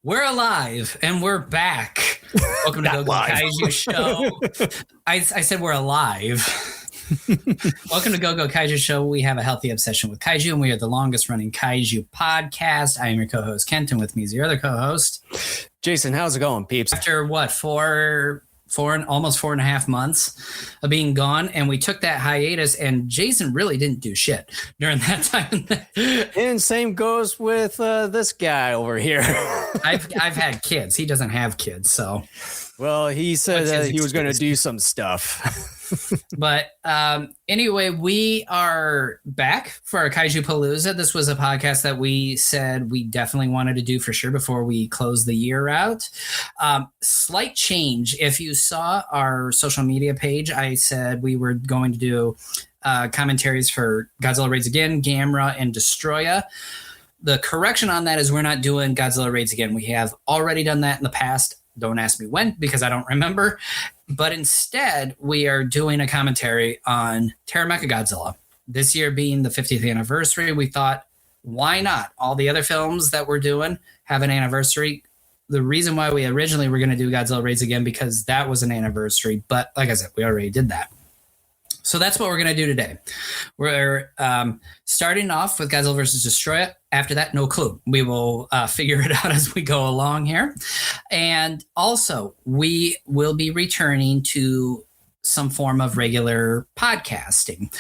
We're alive and we're back. Welcome to Go Kaiju Show. I said we're alive. Welcome to Go Kaiju Show. We have a healthy obsession with kaiju, and we are the longest running kaiju podcast. I am your co-host Kent, and with me is your other co-host Jason. How's it going, peeps? After what, almost 4.5 months of being gone, and we took that hiatus, and Jason really didn't do shit during that time. And same goes with this guy over here. I've had kids. He doesn't have kids, so. Well, he said that he was going to do some stuff. But anyway, we are back for our Kaijupalooza. This was a podcast that we said we definitely wanted to do for sure before we close the year out. Slight change. If you saw our social media page, I said we were going to do commentaries for Godzilla Raids Again, Gamera, and Destoroyah. The correction on that is we're not doing Godzilla Raids Again. We have already done that in the past. Don't ask me when, because I don't remember. But instead, we are doing a commentary on Terror of Mechagodzilla. This year being the 50th anniversary, we thought, why not? All the other films that we're doing have an anniversary. The reason why we originally were going to do Godzilla Raids Again, because that was an anniversary. But like I said, we already did that. So that's what we're going to do today. We're starting off with Godzilla vs. Destoroyah. After that, no clue. We will figure it out as we go along here. And also, we will be returning to some form of regular podcasting.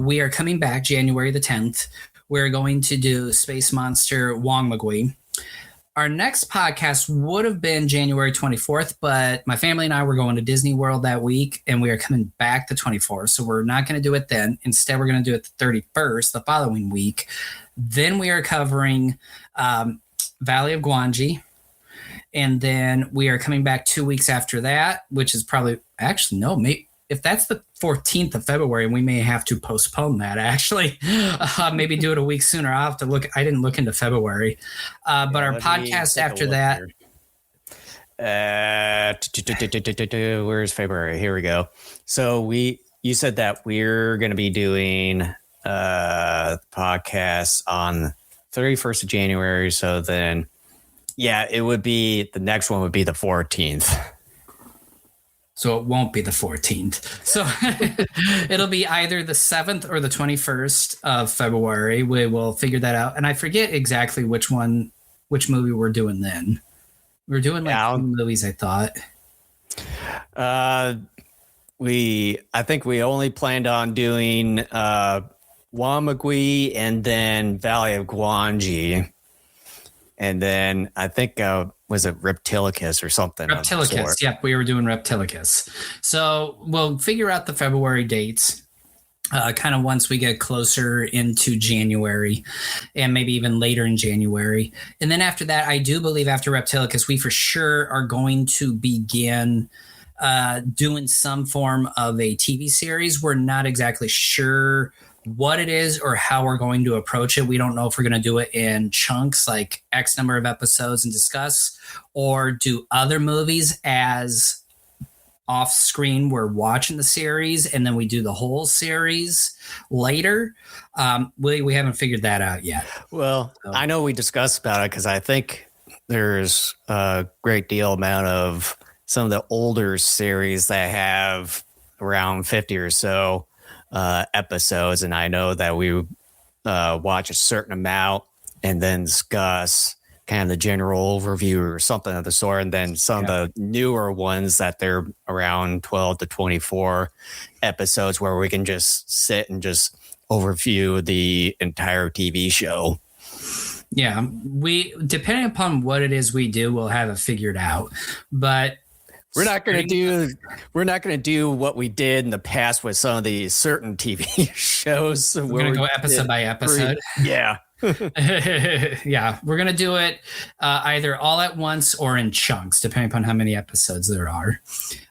We are coming back January the 10th. We're going to do Space Monster Wong McGwee. Our next podcast would have been January 24th, but my family and I were going to Disney World that week, and we are coming back the 24th. So we're not going to do it then. Instead, we're going to do it the 31st, the following week. Then we are covering Valley of Gwangi. And then we are coming back 2 weeks after that, which is probably – actually, no, maybe if that's the 14th of February, we may have to postpone that, actually. Maybe do it a week sooner. I'll have to look. I didn't look into February. But our podcast after that. Where's February? Here we go. So you said that we're going to be doing podcasts on 31st of January. So then, yeah, it would be, the next one would be the 14th. So it won't be the 14th. So it'll be either the 7th or the 21st of February. We will figure that out. And I forget exactly which movie we're doing then. We're doing two movies, I thought. I think we only planned on doing Wamagui and then Valley of Gwangi. And then I think, was it Reptilicus or something? Reptilicus, yep. We were doing Reptilicus. So we'll figure out the February dates kind of once we get closer into January and maybe even later in January. And then after that, I do believe after Reptilicus, we for sure are going to begin doing some form of a TV series. We're not exactly sure what it is or how we're going to approach it. We don't know if we're going to do it in chunks, like X number of episodes and discuss, or do other movies as off screen. We're watching the series and then we do the whole series later. We haven't figured that out yet. Well, so. I know we discussed about it because I think there's a great deal amount of some of the older series that have around 50 or so episodes, and I know that we watch a certain amount and then discuss kind of the general overview or something of the sort, and then some of the newer ones that they're around 12 to 24 episodes where we can just sit and just overview the entire TV show. Yeah, depending upon what it is we do, we'll have it figured out, but we're not going to do what we did in the past with some of the certain TV shows. We're going to go episode by episode. Yeah. Yeah. We're going to do it either all at once or in chunks, depending upon how many episodes there are.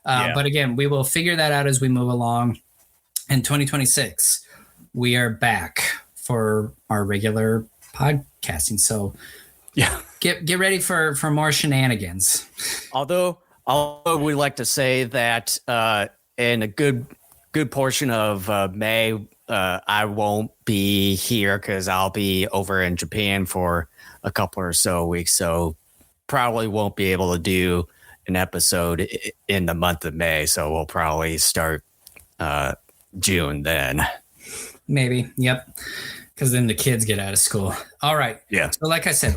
But again, we will figure that out as we move along. In 2026, we are back for our regular podcasting. So yeah, get ready for more shenanigans. Although we like to say that in a good portion of May, I won't be here because I'll be over in Japan for a couple or so weeks. So probably won't be able to do an episode in the month of May, so we'll probably start June then. Maybe. Yep. Because then the kids get out of school. All right. Yeah. So like I said,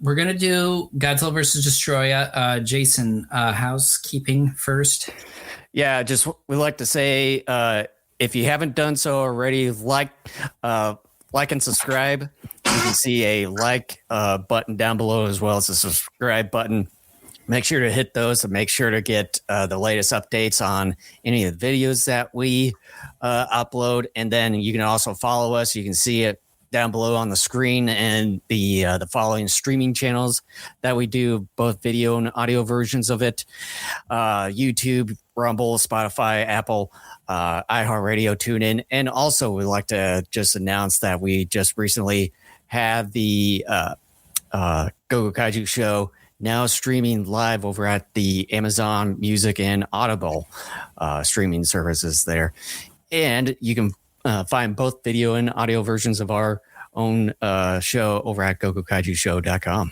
we're going to do Godzilla versus Destoroyah. Jason, housekeeping first. Yeah, just we like to say, if you haven't done so already, like and subscribe. You can see a like button down below as well as a subscribe button. Make sure to hit those and make sure to get the latest updates on any of the videos that we upload. And then you can also follow us. You can see it down below on the screen and the following streaming channels that we do, both video and audio versions of it. YouTube, Rumble, Spotify, Apple, iHeartRadio, TuneIn. And also we'd like to just announce that we just recently had the Kaiju Show now streaming live over at the Amazon Music and Audible streaming services there. And you can find both video and audio versions of our own show over at gogokaijushow.com.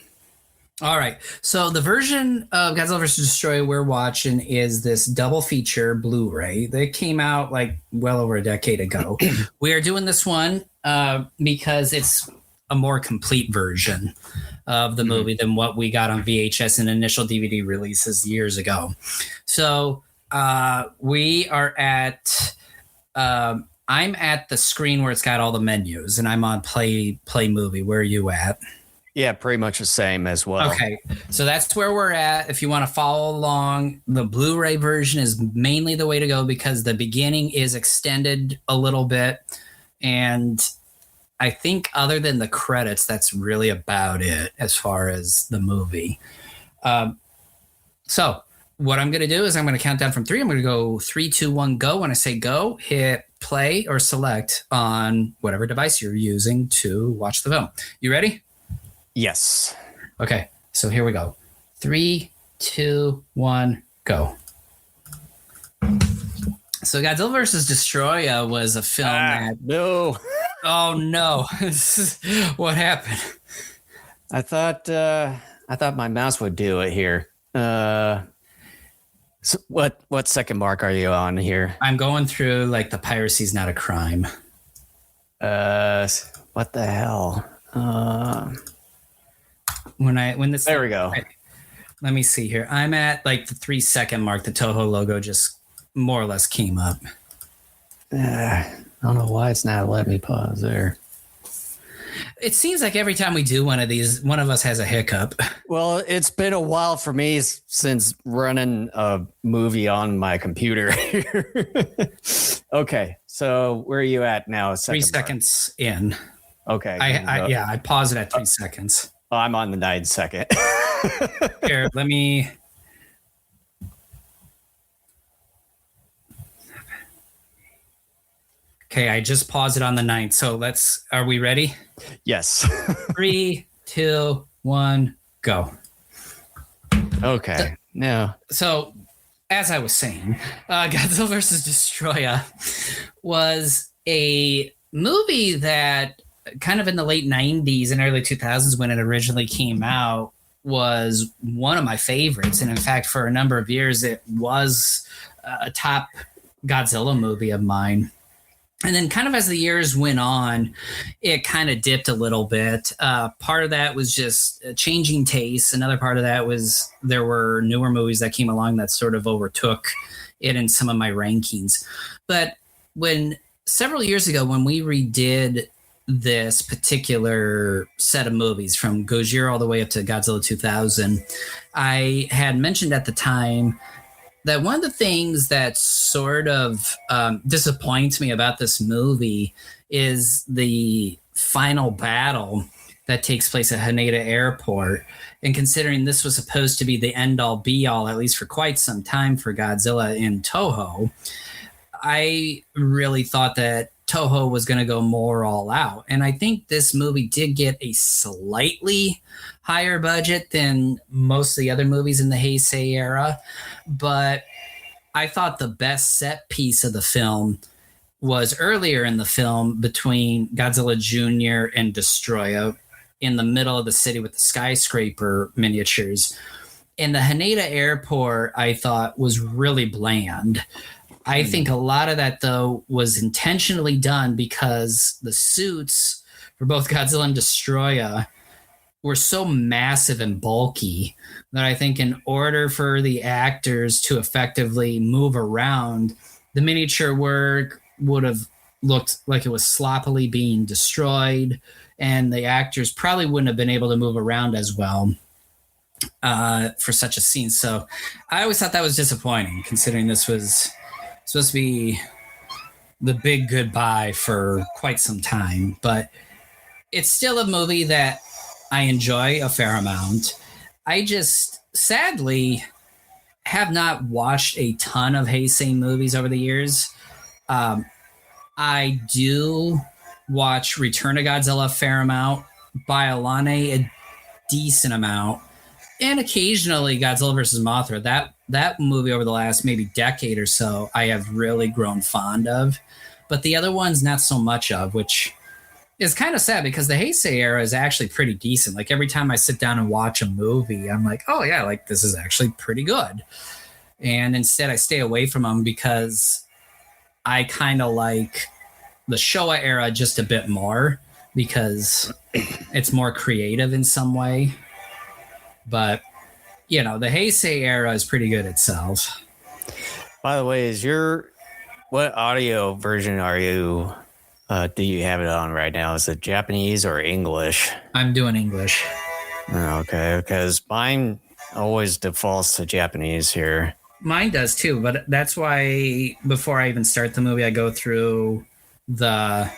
All right. So the version of Godzilla vs. Destoroyah we're watching is this double feature Blu-ray that came out like well over a decade ago. We are doing this one because it's a more complete version of the movie than what we got on VHS and initial DVD releases years ago. So we are at I'm at the screen where it's got all the menus, and I'm on play movie. Where are you at? Yeah, pretty much the same as well. Okay, so that's where we're at. If you want to follow along, the Blu-ray version is mainly the way to go because the beginning is extended a little bit, and I think other than the credits, that's really about it as far as the movie. So what I'm going to do is I'm going to count down from 3. I'm going to go 3, 2, 1, go. When I say go, hit play or select on whatever device you're using to watch the film. You ready? Yes. Okay, so here we go. 3, 2, 1, go. So Godzilla vs. Destoroyah was a film that... No. Oh, no. What happened? I thought my mouse would do it here. So what second mark are you on here? I'm going through like the piracy's not a crime. What the hell? There we go. Let me see here. I'm at like the 3-second mark. The Toho logo just more or less came up. I don't know why it's not letting me pause there. It seems like every time we do one of these, one of us has a hiccup. Well, it's been a while for me since running a movie on my computer. Okay, so where are you at now? 3 seconds in. Okay. I pause it at 3 seconds. Oh, I'm on the 9 second. Here, let me... Okay, I just paused it on the 9th. So are we ready? Yes. 3, 2, 1, go. Okay. Now. So, as I was saying, Godzilla vs. Destoroyah was a movie that kind of in the late 90s and early 2000s when it originally came out was one of my favorites. And in fact, for a number of years, it was a top Godzilla movie of mine. And then kind of as the years went on, it kind of dipped a little bit. Part of that was just changing tastes. Another part of that was there were newer movies that came along that sort of overtook it in some of my rankings. But several years ago, when we redid this particular set of movies from Gojira all the way up to Godzilla 2000, I had mentioned at the time that one of the things that sort of disappoints me about this movie is the final battle that takes place at Haneda Airport. And considering this was supposed to be the end-all be-all, at least for quite some time for Godzilla in Toho, I really thought that Toho was going to go more all out. And I think this movie did get a slightly higher budget than most of the other movies in the Heisei era. But I thought the best set piece of the film was earlier in the film between Godzilla Jr. and Destoroyah, in the middle of the city with the skyscraper miniatures. And the Haneda Airport, I thought, was really bland. I think a lot of that, though, was intentionally done because the suits for both Godzilla and Destoroyah were so massive and bulky that I think in order for the actors to effectively move around, the miniature work would have looked like it was sloppily being destroyed, and the actors probably wouldn't have been able to move around as well for such a scene. So I always thought that was disappointing, considering this was supposed to be the big goodbye for quite some time. But it's still a movie that I enjoy a fair amount. I just sadly have not watched a ton of Heisei movies over the years. I do watch Return of Godzilla a fair amount, Baialane a decent amount, and occasionally Godzilla vs. Mothra. That movie over the last maybe decade or so I have really grown fond of. But the other ones not so much of, which is kind of sad because the Heisei era is actually pretty decent. Like every time I sit down and watch a movie, I'm like, oh yeah, like this is actually pretty good. And instead I stay away from them because I kind of like the Showa era just a bit more because it's more creative in some way. But, the Heisei era is pretty good itself. By the way, what audio version do you have it on right now? Is it Japanese or English? I'm doing English. Okay, because mine always defaults to Japanese here. Mine does too, but that's why before I even start the movie, I go through the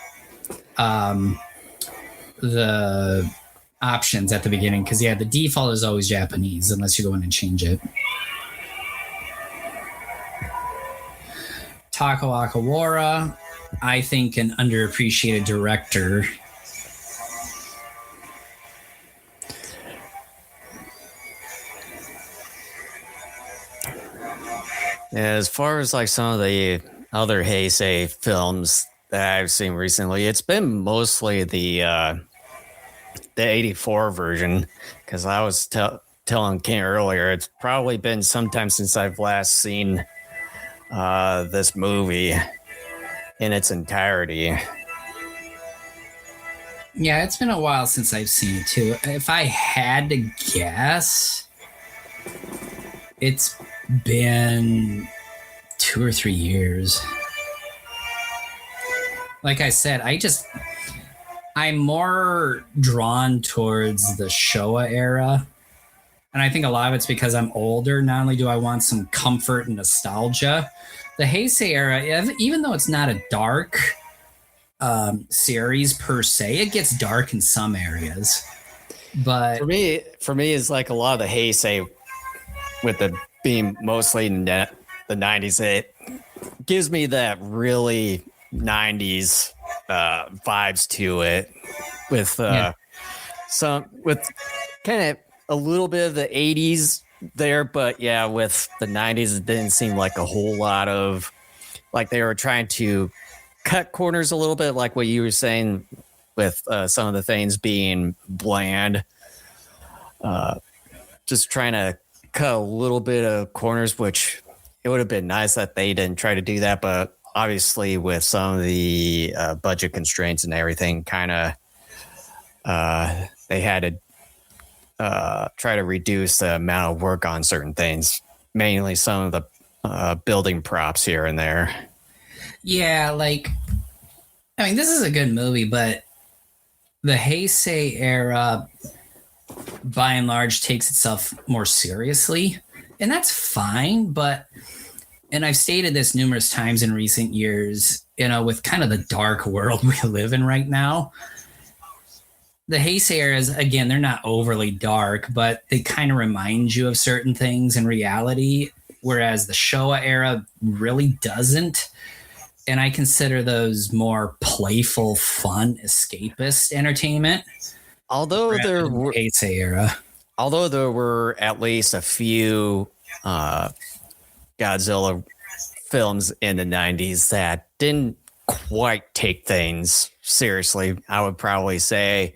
options at the beginning because the default is always Japanese unless you go in and change it. Tako Akawara, I think an underappreciated director. As far as like some of the other Heisei films that I've seen recently, it's been mostly the 84 version, because I was telling Ken earlier, it's probably been some time since I've last seen this movie in its entirety. Yeah, it's been a while since I've seen it too. If I had to guess, it's been 2 or 3 years. Like I said, I'm more drawn towards the Showa era. And I think a lot of it's because I'm older. Not only do I want some comfort and nostalgia, the Heisei era, even though it's not a dark series per se, it gets dark in some areas. But for me, it's like a lot of the Heisei, with the being mostly in the 90s, it gives me that really 90s vibes to it, with with kind of a little bit of the 80s there, but yeah, with the 90s, it didn't seem like a whole lot of, like they were trying to cut corners a little bit, like what you were saying with some of the things being bland. Just trying to cut a little bit of corners, which it would have been nice that they didn't try to do that, but obviously with some of the budget constraints and everything, kind of they had to try to reduce the amount of work on certain things, mainly some of the building props here and there. Yeah, this is a good movie, but the Heisei era, by and large, takes itself more seriously, and that's fine. And I've stated this numerous times in recent years, with kind of the dark world we live in right now, the Heisei eras, again, they're not overly dark, but they kind of remind you of certain things in reality, whereas the Showa era really doesn't. And I consider those more playful, fun, escapist entertainment. Although there were Heisei era. Although there were at least a few Godzilla films in the 90s that didn't quite take things seriously. I would probably say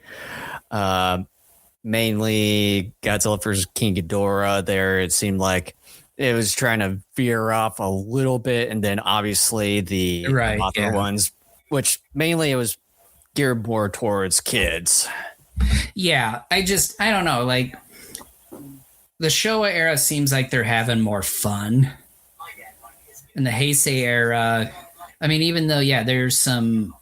Mainly Godzilla vs. King Ghidorah. There, it seemed like it was trying to veer off a little bit, and then obviously the other ones, which mainly it was geared more towards kids. Yeah, I don't know. Like, the Showa era seems like they're having more fun. In the Heisei era, I mean, even though, there's some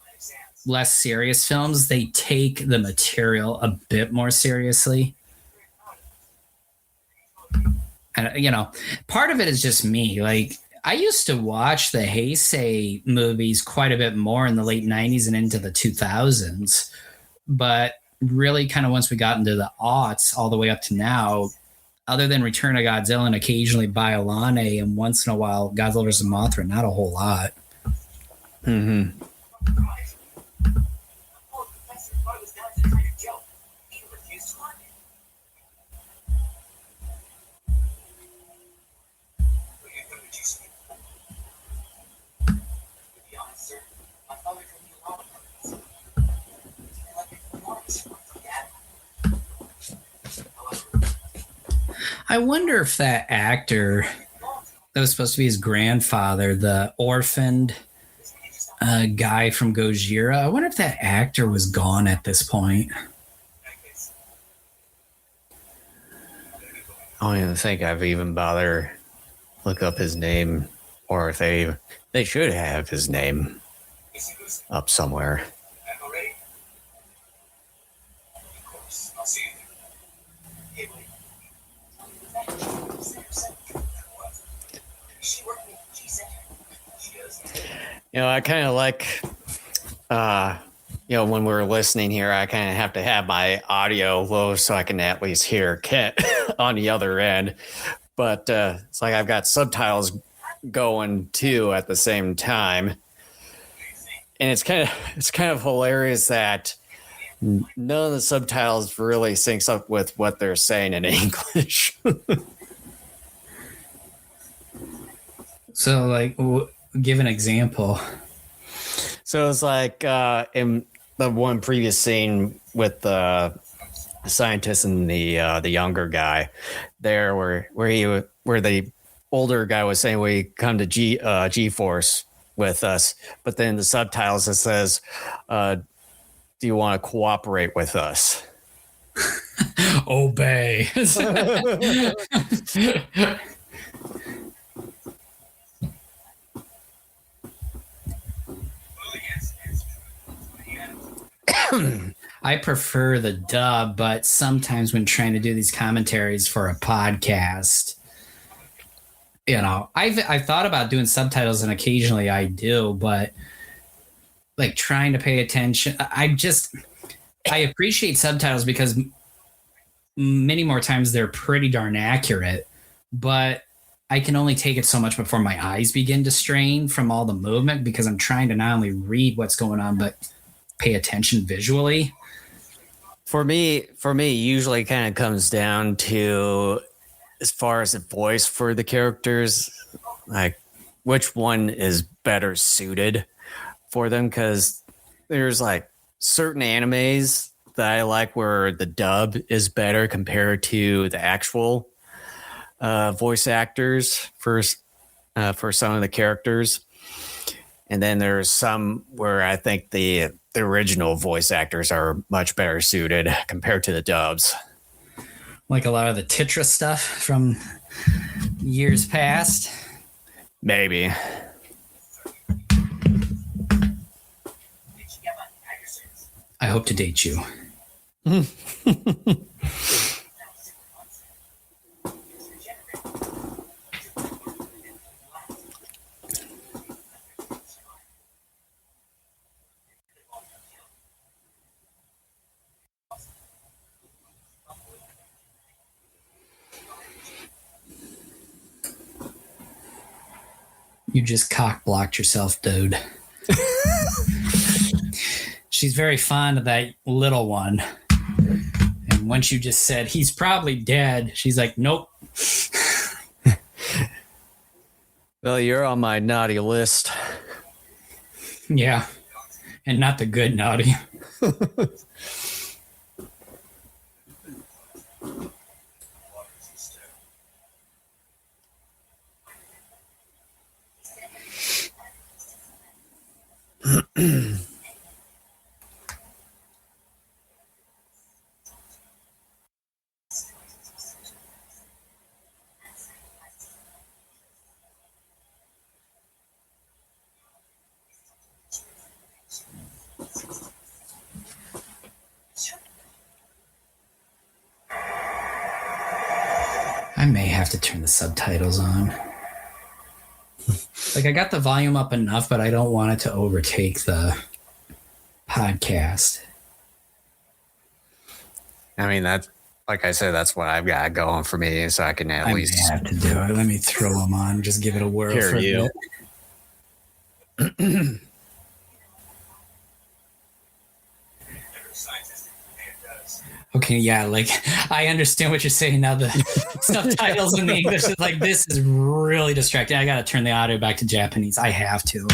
less serious films, they take the material a bit more seriously. And, part of it is just me. Like, I used to watch the Heisei movies quite a bit more in the late 90s and into the 2000s. But really, kind of once we got into the aughts all the way up to now, other than Return of Godzilla and occasionally Baiolane and once in a while Godzilla vs. Mothra, not a whole lot. Mm-hmm. I wonder if that actor that was supposed to be his grandfather, the orphaned guy from Gojira, I wonder if that actor was gone at this point. I don't even think I've even bothered look up his name, or if they should have his name up somewhere. I kind of like, when we're listening here, I kind of have to have my audio low so I can at least hear Kent on the other end. But it's like I've got subtitles going too at the same time, and it's kind of hilarious that none of the subtitles really syncs up with what they're saying in English. So, like, give an example. So it's like in the one previous scene with the scientist and the younger guy, there where the older guy was saying we come to G-Force with us, but then the subtitles it says, "Do you want to cooperate with us?" Obey. I prefer the dub, but sometimes when trying to do these commentaries for a podcast, I've thought about doing subtitles, and occasionally I do, but like trying to pay attention, I appreciate subtitles because many more times they're pretty darn accurate, but I can only take it so much before my eyes begin to strain from all the movement, because I'm trying to not only read what's going on, but pay attention visually. For me, usually kind of comes down to, as far as the voice for the characters, like which one is better suited for them. Because there's like certain animes that I like where the dub is better compared to the actual voice actors for some of the characters. And then there's some where I think the original voice actors are much better suited compared to the dubs. Like a lot of the Titra stuff from years past. Maybe. I hope to date you. You just cock blocked yourself, dude. She's very fond of that little one. And once you just said, he's probably dead, she's like, nope. Well, you're on my naughty list. Yeah. And not the good naughty. I may have to turn the subtitles on. Like, I got the volume up enough, but I don't want it to overtake the podcast. I mean, that's like I said, that's what I've got going for me, so I can at least may have to do it. Let me throw them on. Just give it a whirl for a bit. Okay, yeah, like I understand what you're saying now. The subtitles in the English is like, this is really distracting. I gotta turn the audio back to Japanese. I have to.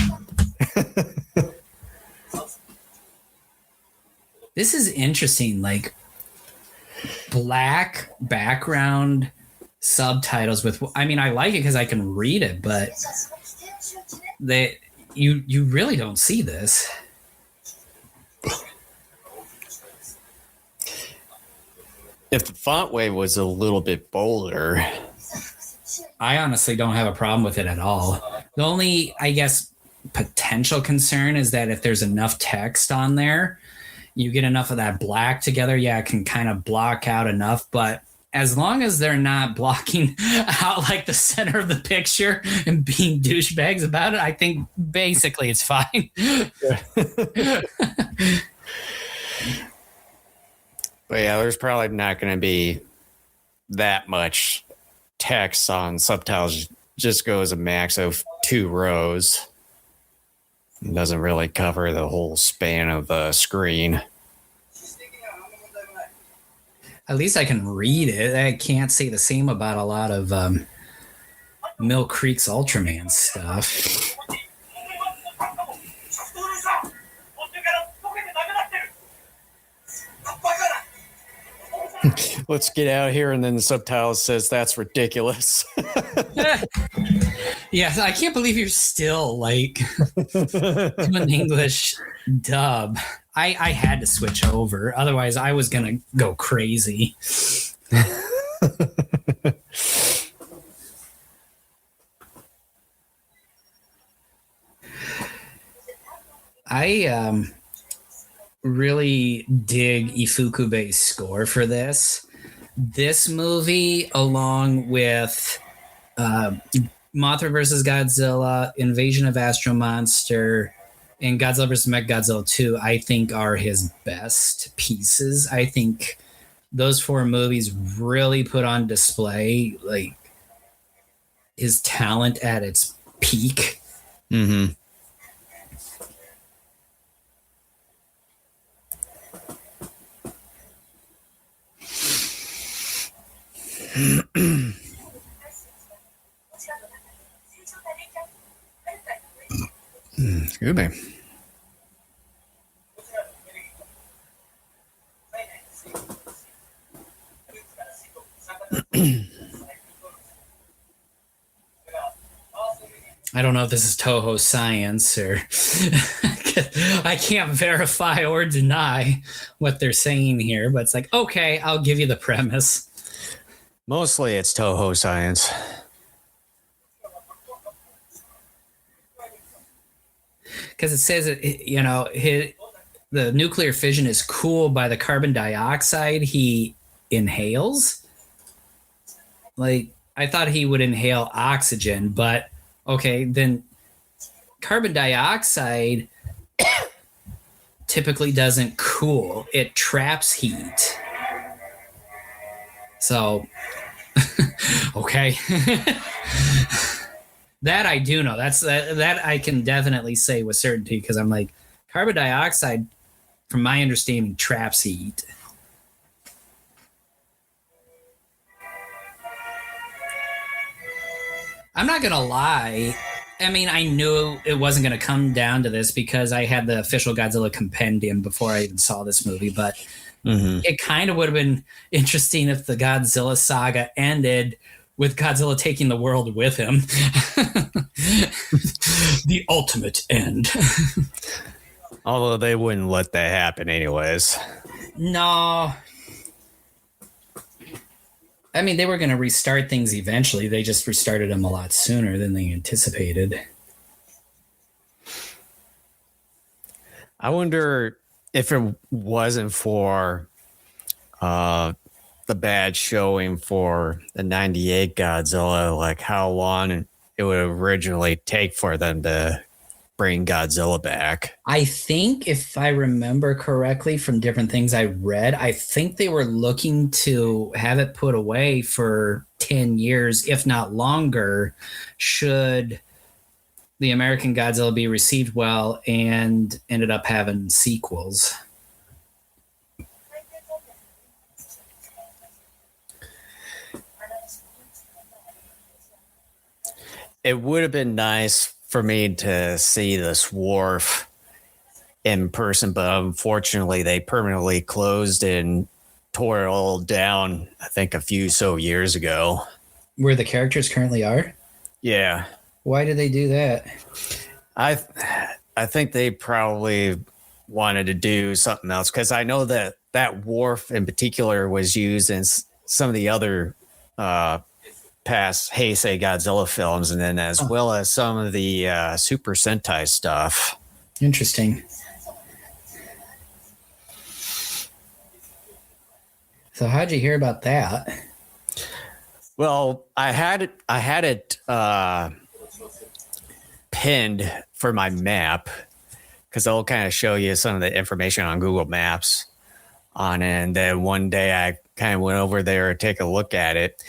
This is interesting. Like, black background subtitles with, I mean, I like it because I can read it, but you really don't see this. If the font weight was a little bit bolder, I honestly don't have a problem with it at all. The only, I guess, potential concern is that if there's enough text on there, you get enough of that black together, yeah, it can kind of block out enough. But as long as they're not blocking out like the center of the picture and being douchebags about it, I think basically it's fine. But yeah, there's probably not going to be that much text on subtitles. Just goes a max of 2 rows. It doesn't really cover the whole span of the screen. At least I can read it. I can't say the same about a lot of Mill Creek's Ultraman stuff. Let's get out here, and then the subtitle says that's ridiculous. Yes, I can't believe you're still like doing English dub. I had to switch over, otherwise I was gonna go crazy. I really dig Ifukube's score for this. This movie, along with Mothra vs. Godzilla, Invasion of Astro Monster, and Godzilla vs. Mechagodzilla 2, I think are his best pieces. I think those 4 movies really put on display like his talent at its peak. Mm-hmm. Good man. I don't know if this is Toho science or I can't verify or deny what they're saying here, but it's like, okay, I'll give you the premise. Mostly it's Toho science. Because it says, the nuclear fission is cooled by the carbon dioxide he inhales. Like, I thought he would inhale oxygen, but okay, then carbon dioxide typically doesn't cool. It traps heat. So, okay. That I do know. That I can definitely say with certainty, because I'm like, carbon dioxide, from my understanding, traps heat. I'm not gonna lie. I mean, I knew it wasn't gonna come down to this because I had the official Godzilla compendium before I even saw this movie, but it kind of would have been interesting if the Godzilla saga ended with Godzilla taking the world with him. The ultimate end. Although they wouldn't let that happen anyways. No. I mean, they were going to restart things eventually. They just restarted them a lot sooner than they anticipated. I wonder if it wasn't for the bad showing for the 98 Godzilla, like how long it would originally take for them to bring Godzilla back. I think if I remember correctly from different things I read, I think they were looking to have it put away for 10 years, if not longer, should the American Godzilla be received well, and ended up having sequels. It would have been nice for me to see this wharf in person, but unfortunately they permanently closed and tore it all down, I think a few years ago. Where the characters currently are? Yeah. Why did they do that? I think they probably wanted to do something else, because I know that wharf in particular was used in some of the other past Heisei Godzilla films, and then as well as some of the Super Sentai stuff. Interesting. So how'd you hear about that? Well, I had it pinned for my map, because it'll kind of show you some of the information on Google Maps on it. And then one day I kind of went over there to take a look at it.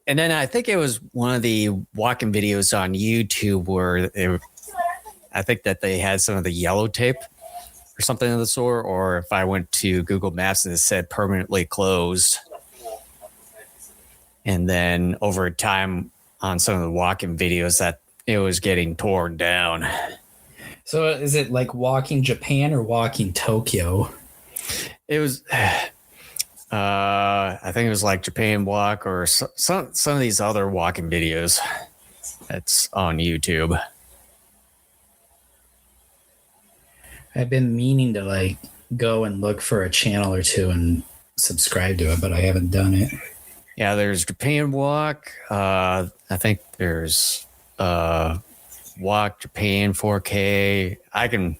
And then I think it was one of the walking videos on YouTube where I think that they had some of the yellow tape or something of the sort, or if I went to Google Maps and it said permanently closed. And then over time on some of the walking videos that it was getting torn down. So is it like Walking Japan or Walking Tokyo? It was, I think it was like Japan Walk or some of these other walking videos that's on YouTube. I've been meaning to like go and look for a channel or two and subscribe to it, but I haven't done it. Yeah, there's Japan Walk. I think there's Walk Japan 4K. I can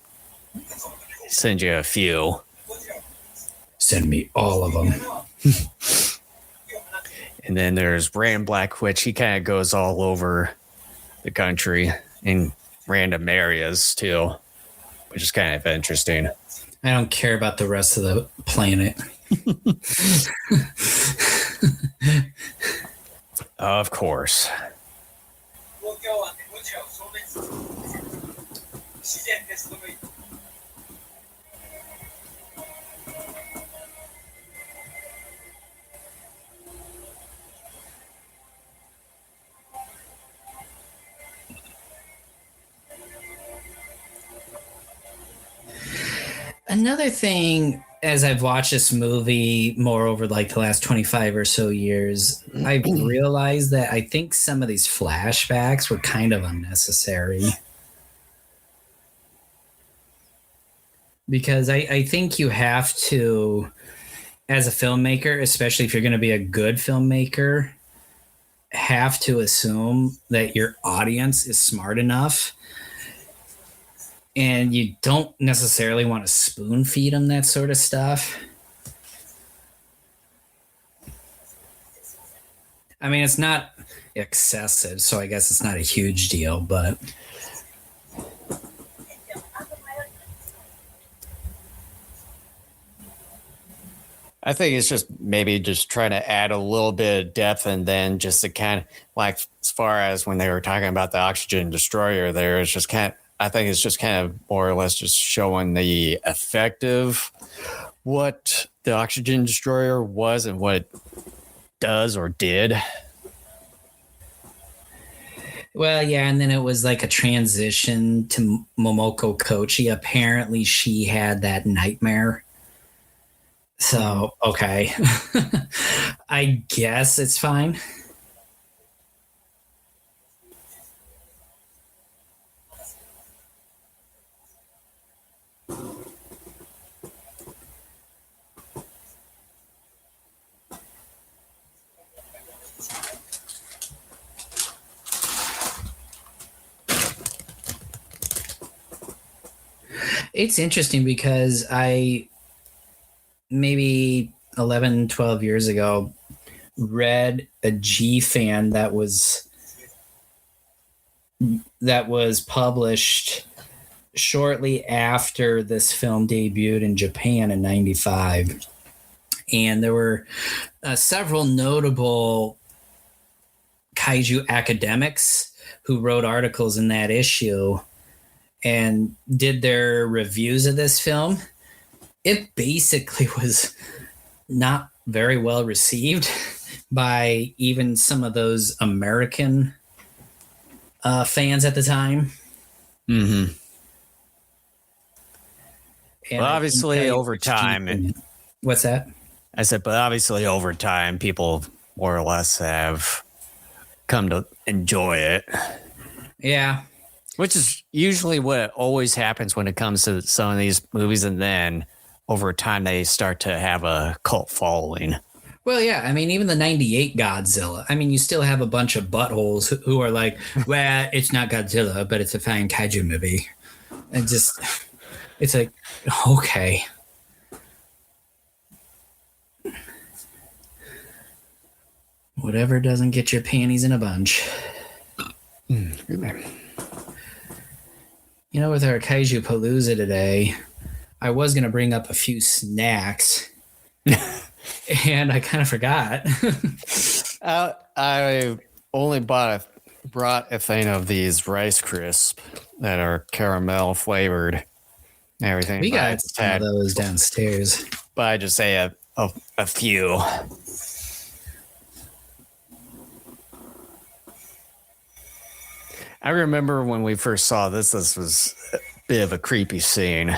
send you a few. Send me all of them. And then there's Rand Black, which he kind of goes all over the country in random areas too, which is kind of interesting. I don't care about the rest of the planet. Of course. Another thing, as I've watched this movie more over like the last 25 or so years, I've realized that I think some of these flashbacks were kind of unnecessary. Because I think you have to, as a filmmaker, especially if you're going to be a good filmmaker, have to assume that your audience is smart enough. And you don't necessarily want to spoon feed them that sort of stuff. I mean, it's not excessive, so I guess it's not a huge deal, but I think it's just maybe just trying to add a little bit of depth, and then just to kind of like, as far as when they were talking about the oxygen destroyer there, it's just kind of, I think it's just kind of more or less just showing the effective what the oxygen destroyer was and what it does or did. Well, yeah, and then it was like a transition to Momoko Kochi. Apparently she had that nightmare. So, okay. I guess it's fine. It's interesting because I maybe 11, 12 years ago read a G fan that was published shortly after this film debuted in Japan in 95. And there were several notable kaiju academics who wrote articles in that issue and did their reviews of this film. It basically was not very well received by even some of those American fans at the time. Mm-hmm. And well, obviously, over time, what's that? I said, but obviously, over time, people more or less have come to enjoy it. Yeah. Which is usually what always happens when it comes to some of these movies. And then over time, they start to have a cult following. Well, yeah. I mean, even the 98 Godzilla. I mean, you still have a bunch of buttholes who are like, well, it's not Godzilla, but it's a fine kaiju movie. And just, it's like, okay. Whatever doesn't get your panties in a bunch. You know, with our Kaijupalooza today, I was going to bring up a few snacks, and I kind of forgot. I only brought a thing of these Rice Crisps that are caramel flavored. Everything. We got some of those downstairs. But I just say a few. I remember when we first saw this was a bit of a creepy scene.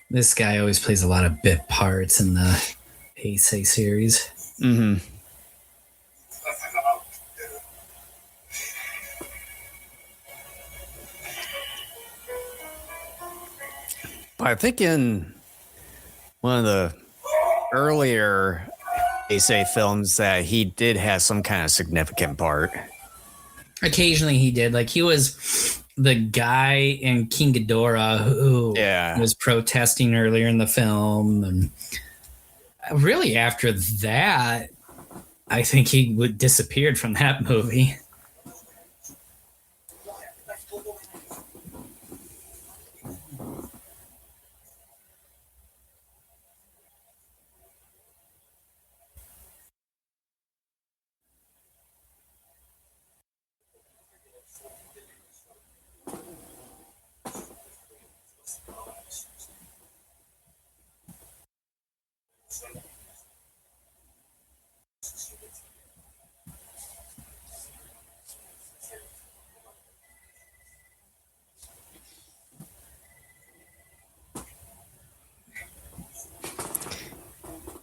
This guy always plays a lot of bit parts in the Heisei series. Mm-hmm. But I think in one of the earlier Heisei films that he did have some kind of significant part. Occasionally he did. Like he was the guy in King Ghidorah who was protesting earlier in the film. And really after that, I think he disappeared from that movie.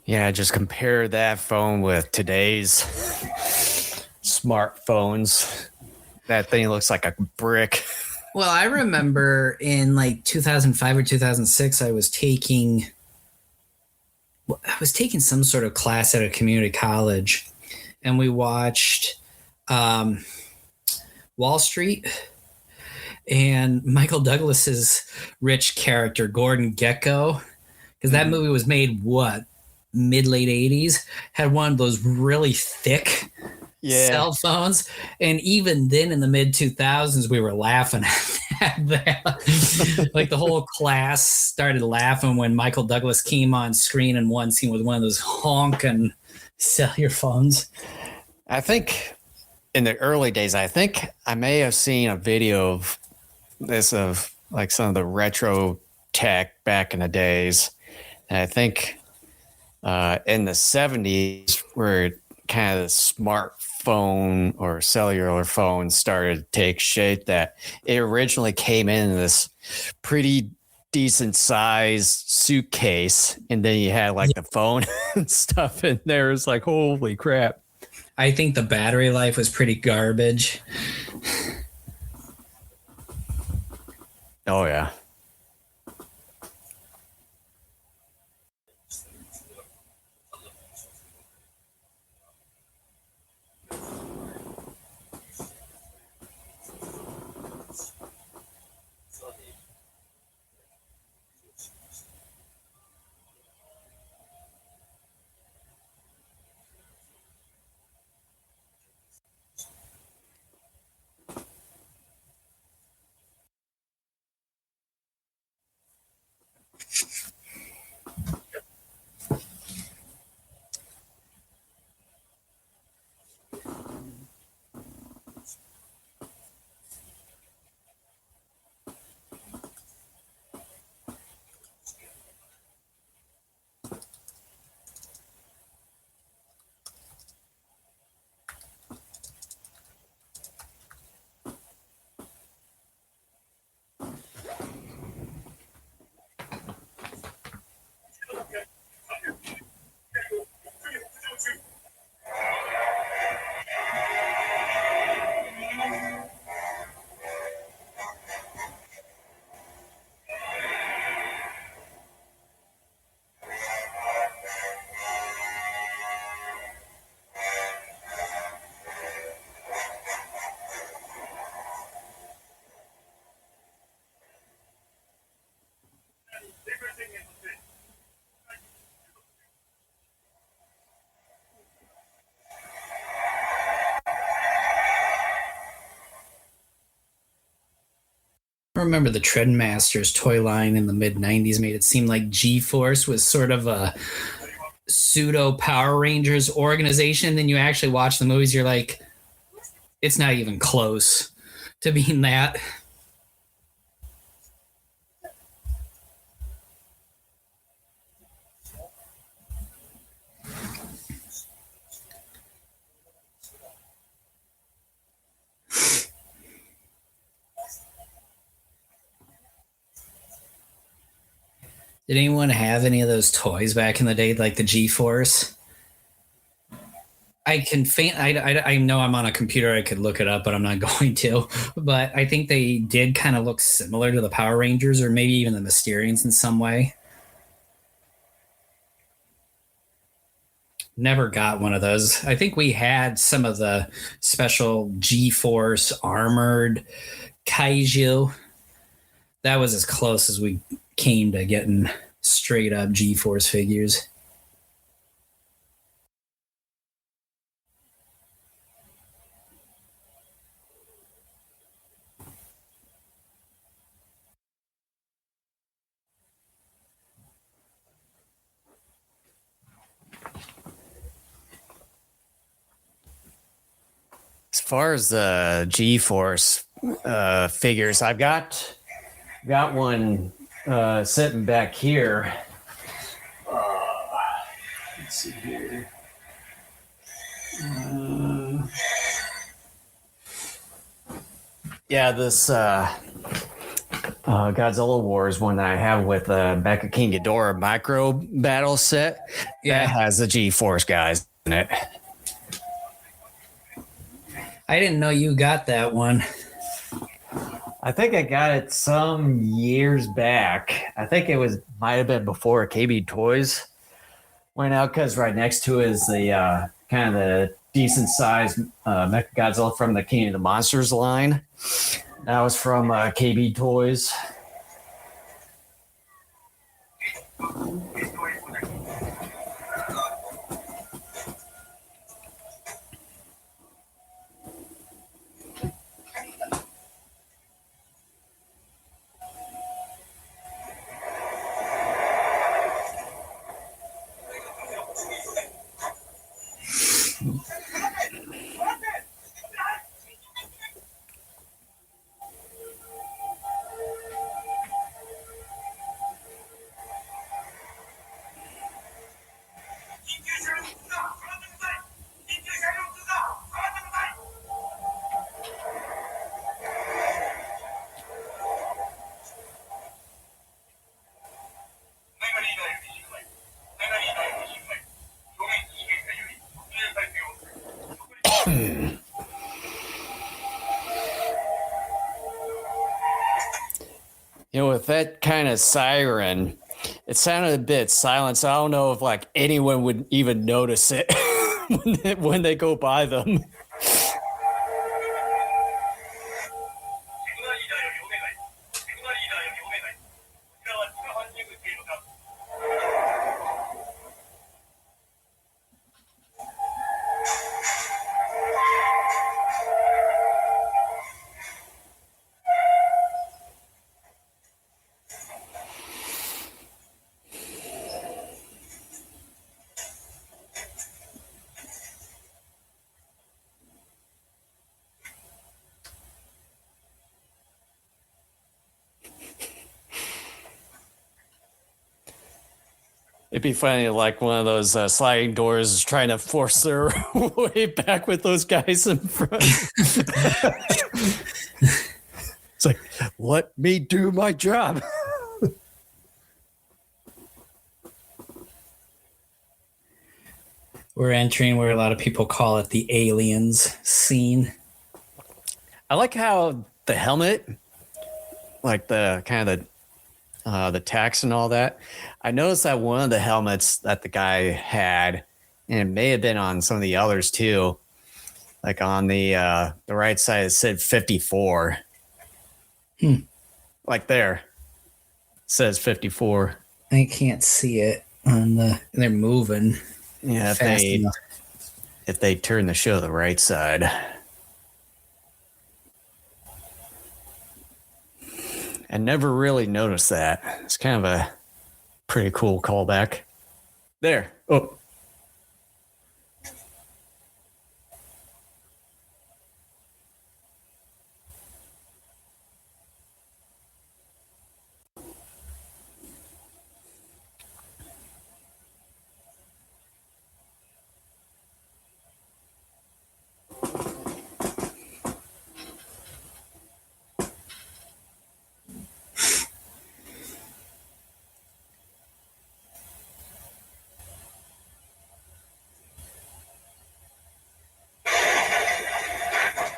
Yeah, just compare that phone with today's smartphones. That thing looks like a brick. Well, I remember in like 2005 or 2006, I was taking some sort of class at a community college, and we watched Wall Street, and Michael Douglas's rich character, Gordon Gekko, because that movie was made, mid-late 80s, had one of those really thick cell phones. And even then in the mid-2000s, we were laughing at that. Like the whole class started laughing when Michael Douglas came on screen in one scene with one of those honking cellular phones. I think in the early days, I think I may have seen a video of this, of like some of the retro tech back in the days. And I think in the 70s, where kind of the smartphone or cellular phone started to take shape, that it originally came in this pretty decent sized suitcase, and then you had like the phone and stuff in there. It's like, holy crap. I think the battery life was pretty garbage. Oh, yeah. remember the Trendmasters toy line in the mid 90s made it seem like G-Force was sort of a pseudo Power Rangers organization. Then you actually watch the movies, you're like, it's not even close to being that. Did anyone have any of those toys back in the day, like the G-Force? I know I'm on a computer. I could look it up, but I'm not going to. But I think they did kind of look similar to the Power Rangers, or maybe even the Mysterians in some way. Never got one of those. I think we had some of the special G-Force armored Kaiju. That was as close as we came to getting straight up G-Force figures. As far as the G-Force figures, I've got one sitting back here. Let's see here. Yeah, this Godzilla Wars one that I have with Mecha King Ghidorah micro battle set. Yeah, that has the G-Force guys in it. I didn't know you got that one. I think I got it some years back. I think it might have been before KB Toys went out, because right next to it is the kind of the decent sized Mechagodzilla from the King of the Monsters line. That was from KB Toys. You know, with that kind of siren, it sounded a bit silent, so I don't know if like anyone would even notice it when they go by them. It'd be funny, like one of those sliding doors trying to force their way back with those guys in front. It's like, let me do my job. We're entering where a lot of people call it the aliens scene. I like how the helmet, like the kind of the tax and all that. I noticed that one of the helmets that the guy had, and it may have been on some of the others too, like on the right side, it said 54. Like there, it says 54. I can't see it on they're moving. Yeah, if they turn the show to the right side. I never really noticed that. It's kind of a pretty cool callback. There. Oh.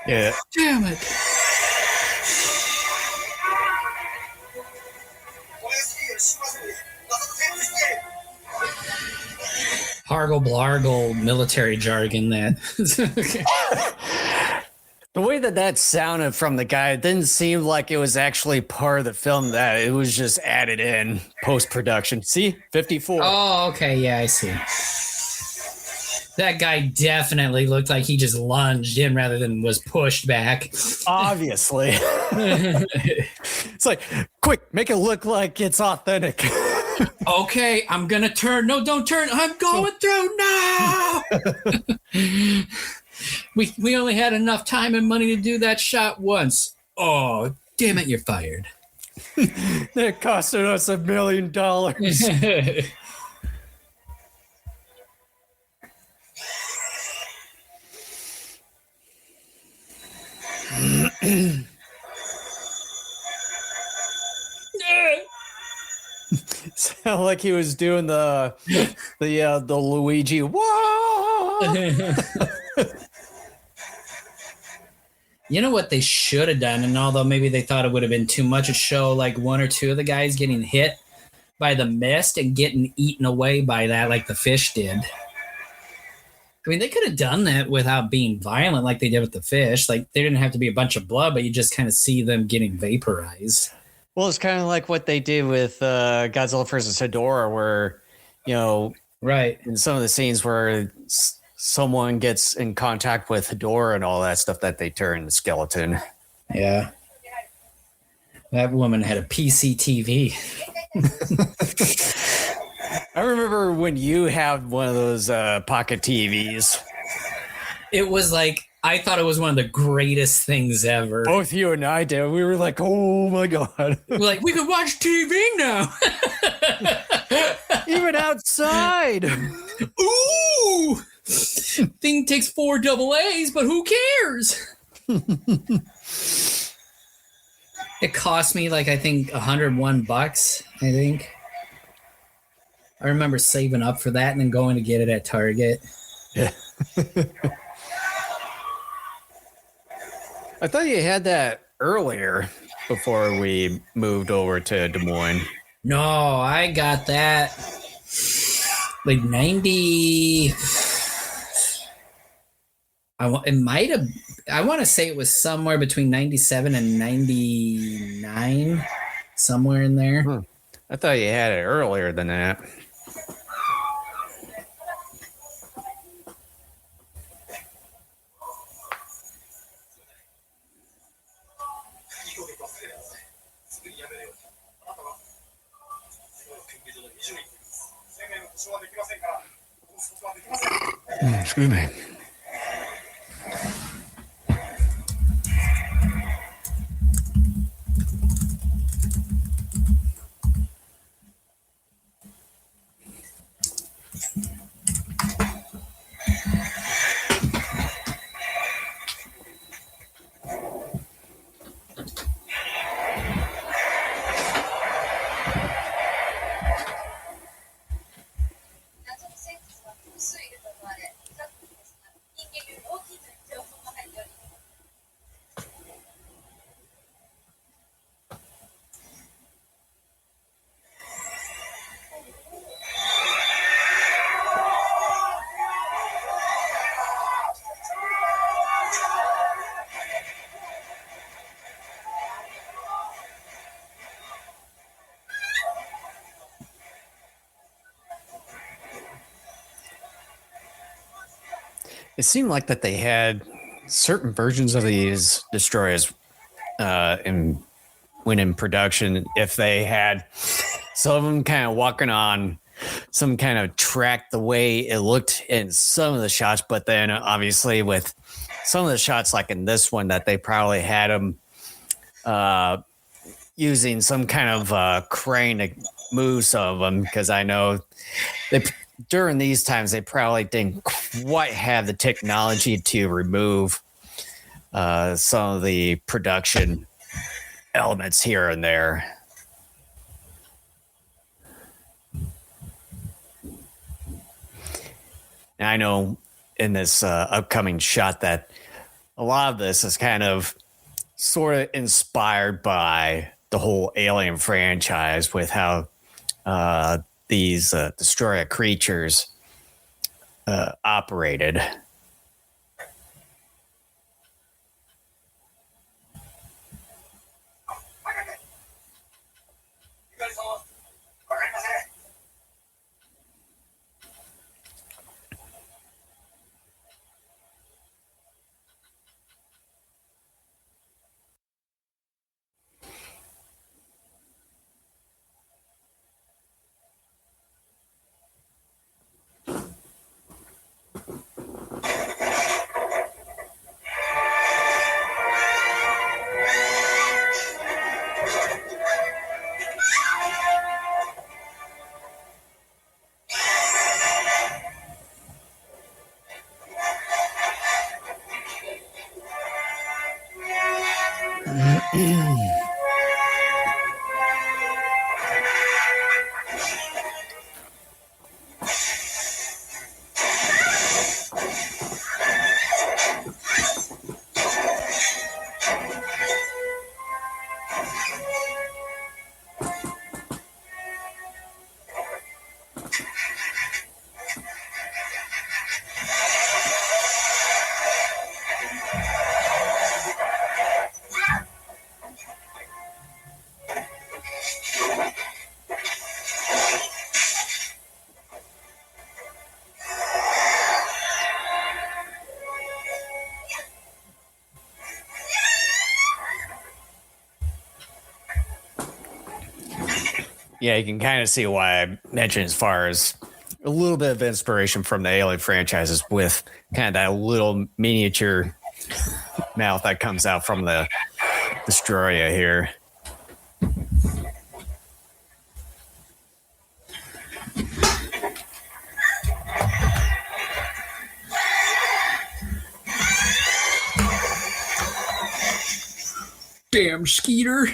Yeah. Damn it. Hargle blargle military jargon that. The way that sounded from the guy, it didn't seem like it was actually part of the film, that it was just added in post-production. See? 54. Oh, okay. Yeah, I see. That guy definitely looked like he just lunged in rather than was pushed back. Obviously. It's like, quick, make it look like it's authentic. Okay, I'm going to turn. No, don't turn. I'm going through now. We only had enough time and money to do that shot once. Oh, damn it, you're fired. That costed us $1 million. Sound like he was doing the Luigi. Whoa! You know what they should have done, and although maybe they thought it would have been too much, to show like one or two of the guys getting hit by the mist and getting eaten away by that, like the fish did. I mean, they could have done that without being violent like they did with the fish. Like, there didn't have to be a bunch of blood, but you just kind of see them getting vaporized. Well, it's kind of like what they did with Godzilla vs. Hedorah, where, right, in some of the scenes where someone gets in contact with Hedorah and all that stuff, that they turn the skeleton. Yeah. That woman had a PCTV. I remember when you had one of those pocket TVs. It was like, I thought it was one of the greatest things ever. Both you and I did. We were like, oh my God. We're like, we could watch TV now. Even outside. Ooh! Thing takes 4 AA's, but who cares? It cost me like, I think, $101, I think. I remember saving up for that and then going to get it at Target. Yeah. I thought you had that earlier before we moved over to Des Moines. No, I got that like 90. It might have. I want to say it was somewhere between 97 and 99, somewhere in there. I thought you had it earlier than that. Excuse me. It seemed like that they had certain versions of these destroyers in when in production, if they had some of them kind of walking on some kind of track the way it looked in some of the shots, but then obviously with some of the shots like in this one that they probably had them using some kind of crane to move some of them, because I know they during these times they probably didn't quite have the technology to remove some of the production elements here and there. And I know in this upcoming shot that a lot of this is kind of sort of inspired by the whole Alien franchise with how these Destoroyah creatures operated. Yeah, you can kind of see why I mentioned as far as a little bit of inspiration from the Alien franchises with kind of that little miniature mouth that comes out from the Destoroyah here. Damn Skeeter.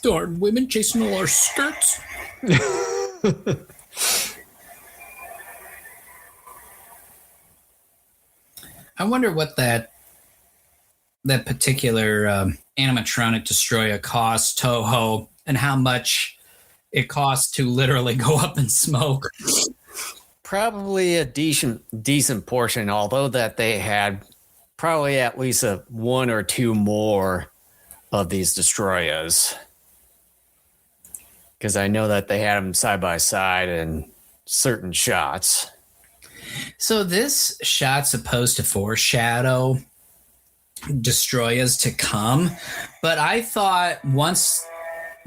Darn women chasing all our skirts. I wonder what that particular animatronic Destoroyah cost Toho, and how much it costs to literally go up in smoke. Probably a decent portion, although that they had probably at least one or two more of these Destoroyahs. Because I know that they had them side by side in certain shots. So this shot's supposed to foreshadow Destoroyahs to come, but I thought once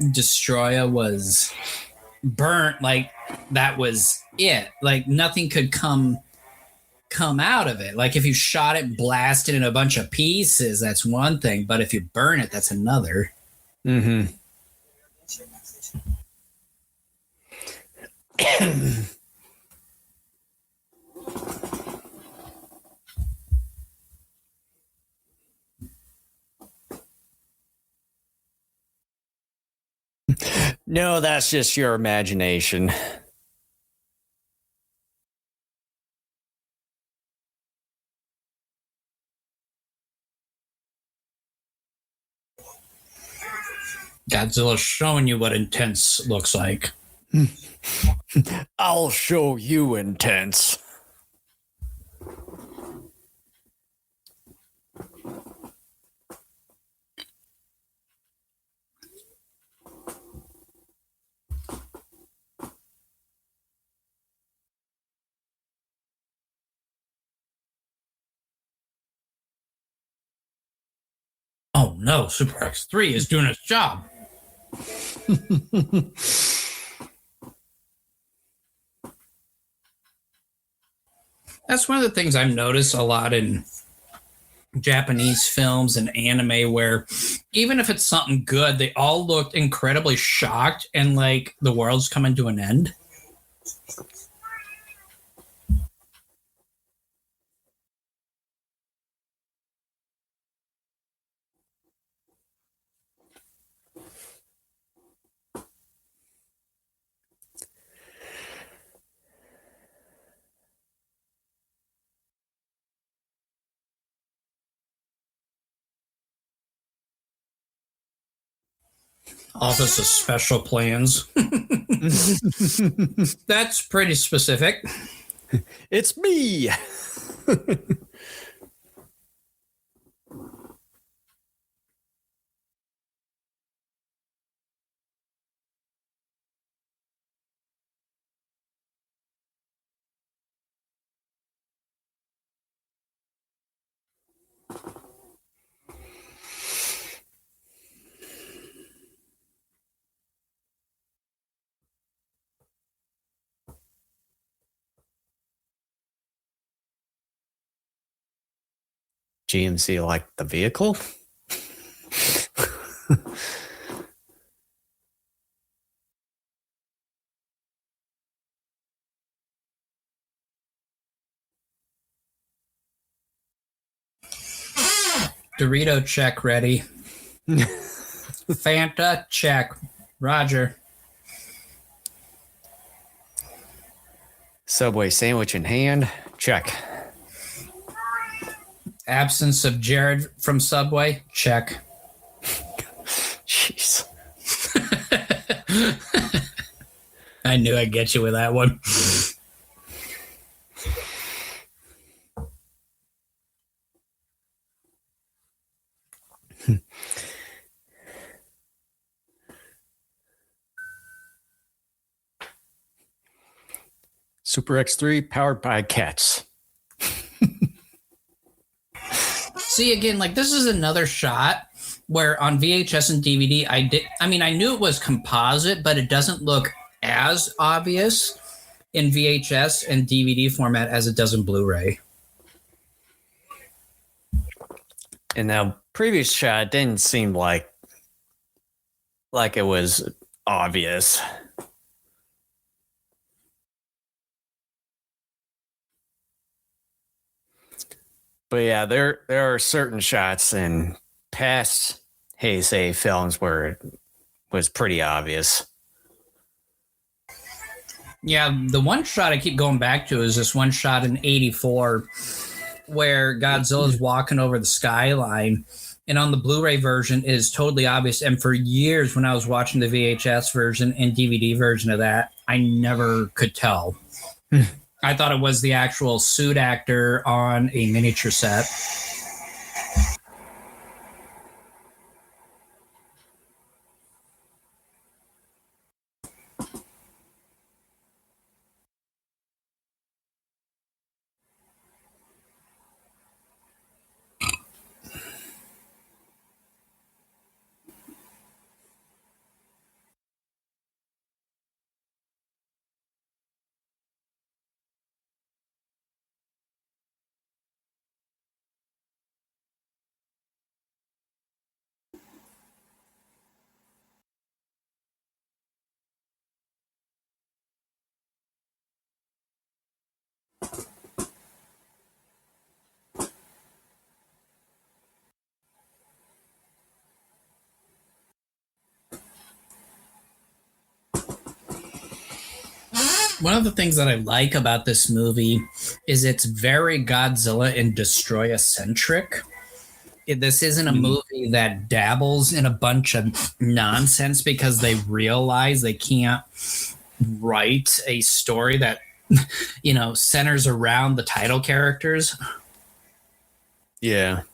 Destoroyah was burnt, like that was it. Like nothing could come out of it. Like if you shot it, blasted in a bunch of pieces, that's one thing, but if you burn it, that's another. Mm-hmm. No, that's just your imagination. Godzilla's showing you what intense looks like. I'll show you intense. Oh no, Super X3 is doing its job. That's one of the things I've noticed a lot in Japanese films and anime, where even if it's something good, they all look incredibly shocked and like the world's coming to an end. Office of Special Plans. That's pretty specific. It's me. GMC like the vehicle? Dorito check ready. Fanta check. Roger. Subway sandwich in hand? Check. Absence of Jared from Subway? Check. Jeez. I knew I'd get you with that one. Super X3 powered by cats. See, again, like this is another shot where on VHS and DVD, I knew it was composite, but it doesn't look as obvious in VHS and DVD format as it does in Blu-ray. And now previous shot didn't seem like it was obvious. But yeah, there are certain shots in past Heisei films where it was pretty obvious. Yeah, the one shot I keep going back to is this one shot in '84 where Godzilla's walking over the skyline, and on the Blu-ray version is totally obvious. And for years, when I was watching the VHS version and DVD version of that, I never could tell. I thought it was the actual suit actor on a miniature set. One of the things that I like about this movie is it's very Godzilla and Destoroyah centric. This isn't a movie that dabbles in a bunch of nonsense because they realize they can't write a story that centers around the title characters. Yeah.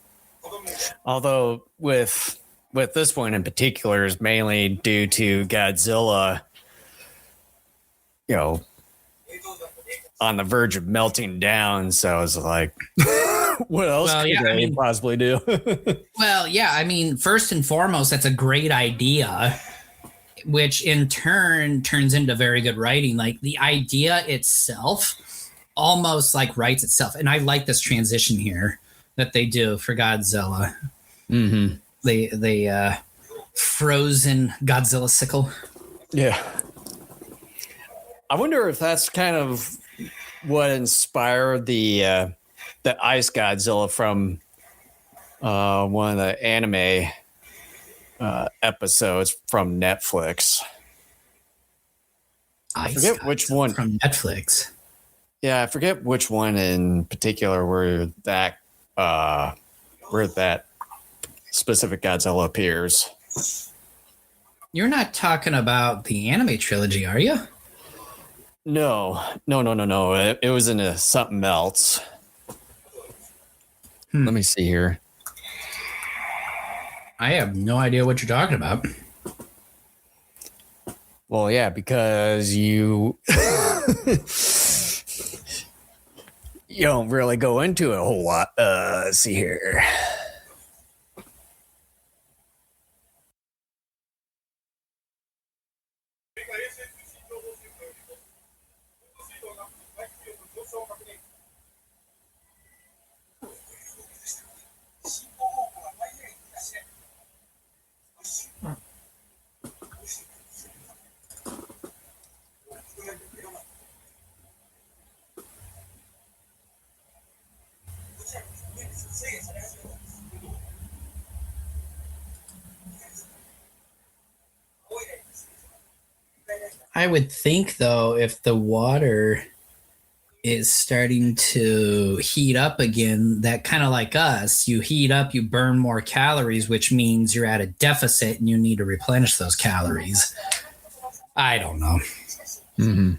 Although with this one in particular is mainly due to Godzilla, on the verge of melting down. So I was like, what else could they possibly do? Well, yeah, I mean, first and foremost, that's a great idea, which in turn turns into very good writing. Like the idea itself almost like writes itself. And I like this transition here that they do for Godzilla. Mm-hmm. They frozen Godzilla sickle. Yeah. I wonder if that's kind of what inspired the Ice Godzilla from one of the anime episodes from Netflix. I forget which one from Netflix. Yeah, I forget which one in particular where that specific Godzilla appears. You're not talking about the anime trilogy, are you? No. It was in something else. Let me see here. I have no idea what you're talking about. Well, yeah, because you you don't really go into it a whole lot. Let's see here. I would think, though, if the water is starting to heat up again, that kind of like us, you heat up, you burn more calories, which means you're at a deficit and you need to replenish those calories. I don't know. Mm-hmm.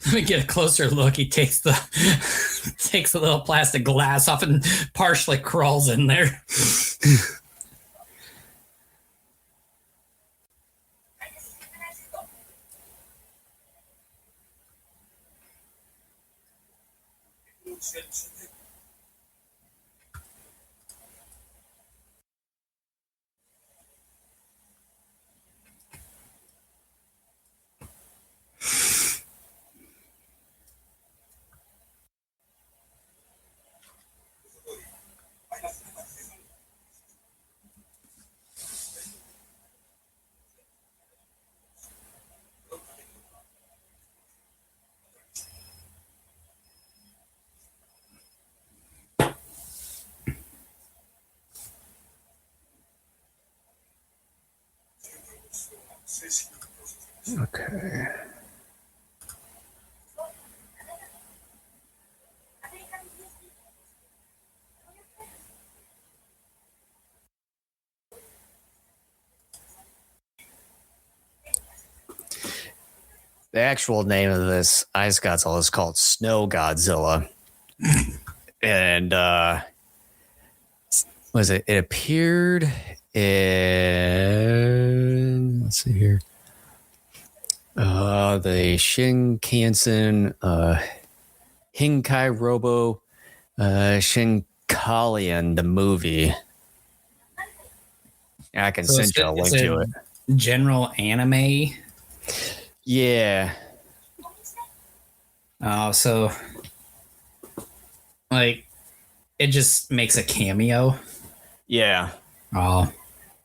Let me get a closer look. He takes a little plastic glass off and partially crawls in there. Okay. The actual name of this Ice Godzilla is called Snow Godzilla. And was it? It appeared in, let's see here. The Shinkansen Hinkai Robo Shinkalian, the movie. I can send you a link to it. General anime. Yeah. Oh, so like it just makes a cameo. Yeah. Oh,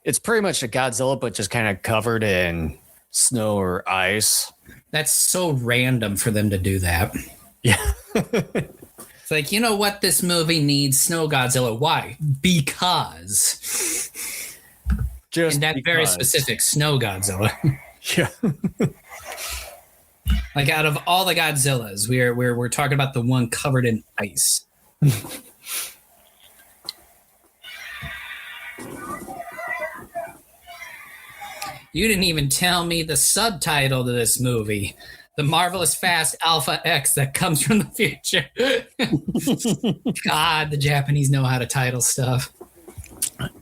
It's pretty much a Godzilla, but just kind of covered in snow or ice. That's so random for them to do that. Yeah. It's like, you know what? This movie needs Snow Godzilla. Why? Because. Just and that because. very specific Snow Godzilla. Yeah. Like out of all the Godzillas, we're talking about the one covered in ice. You didn't even tell me the subtitle to this movie. The Marvelous Fast Alpha X that comes from the future. God, the Japanese know how to title stuff.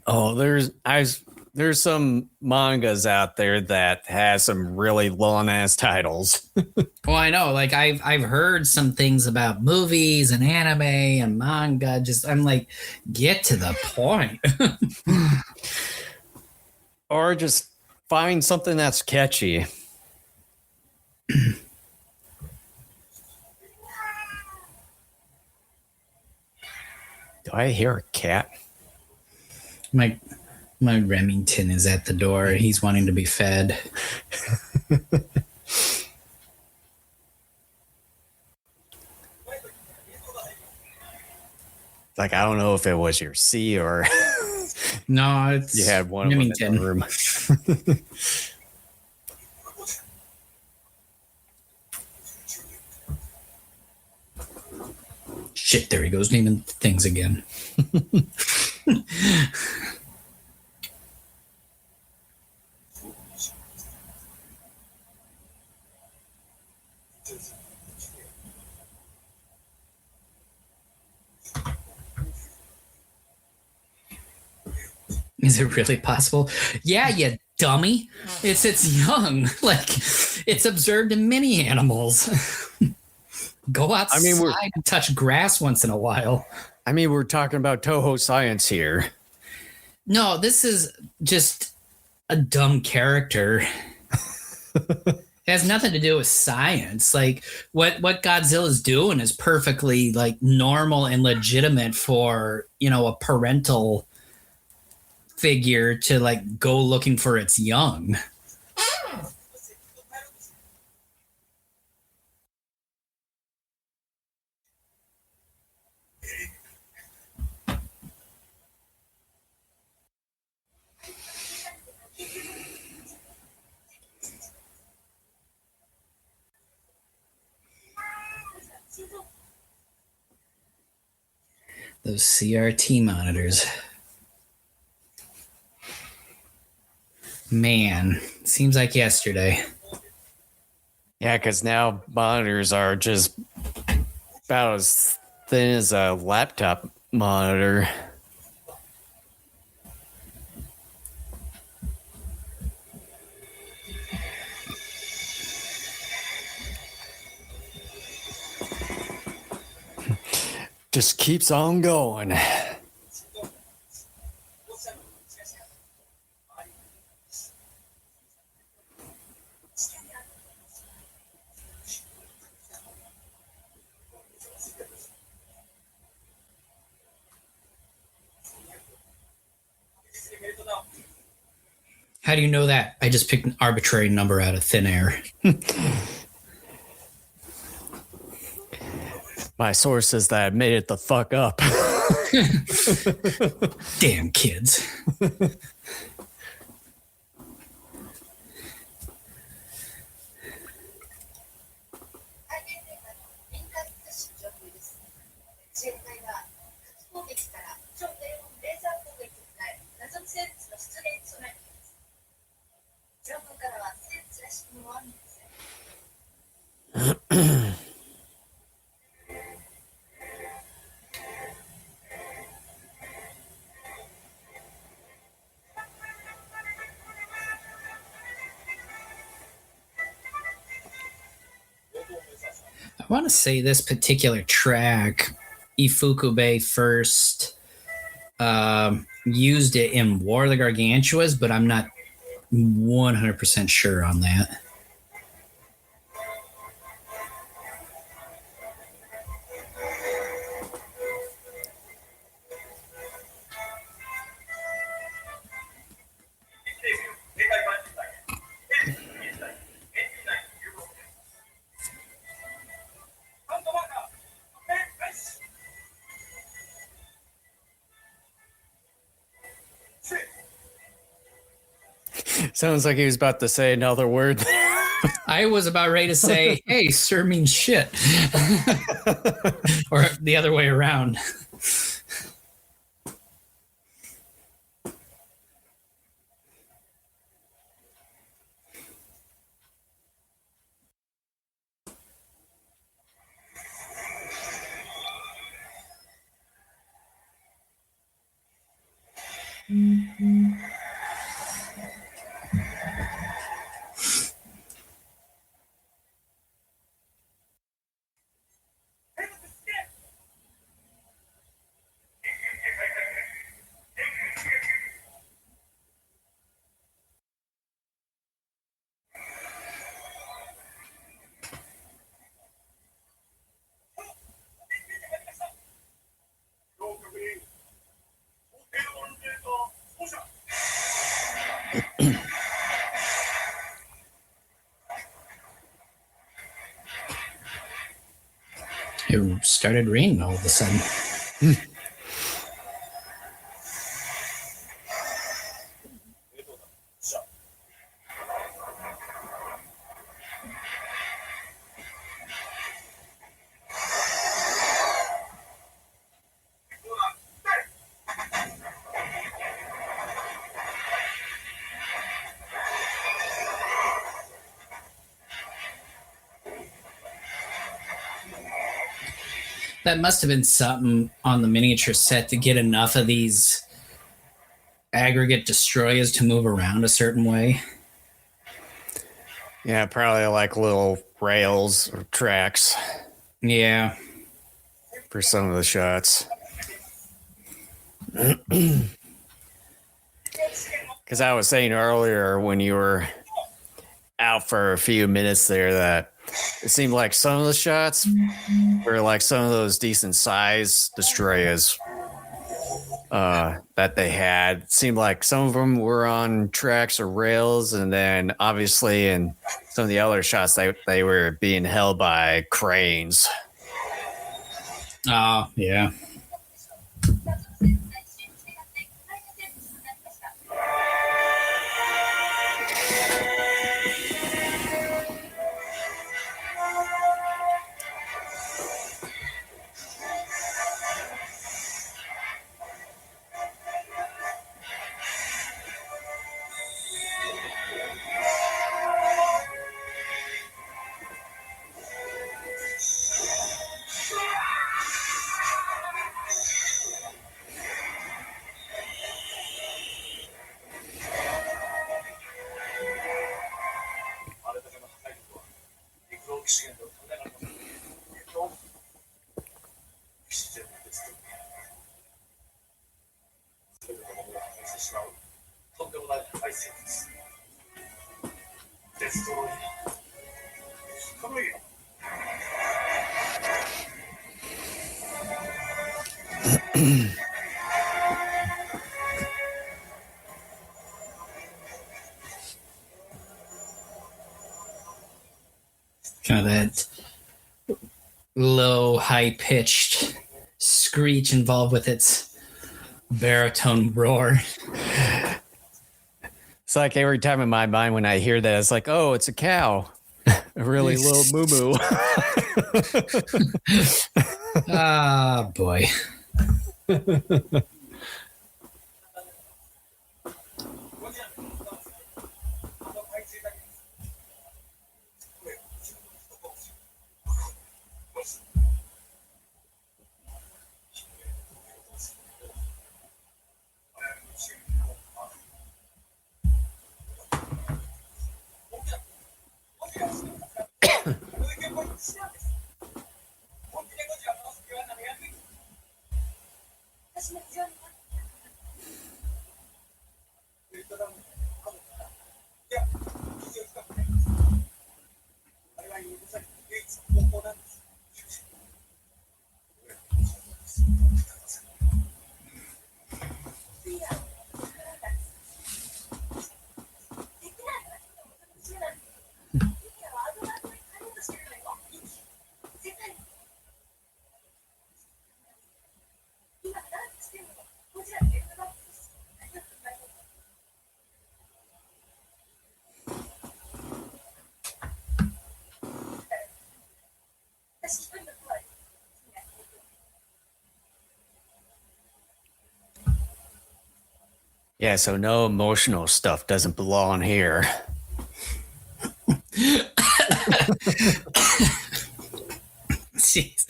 Oh, there's some mangas out there that has some really long ass titles. Well, I know. Like I've heard some things about movies and anime and manga. Just I'm like, get to the point. Or just find something that's catchy. Do I hear a cat? My Remington is at the door. He's wanting to be fed. Like, I don't know if it was your C or No, it's you had one Remington. of them in the room. Shit, there he goes naming things again. Is it really possible? Yeah, you dummy. It's young. Like it's observed in many animals. Go outside and touch grass once in a while. I mean, we're talking about Toho science here. No, this is just a dumb character. It has nothing to do with science. Like what Godzilla's doing is perfectly like normal and legitimate for, a parental figure to like go looking for its young. Those CRT monitors. Man, seems like yesterday. Yeah, because now monitors are just about as thin as a laptop monitor. Just keeps on going. How do you know that? I just picked an arbitrary number out of thin air. My source says that I made it the fuck up. Damn kids. I want to say this particular track, Ifukube first used it in War of the Gargantuas, but I'm not 100% sure on that. Sounds like he was about to say another word. I was about ready to say, hey, sir means shit. Or the other way around. It started raining all of a sudden. That must have been something on the miniature set to get enough of these aggregate destroyers to move around a certain way. Yeah, probably like little rails or tracks. Yeah. For some of the shots. Because I was saying earlier when you were out for a few minutes there that it seemed like some of the shots were like some of those decent size destroyers that they had. It seemed like some of them were on tracks or rails, and then obviously in some of the other shots they were being held by cranes. Oh, yeah. Kind of that low, high-pitched screech involved with its baritone roar. It's like every time in my mind when I hear that, it's like, oh, it's a cow. A really little moo-moo. Ah, boy. Yeah, so no emotional stuff doesn't belong here. Jeez.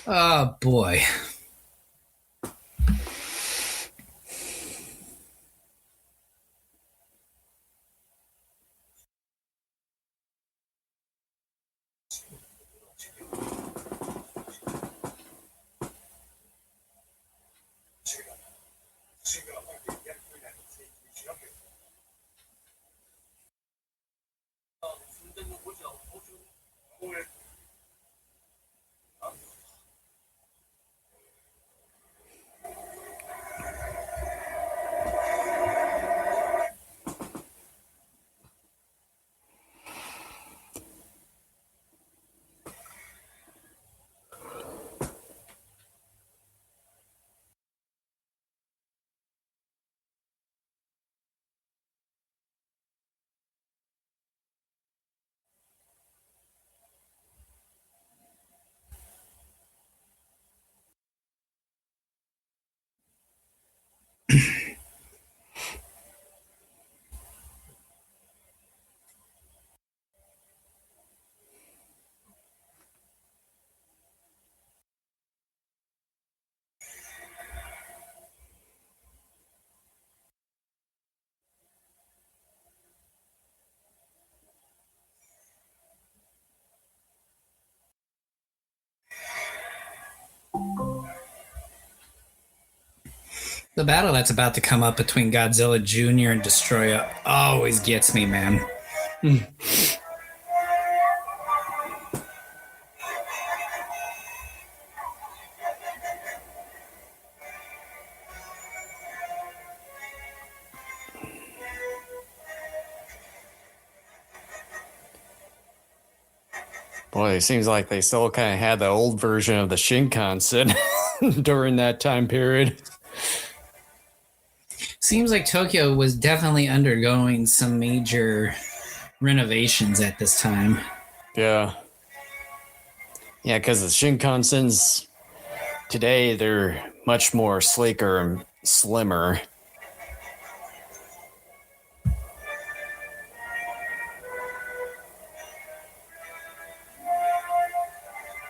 Oh boy. The battle that's about to come up between Godzilla Jr. and Destoroyah always gets me, man. Boy, it seems like they still kind of had the old version of the Shinkansen during that time period. Seems like Tokyo was definitely undergoing some major renovations at this time. Yeah. Yeah, because the Shinkansens today, they're much more sleeker and slimmer.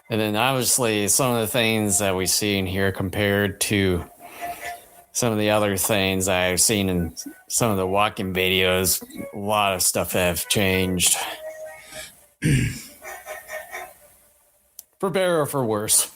And then obviously some of the things that we see in here compared to some of the other things I've seen in some of the walking videos, a lot of stuff have changed. For better or for worse.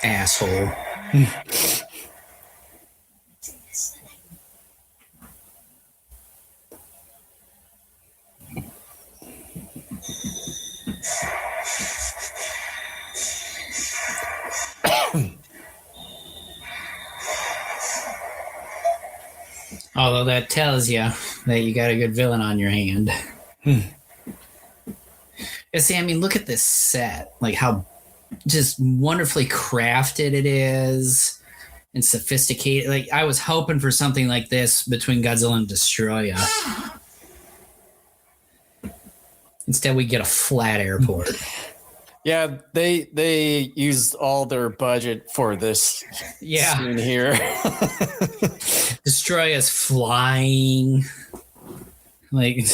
Asshole. Although that tells you that you got a good villain on your hand. And see, I mean, look at this set. Like how just wonderfully crafted it is and sophisticated. Like I was hoping for something like this between Godzilla and Destoroyah. Instead, we get a flat airport. Yeah, they used all their budget for this scene here. Destoroyah's flying. Like...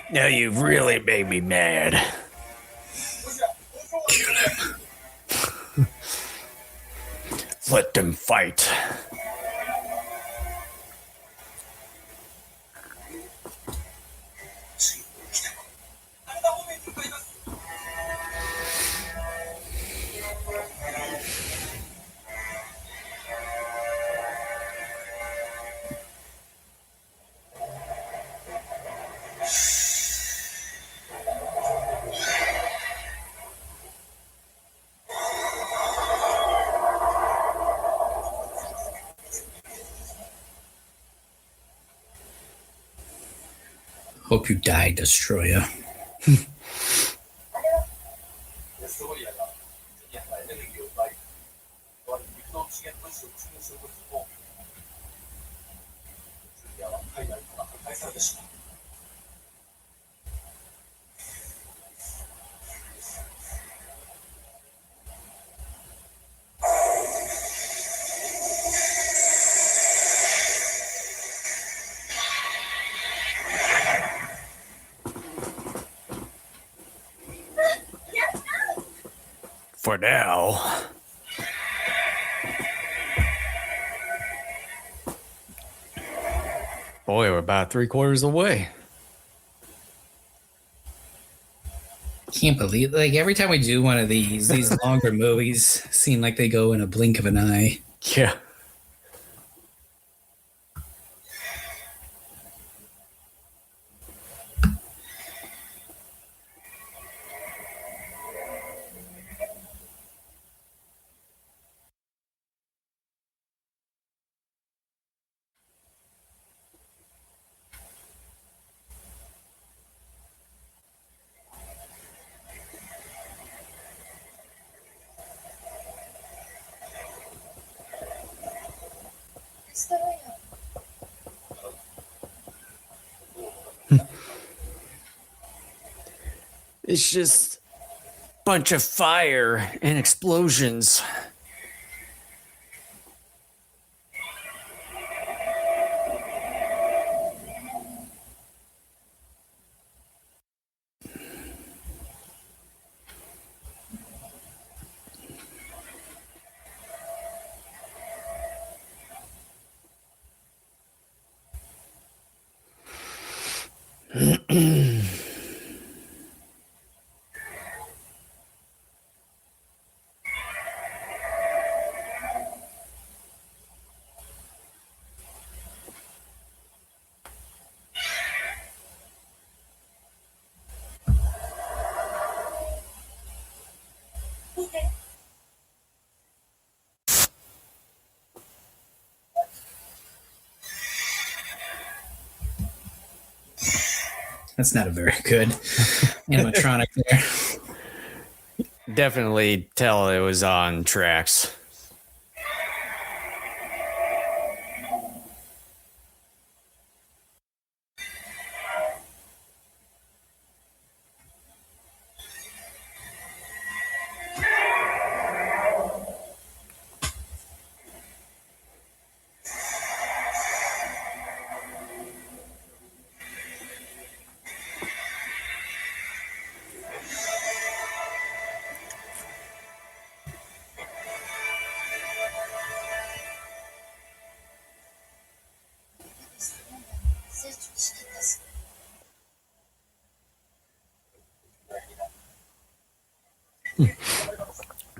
Now you've really made me mad. Kill him. Let them fight. Hope you die, Destoroyah. For now. Boy, we're about 3/4 away. Can't believe, like, every time we do one of these longer movies seem like they go in a blink of an eye. Yeah. It's just a bunch of fire and explosions. That's not a very good animatronic there. Definitely tell it was on tracks.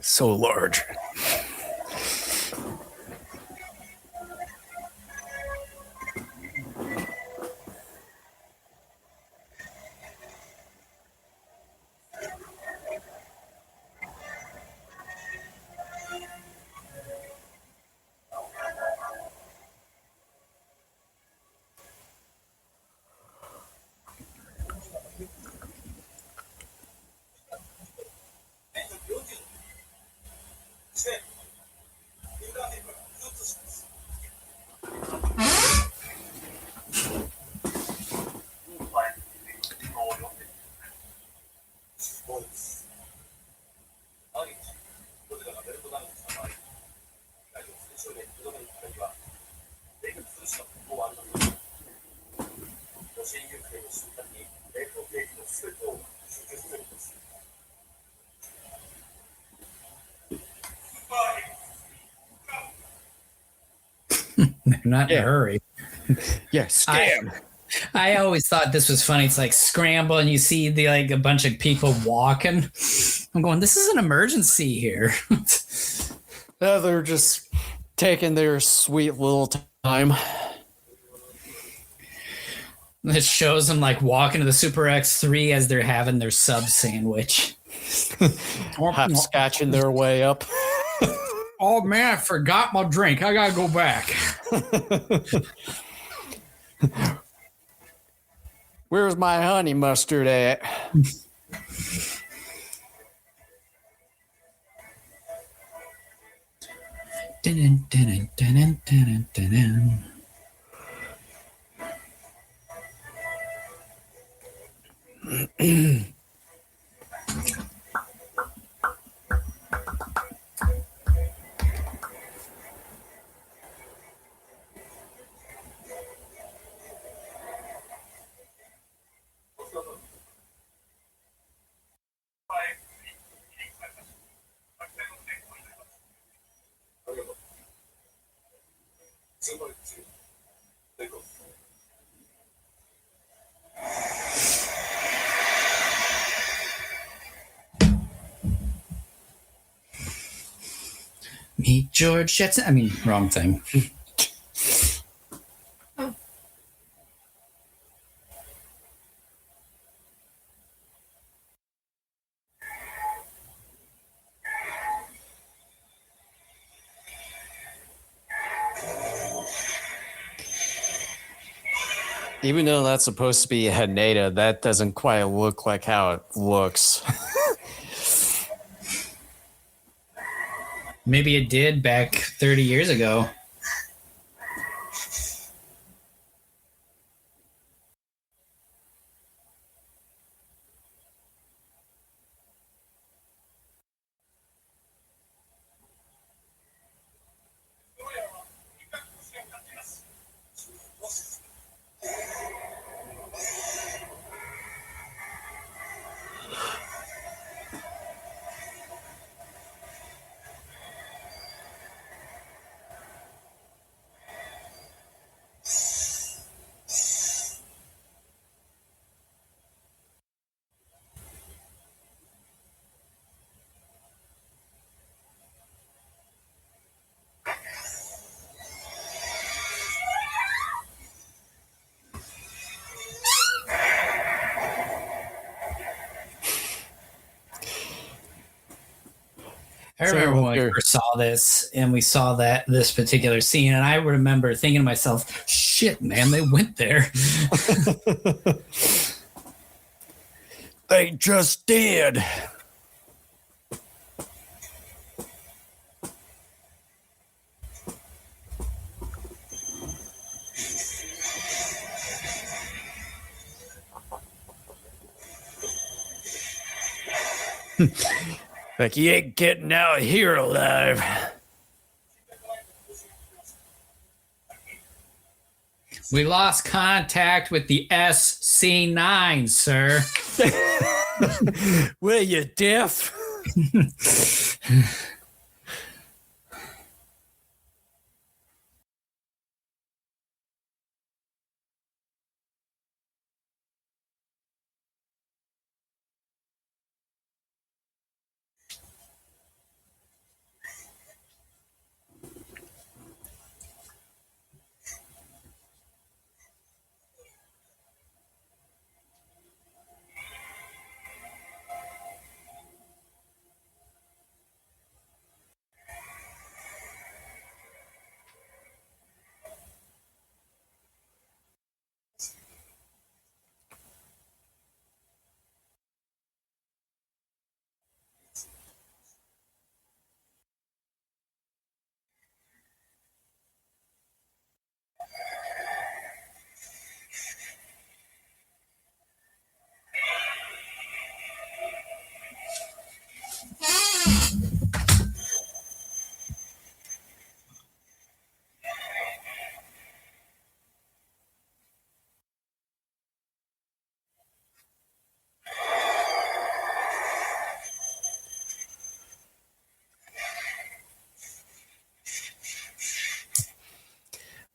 So large. They're not in a hurry. Yeah, scam. I always thought this was funny. It's like scramble and you see the like a bunch of people walking. I'm going, this is an emergency here. They're just taking their sweet little time. It shows them like walking to the Super X3 as they're having their sub sandwich. Hopscotching their way up. Oh man, I forgot my drink. I gotta go back. Where's my honey mustard at? Dun, dun, dun, dun, dun, dun, dun. Meet George Jetson. I mean, wrong thing. Even though that's supposed to be a Haneda, that doesn't quite look like how it looks. Maybe it did back 30 years ago. I remember when we first saw this and we saw this particular scene, and I remember thinking to myself, shit, man, they went there. They just did. Like, you ain't getting out here alive. We lost contact with the SC9, sir. Were you deaf?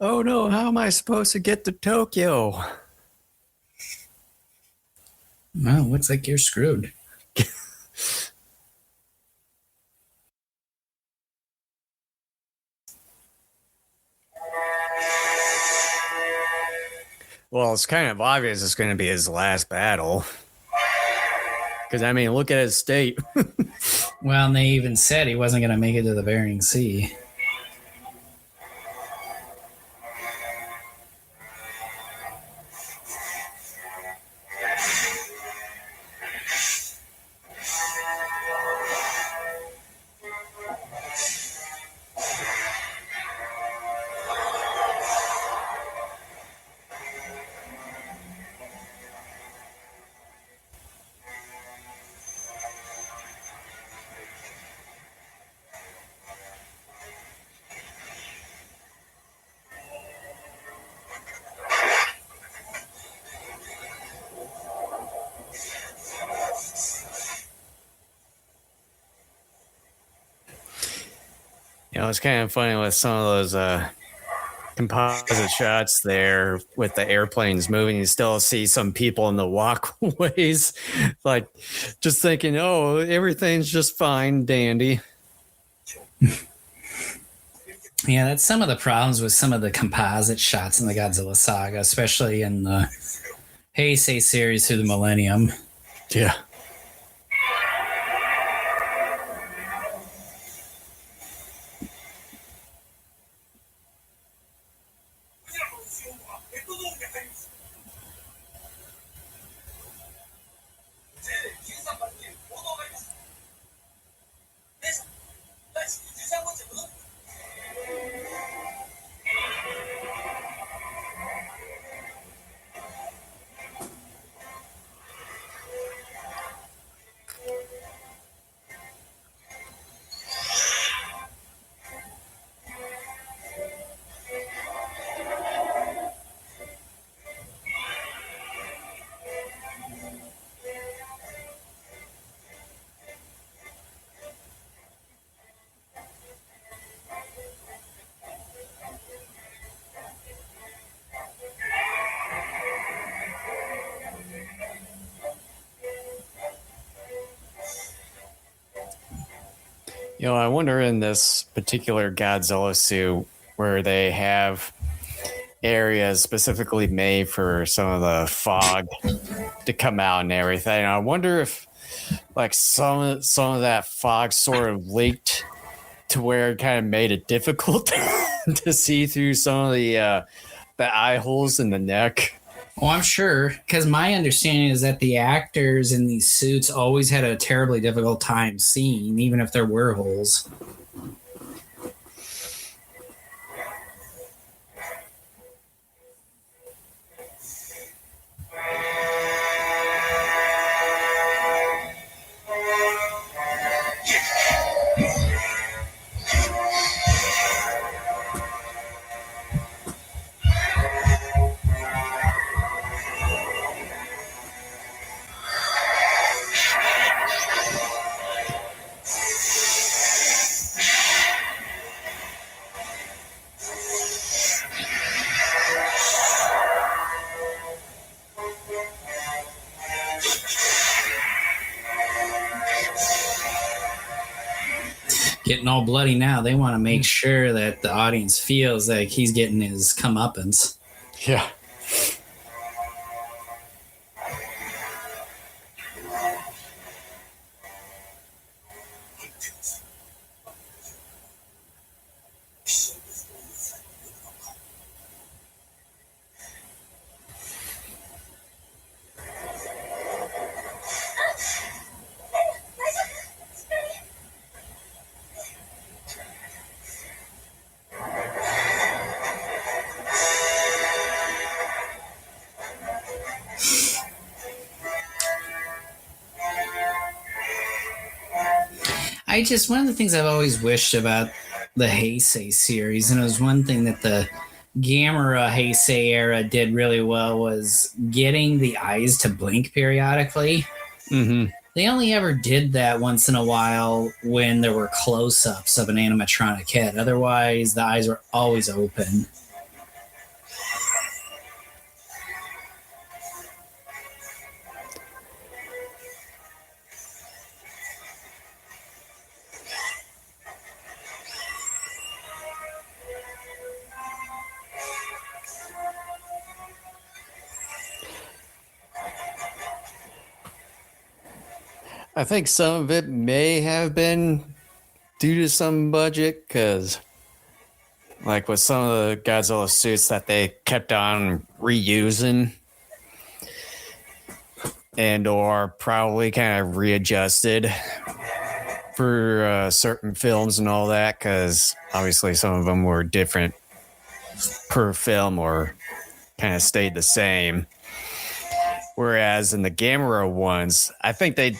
Oh no, how am I supposed to get to Tokyo? Well, looks like you're screwed. Well, it's kind of obvious it's going to be his last battle. Because, I mean, look at his state. Well, and they even said he wasn't going to make it to the Bering Sea. You know, it's kind of funny with some of those composite shots there with the airplanes moving. You still see some people in the walkways, like just thinking, oh, everything's just fine, dandy. Yeah, that's some of the problems with some of the composite shots in the Godzilla saga, especially in the Heisei series through the Millennium. Yeah. You know, I wonder in this particular Godzilla suit where they have areas specifically made for some of the fog to come out and everything. I wonder if like some of that fog sort of leaked to where it kind of made it difficult to see through some of the eye holes in the neck. Oh, I'm sure, because my understanding is that the actors in these suits always had a terribly difficult time seeing, even if there were holes. Getting all bloody now. They want to make sure that the audience feels like he's getting his comeuppance. Yeah. One of the things I've always wished about the Heisei series, and it was one thing that the Gamera Heisei era did really well, was getting the eyes to blink periodically. Mm-hmm. They only ever did that once in a while when there were close-ups of an animatronic head. Otherwise, the eyes were always open. I think some of it may have been due to some budget, because like with some of the Godzilla suits that they kept on reusing and or probably kind of readjusted for certain films and all that, because obviously some of them were different per film or kind of stayed the same. Whereas in the Gamera ones, I think they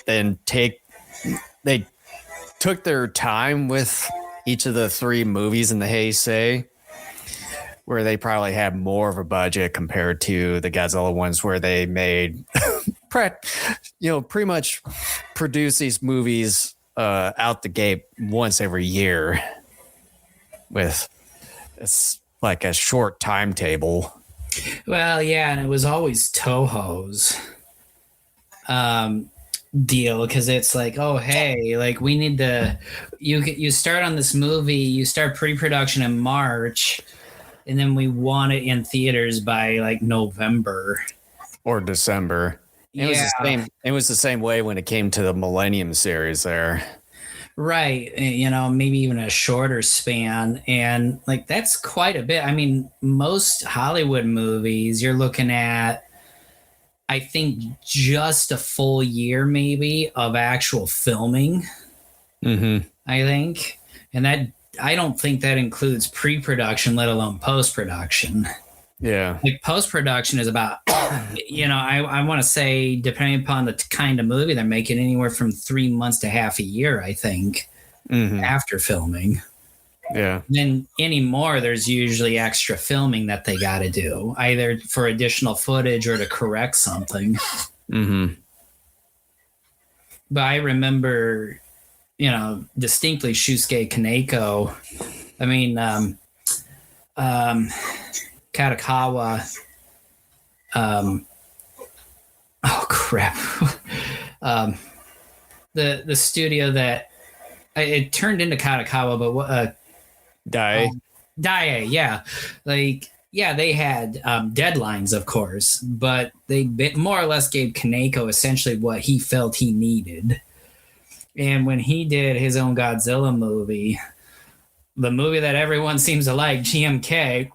took their time with each of the three movies in the Heisei, where they probably had more of a budget compared to the Godzilla ones, where they made pretty much produce these movies out the gate once every year with it's like a short timetable. Well, yeah, and it was always Toho's deal, because it's like, oh, hey, like we need to. You start on this movie, you start pre-production in March, and then we want it in theaters by like November Or December. It was the same. It was the same way when it came to the Millennium series there. Right. Maybe even a shorter span. And like, that's quite a bit. I mean, most Hollywood movies, you're looking at, I think, just a full year maybe of actual filming. Mm-hmm. I think. And I don't think that includes pre-production, let alone post-production. Yeah. Like post-production is about, I want to say, depending upon the kind of movie they're making, anywhere from 3 months to half a year, I think, after filming. Yeah. Then anymore, there's usually extra filming that they got to do, either for additional footage or to correct something. Mm-hmm. But I remember, distinctly Shusuke Kaneko. I mean, Katakawa. Oh crap! The studio that it turned into Katakawa, but Dai, yeah, they had deadlines, of course, but they more or less gave Kaneko essentially what he felt he needed. And when he did his own Godzilla movie, the movie that everyone seems to like, GMK,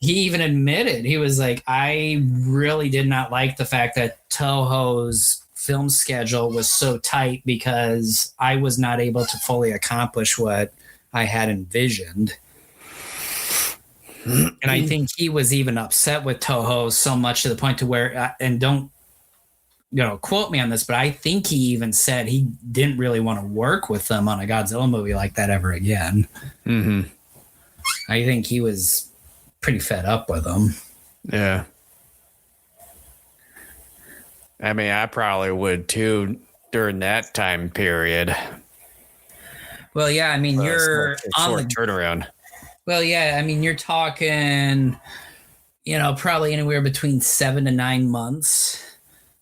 he even admitted, he was like, I really did not like the fact that Toho's film schedule was so tight because I was not able to fully accomplish what I had envisioned. And I think he was even upset with Toho so much to the point to where, and don't, quote me on this, but I think he even said he didn't really want to work with them on a Godzilla movie like that ever again. Mm-hmm. I think he was pretty fed up with them. Yeah. I mean, I probably would too during that time period. Well, yeah, I mean, you're on the turnaround. Well, yeah, I mean, you're talking, probably anywhere between 7 to 9 months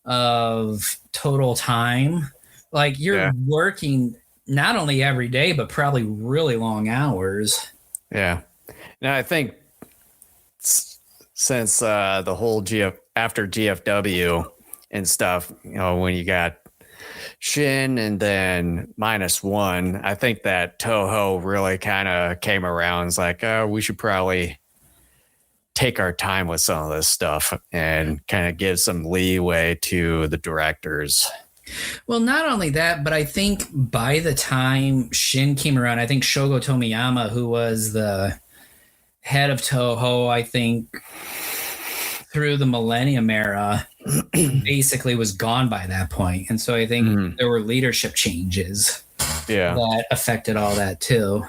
of total time. Like you're working not only every day, but probably really long hours. Yeah. Now I think since the whole after GFW and stuff, when you got Shin and then -1, I think that Toho really kind of came around. It's like, we should probably take our time with some of this stuff and kind of give some leeway to the directors. Well, not only that, but I think by the time Shin came around, I think Shogo Tomiyama, who was the head of Toho, I think through the Millennium era, basically was gone by that point. And so I think there were leadership changes that affected all that too.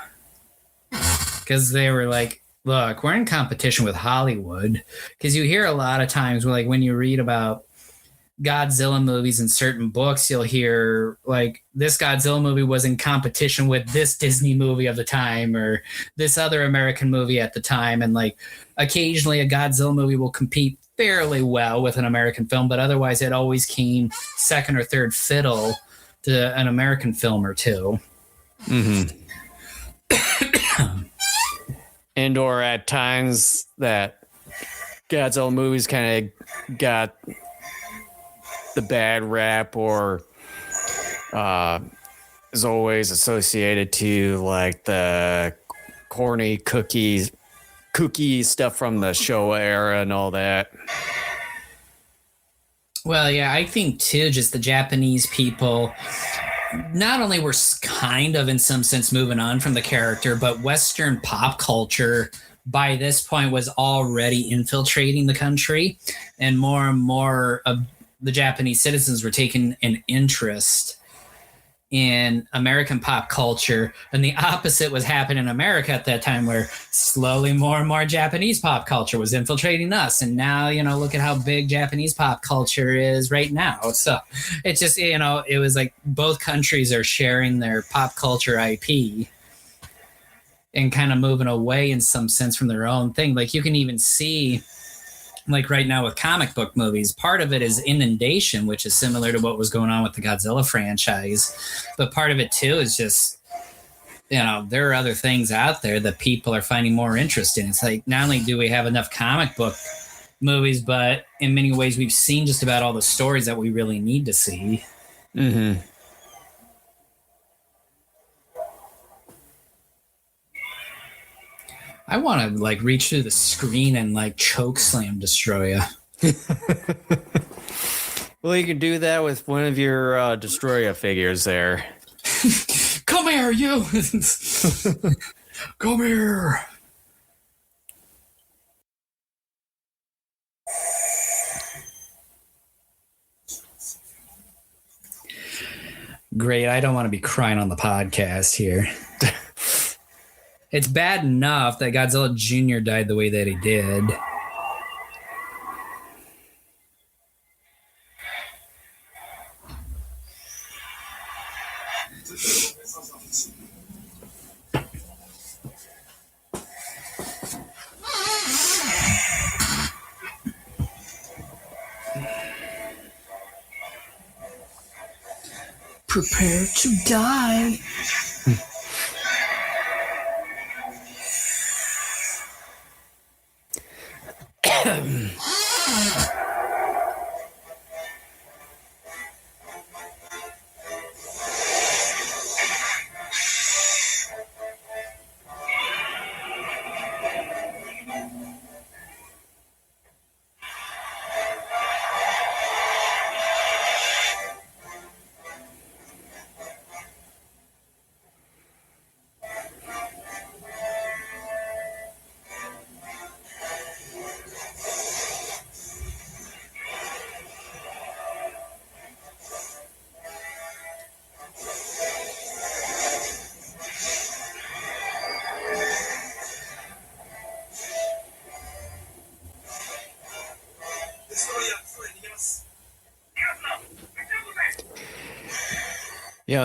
Because they were like, look, we're in competition with Hollywood. Because you hear a lot of times, like when you read about Godzilla movies in certain books, you'll hear like this Godzilla movie was in competition with this Disney movie of the time or this other American movie at the time. And like occasionally a Godzilla movie will compete fairly well with an American film, but otherwise it always came second or third fiddle to an American film or two. Mm-hmm. And or at times that Godzilla movies kind of got the bad rap, or is always associated to like the corny cookie stuff from the Showa era and all that. Well, yeah, I think too, just the Japanese people not only were kind of in some sense moving on from the character, but Western pop culture by this point was already infiltrating the country, and more of the Japanese citizens were taking an interest in American pop culture, and the opposite was happening in America at that time, where slowly more and more Japanese pop culture was infiltrating us. And now, look at how big Japanese pop culture is right now. So it's just, it was like both countries are sharing their pop culture IP and kind of moving away in some sense from their own thing. Like you can even see, like right now with comic book movies, part of it is inundation, which is similar to what was going on with the Godzilla franchise. But part of it too is just, there are other things out there that people are finding more interest in. It's like, not only do we have enough comic book movies, but in many ways we've seen just about all the stories that we really need to see. Mm-hmm. I want to like reach through the screen and like choke slam Destoroyah. Well, you can do that with one of your Destoroyah figures there. Come here, you! Come here! Great, I don't want to be crying on the podcast here. It's bad enough that Godzilla Jr. died the way that he did. Prepare to die.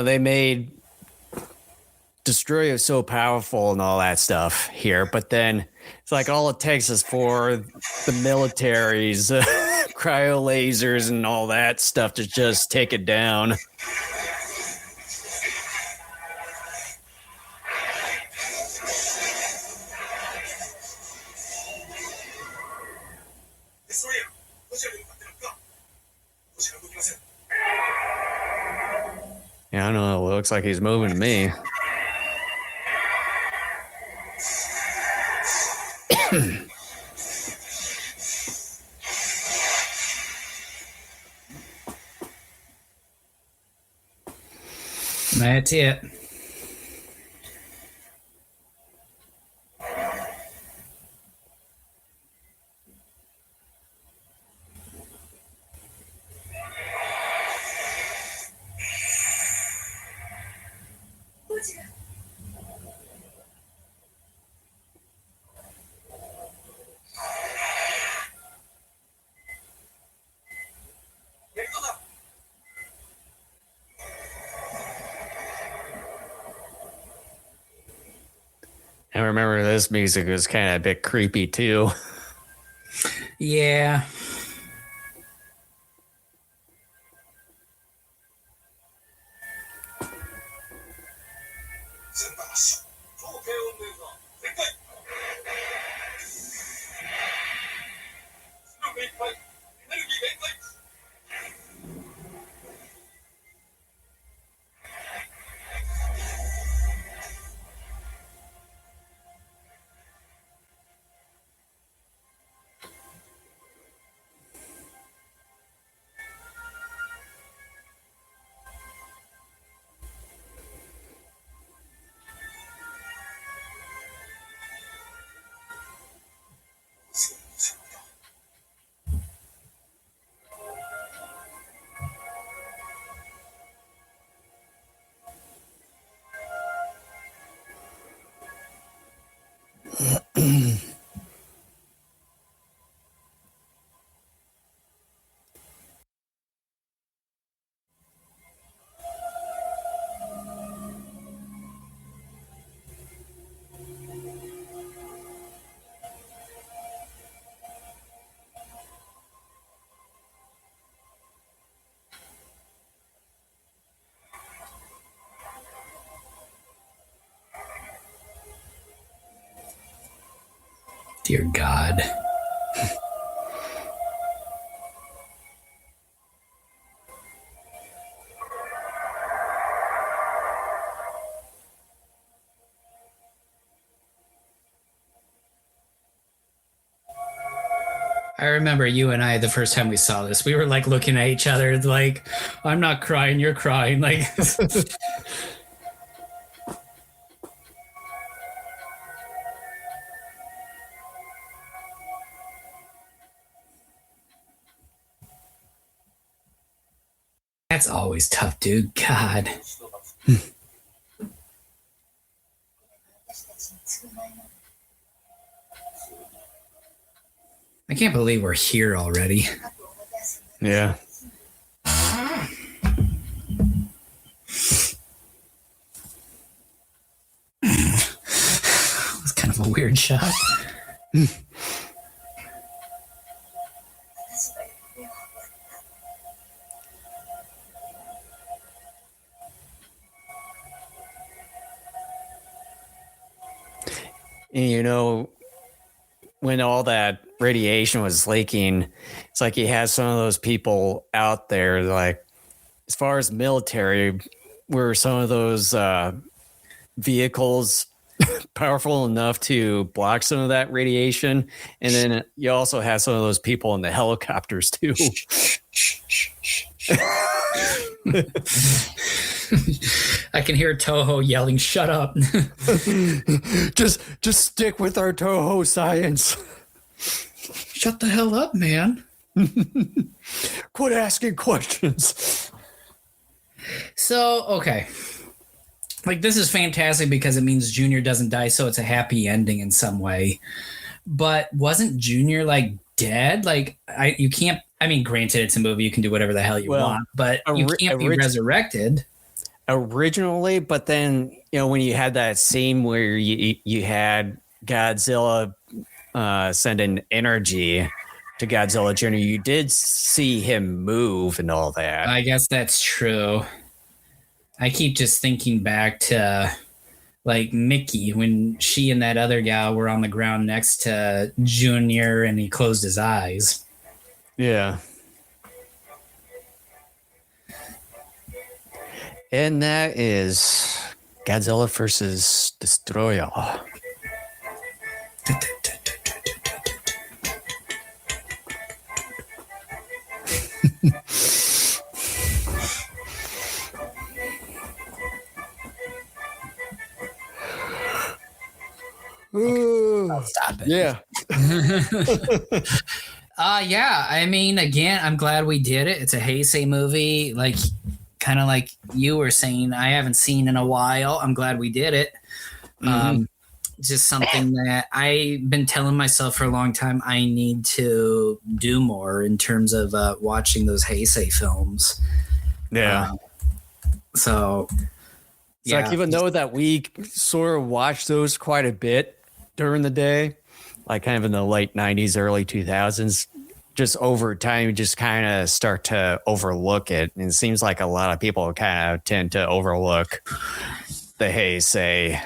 They made Destoroyah so powerful and all that stuff here, but then it's like all it takes is for the military's cryo lasers and all that stuff to just take it down. Yeah, I don't know. It looks like he's moving to me. That's it. I remember this music was kind of a bit creepy too. Yeah. Dear God. I remember you and I, the first time we saw this, we were like looking at each other like, I'm not crying, you're crying. Like, that's always tough, dude. God. I can't believe we're here already. Yeah. It's kind of a weird shot. And, you know, when all that radiation was leaking, it's like he has some of those people out there, like, as far as military, were some of those vehicles powerful enough to block some of that radiation? And then you also have some of those people in the helicopters too. I can hear Toho yelling, "Shut up." just stick with our Toho science. Shut the hell up, man. Quit asking questions. So, okay. Like, this is fantastic because it means Junior doesn't die, so it's a happy ending in some way. But wasn't Junior, like, dead? Like, you can't... I mean, granted, it's a movie. You can do whatever the hell you want. But you can't be resurrected. Originally, but then, you know, when you had that scene where you had Godzilla sending energy to Godzilla Jr., you did see him move and all that. I guess that's true. I keep just thinking back to, like, Mickey, when she and that other gal were on the ground next to Junior and he closed his eyes. Yeah. And that is Godzilla versus Destoroyah. I'll stop it. Yeah. Yeah. I mean, again, I'm glad we did it. It's a Heisei movie. Like, kind of like you were saying, I haven't seen in a while. I'm glad we did it. Just something that I've been telling myself for a long time. I need to do more in terms of watching those Heisei films. Yeah. So, it's like, even though that we sort of watched those quite a bit during the day, like kind of in the late 90s, early 2000s, just over time, you just kind of start to overlook it. And it seems like a lot of people kind of tend to overlook the Heisei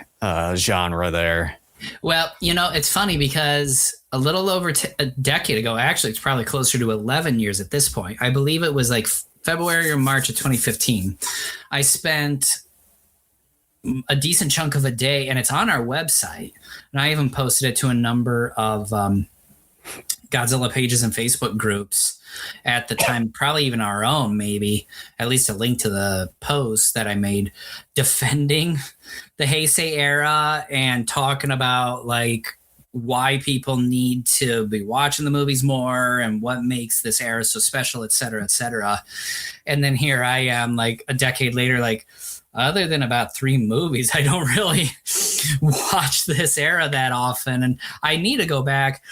genre there. Well, you know, it's funny because a little over a decade ago, actually, it's probably closer to 11 years at this point. I believe it was like February or March of 2015. I spent a decent chunk of a day, and it's on our website. And I even posted it to a number of Godzilla pages and Facebook groups at the time, probably even our own, maybe at least a link to the post that I made defending the Heisei era and talking about like why people need to be watching the movies more and what makes this era so special, et cetera, et cetera. And then here I am like a decade later, like, other than about 3 movies, I don't really watch this era that often. And I need to go back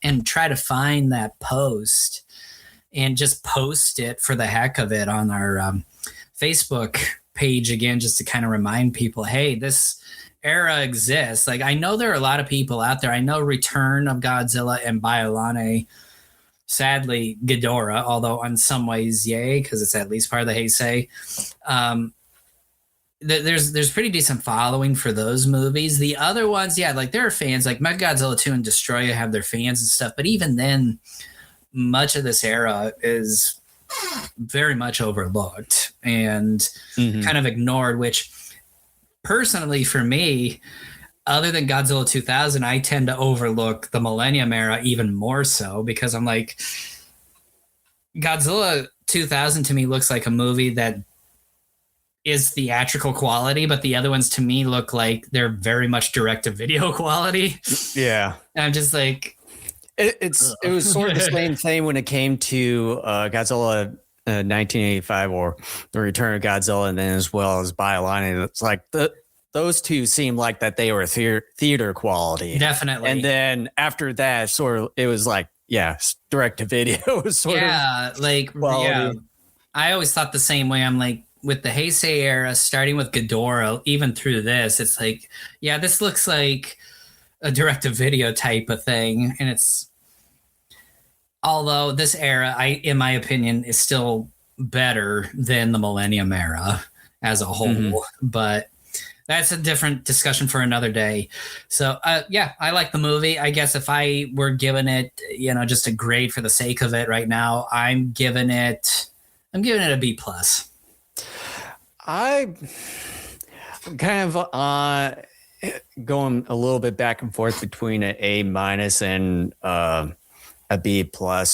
and try to find that post and just post it for the heck of it on our Facebook page again, just to kind of remind people, hey, this era exists. Like, I know there are a lot of people out there. I know Return of Godzilla and Biollante, sadly Ghidorah, although in some ways, yay, because it's at least part of the Heisei. There's pretty decent following for those movies. The other ones, yeah, like there are fans, like Mechagodzilla 2 and Destoroyah have their fans and stuff, but even then, much of this era is very much overlooked and kind of ignored, which personally for me, other than Godzilla 2000, I tend to overlook the Millennium era even more so, because I'm like, Godzilla 2000 to me looks like a movie that is theatrical quality, but the other ones to me look like they're very much direct-to-video quality. Yeah. And I'm just like... It was sort of the same thing when it came to Godzilla 1985 or The Return of Godzilla, and then as well as Biollante. It's like those two seemed like that they were theater quality. Definitely. And then after that, sort of, it was like, yeah, direct to video sort of like quality. Yeah. I always thought the same way. I'm like, with the Heisei era, starting with Ghidorah, even through this, it's like, yeah, this looks like a direct-to-video type of thing. And it's, although this era, in my opinion, is still better than the Millennium era as a whole. But that's a different discussion for another day. So, yeah, I like the movie. I guess if I were giving it, just a grade for the sake of it right now, I'm giving it a B+. I'm kind of going a little bit back and forth between an A- and a B+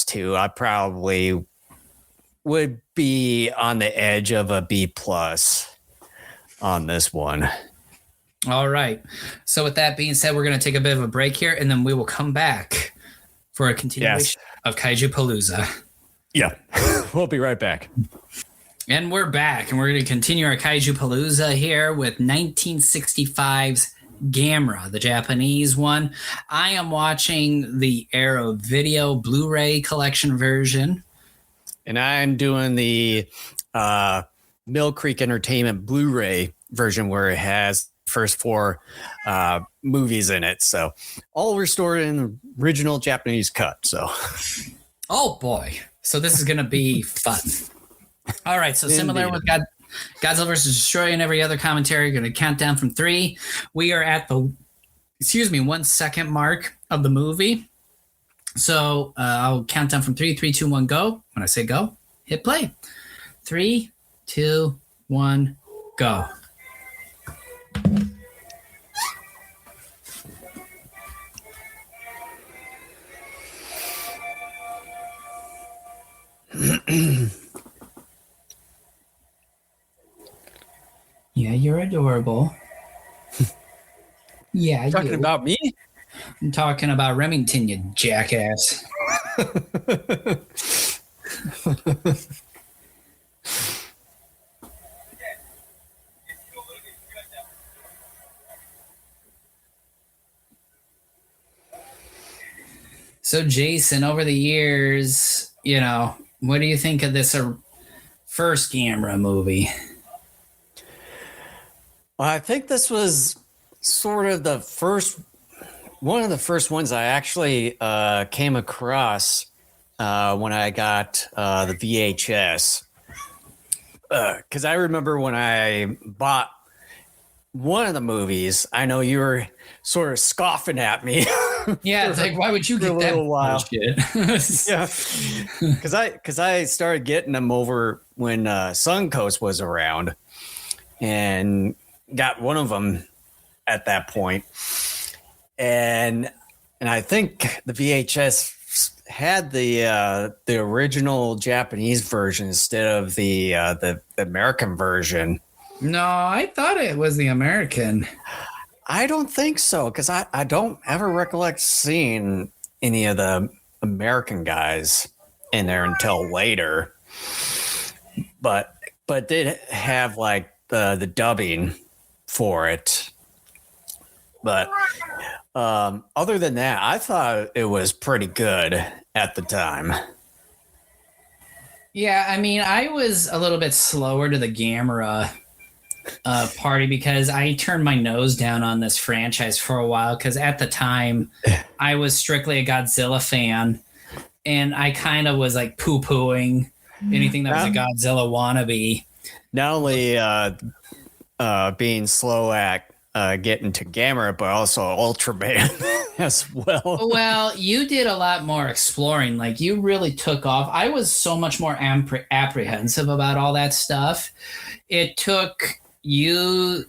too. I probably would be on the edge of a B+ on this one. All right. So with that being said, we're going to take a bit of a break here, and then we will come back for a continuation of Kaijupalooza. Yeah, we'll be right back. And we're back, and we're going to continue our Kaijupalooza here with 1965's Gamera, the Japanese one. I am watching the Arrow Video Blu-ray collection version. And I'm doing the Mill Creek Entertainment Blu-ray version where it has first 4 movies in it. So all restored in the original Japanese cut. So, oh boy. So this is going to be fun. All right, so similar with Godzilla vs. Destroyer and every other commentary, going to count down from 3. We are at the 1 second mark of the movie. So I'll count down from 3, 3, 2, 1, go. When I say go, hit play. 3, 2, 1, go. Yeah, you're adorable. Yeah, talking about me? I'm talking about Remington, you jackass. So, Jason, over the years, what do you think of this first Gamera movie? Well, I think this was sort of one of the first ones I actually came across when I got the VHS. Because I remember when I bought one of the movies, I know you were sort of scoffing at me. Yeah, it's like, why would you get that bullshit? Yeah, because I started getting them over when Suncoast was around, and got one of them at that point. And I think the VHS had the original Japanese version instead of the American version. No, I thought it was the American. I don't think so, because I don't ever recollect seeing any of the American guys in there until later. But did have like the dubbing for it. But other than that, I thought it was pretty good at the time. Yeah, I mean, I was a little bit slower to the Gamera party because I turned my nose down on this franchise for a while because at the time I was strictly a Godzilla fan and I kind of was like poo-pooing anything that was a Godzilla wannabe. Not only being slow at getting to Gamera, but also Ultraman as well. Well, you did a lot more exploring. Like you really took off. I was so much more apprehensive about all that stuff. It took you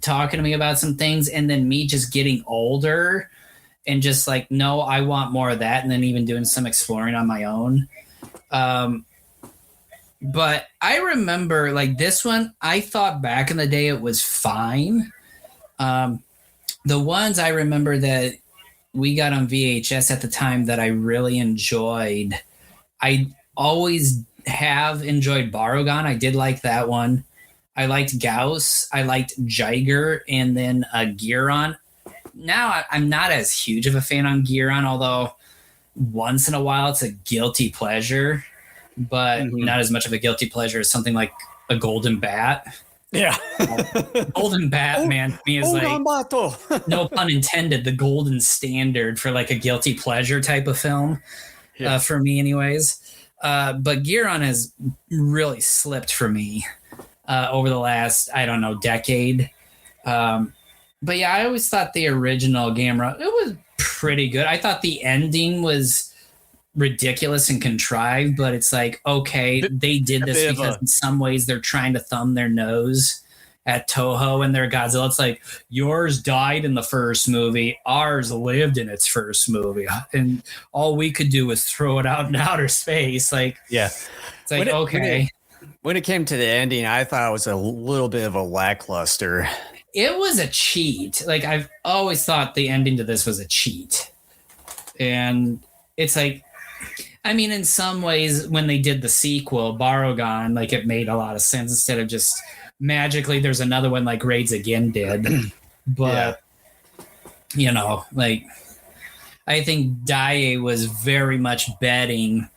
talking to me about some things and then me just getting older and just like, no, I want more of that. And then even doing some exploring on my own. But I remember like this one, I thought back in the day it was fine. The ones I remember that we got on VHS at the time that I really enjoyed, I always have enjoyed Barugon. I did like that one. I liked Gauss. I liked Jiger, and then Giron. Now I'm not as huge of a fan on Giron, although once in a while it's a guilty pleasure, but not as much of a guilty pleasure as something like a Golden Bat. Yeah. Golden Batman to me is like, no pun intended, the golden standard for like a guilty pleasure type of film, for me anyways. But Giron has really slipped for me over the last, I don't know, decade. But yeah, I always thought the original Gamera, it was pretty good. I thought the ending was ridiculous and contrived, but it's like, okay, they did this because in some ways they're trying to thumb their nose at Toho and their Godzilla. It's like, yours died in the first movie, ours lived in its first movie, and all we could do was throw it out in outer space. Like, yeah, it's like, okay. When it came to the ending, I thought it was a little bit of a lackluster. It was a cheat. Like, I've always thought the ending to this was a cheat. And it's like, I mean, in some ways, when they did the sequel, Barugon, like it made a lot of sense instead of just magically there's another one like Raids Again did. But, you know, like, I think Daiei was very much betting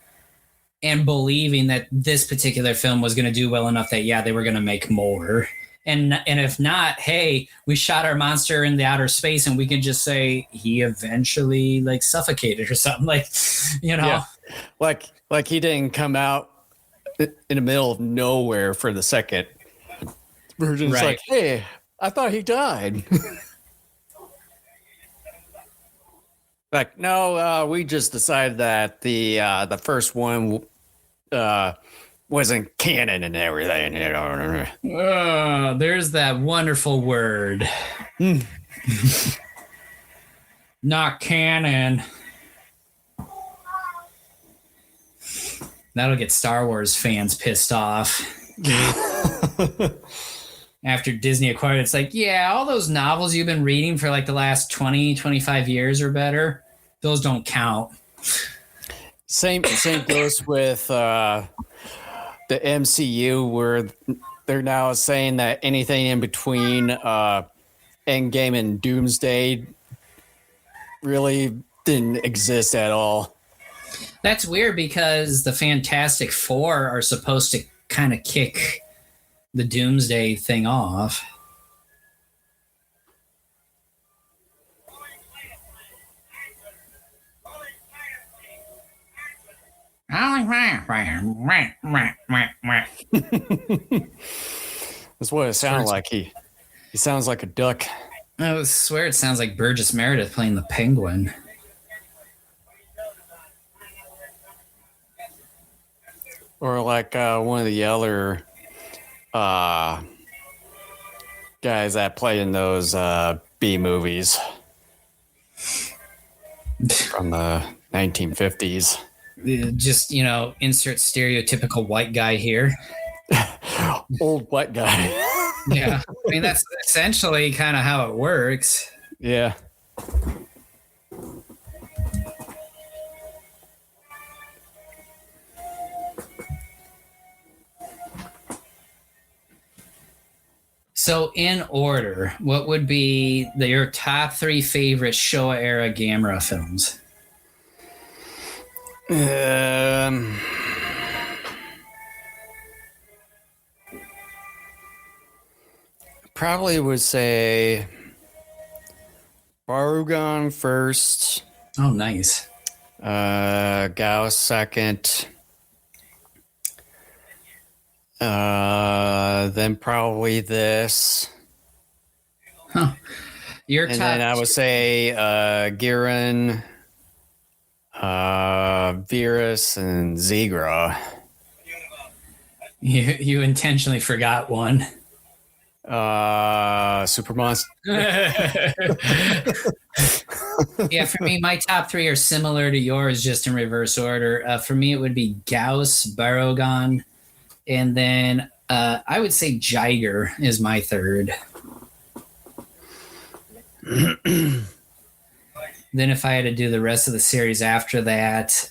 and believing that this particular film was going to do well enough that, yeah, they were going to make more. And if not, hey, we shot our monster in the outer space and we can just say he eventually like suffocated or something, like, you know. Yeah. Like he didn't come out in the middle of nowhere for the second version. It's like, hey, I thought he died. Like, no, we just decided that the first one wasn't canon and everything. You know? There's that wonderful word. Not canon. That'll get Star Wars fans pissed off. After Disney acquired it, it's like, yeah, all those novels you've been reading for like the last 20, 25 years or better, those don't count. Same goes with the MCU, where they're now saying that anything in between Endgame and Doomsday really didn't exist at all. That's weird because the Fantastic Four are supposed to kind of kick the Doomsday thing off. That's what it sounded like. He sounds like a duck. I swear it sounds like Burgess Meredith playing the Penguin. Or like one of the other guys that play in those B movies from the 1950s. Just, you know, insert stereotypical white guy here. Old white guy. Yeah. I mean, that's essentially kind of how it works. Yeah. So, in order, what would be your top 3 favorite Showa era Gamera films? Probably would say Barugan first. Oh, nice. Gauss second. Then probably this. Huh. And then I would say Giran, Virus, and Zigra. You intentionally forgot one. Super Monster. Yeah, for me, my top 3 are similar to yours, just in reverse order. For me, it would be Gauss, Barugan, and then I would say Jiger is my third. Then if I had to do the rest of the series after that,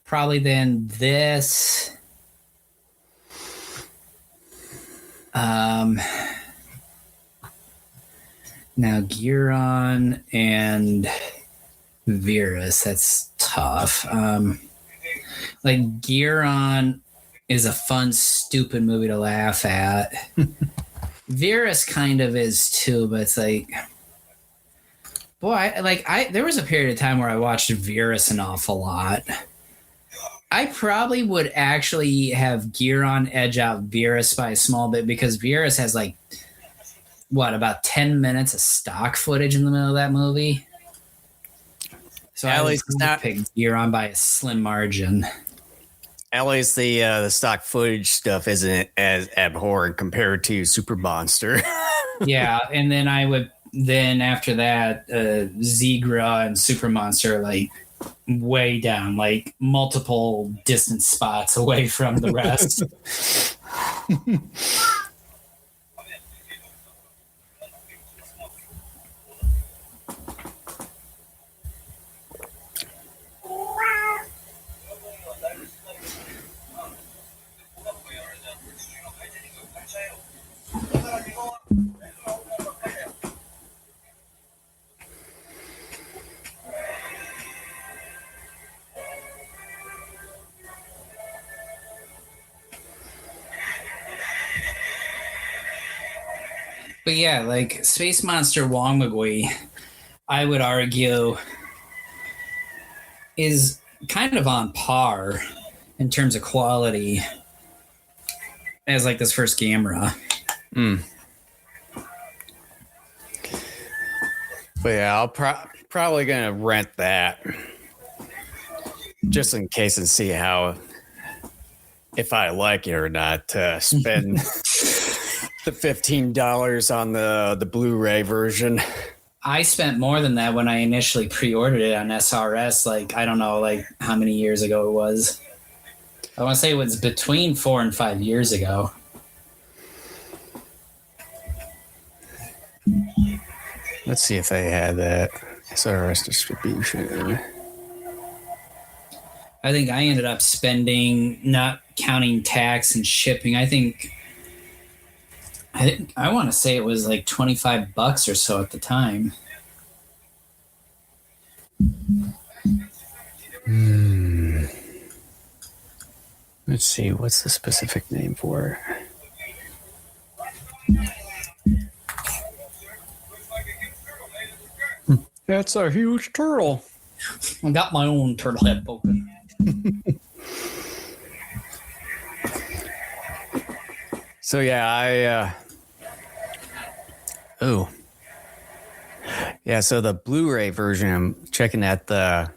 probably then this. Now Giron and Virus, that's tough. Like Giron is a fun, stupid movie to laugh at. Virus kind of is too, but it's like, boy, there was a period of time where I watched Virus an awful lot. I probably would actually have Giron edge out Virus by a small bit, because Virus has like, about 10 minutes of stock footage in the middle of that movie. So at I least would pick Giron by a slim margin. At least the stock footage stuff isn't as abhorrent compared to Super Monster. Yeah, and then after that, Zigra and Super Monster like way down, like multiple distant spots away from the rest. But yeah, like Space Monster Wong Magui, I would argue, is kind of on par in terms of quality as like this first Gamera. But yeah, I'll probably gonna rent that just in case and see if I like it or not. Spend the $15 on the Blu-ray version. I spent more than that when I initially pre-ordered it on SRS. Like, I don't know, like how many years ago it was. I want to say it was between 4 and 5 years ago. Let's see if they had that SRS distribution. I think I ended up spending, not counting tax and shipping, I want to say it was like $25 or so at the time. Let's see, what's the specific name for it? That's a huge turtle. I got my own turtle head poking. So yeah, so the Blu-ray version, I'm checking at the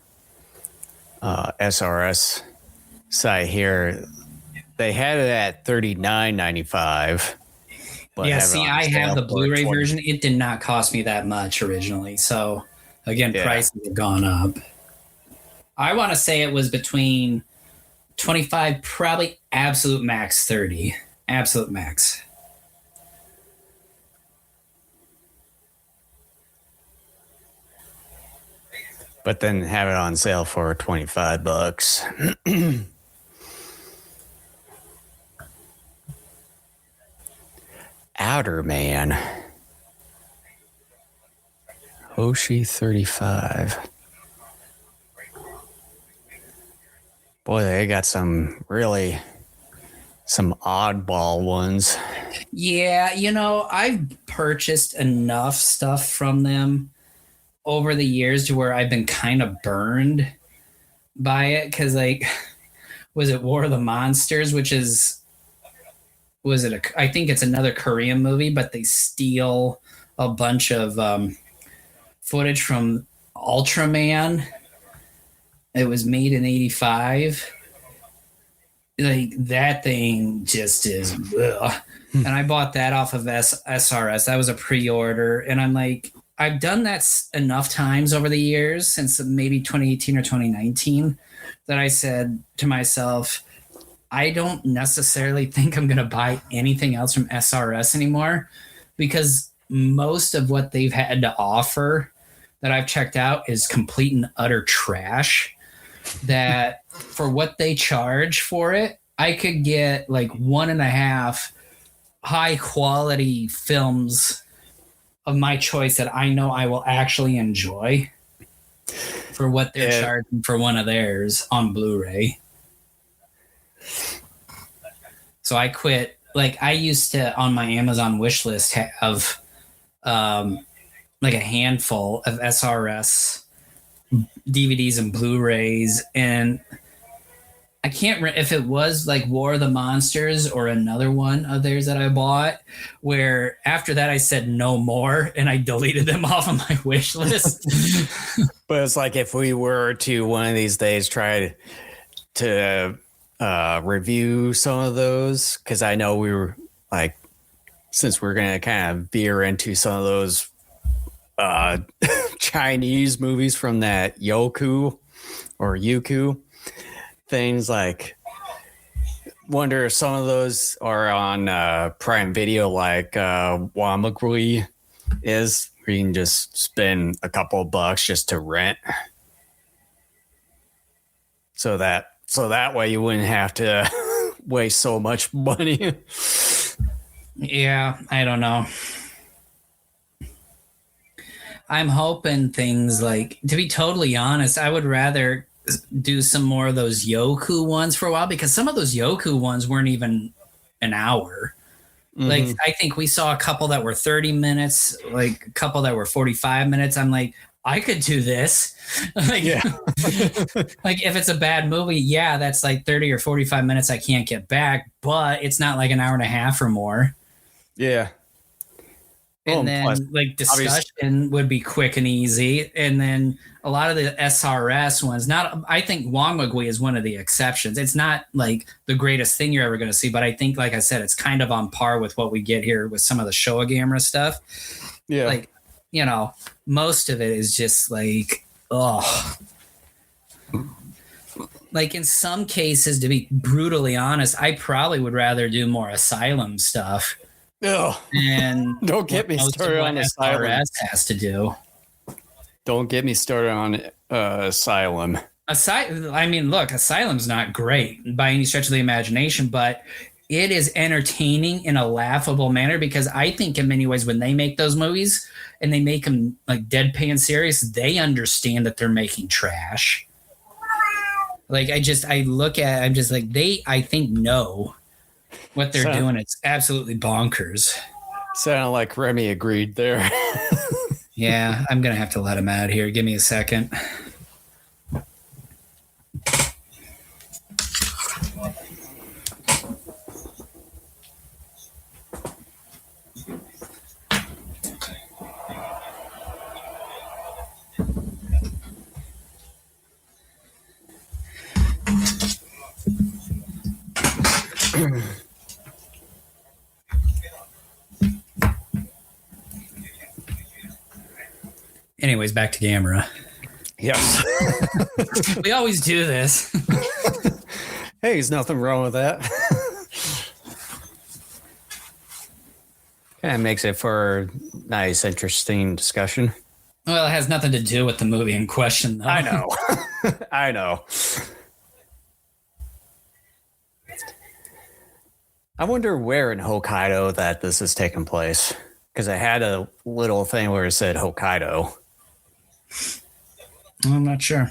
SRS site here. They had it at $39.95. Yeah, see, I have the Blu-ray version. It did not cost me that much originally. So, again, prices have gone up. I want to say it was between 25, probably absolute max 30. Absolute max. But then have it on sale for $25. Powder Man. Hoshi 35. Boy, they got some oddball ones. Yeah, I've purchased enough stuff from them over the years to where I've been kind of burned by it. Because, was it War of the Monsters, which is, I think it's another Korean movie, but they steal a bunch of footage from Ultraman. It was made in 85. That thing just is ugh. And I bought that off of SRS. That was a pre-order. And I'm like, I've done that enough times over the years, since maybe 2018 or 2019, that I said to myself, I don't necessarily think I'm going to buy anything else from SRS anymore, because most of what they've had to offer that I've checked out is complete and utter trash. That for what they charge for it, I could get 1.5 high quality films of my choice that I know I will actually enjoy for what they're charging for one of theirs on Blu-ray. So I quit. I used to, on my Amazon wish list, have a handful of SRS DVDs and Blu-rays, and I can't remember if it was War of the Monsters or another one of theirs that I bought, where after that I said no more and I deleted them off of my wish list. But it's if we were to one of these days try to review some of those, because I know we were since we're going to kind of veer into some of those Chinese movies from that Youku things, wonder if some of those are on Prime Video, Wamagui is, where you can just spend a couple of bucks just to rent, so that way you wouldn't have to waste so much money. Yeah, I don't know. I'm hoping things to be totally honest, I would rather do some more of those Youku ones for a while, because some of those Youku ones weren't even an hour. Mm-hmm. I think we saw a couple that were 30 minutes, a couple that were 45 minutes. I'm like, I could do this. Yeah. If it's a bad movie, yeah, that's 30 or 45 minutes I can't get back, but it's not an hour and a half or more. Yeah. And then plus, discussion would be quick and easy. And then a lot of the SRS ones, I think Wangmagui is one of the exceptions. It's not the greatest thing you're ever going to see, but I think, like I said, it's kind of on par with what we get here with some of the Showa Gamera stuff. Yeah. Most of it is just oh. In some cases, to be brutally honest, I probably would rather do more Asylum stuff. Oh, and don't get me started on Asylum. Has to do. Don't get me started on Asylum. Look, Asylum's not great by any stretch of the imagination, but it is entertaining in a laughable manner, because I think in many ways when they make those movies and they make them deadpan serious, they understand that they're making trash. I look at it, I'm just I think know what they're doing. It's absolutely bonkers. Sound like Remy agreed there. Yeah, I'm going to have to let him out here. Give me a second. Anyways, back to Gamera. Yes. We always do this. Hey, there's nothing wrong with that. Kind of makes it for a nice, interesting discussion. Well, it has nothing to do with the movie in question, though. I know. I know. I wonder where in Hokkaido that this is taking place. Because I had a little thing where it said Hokkaido. I'm not sure.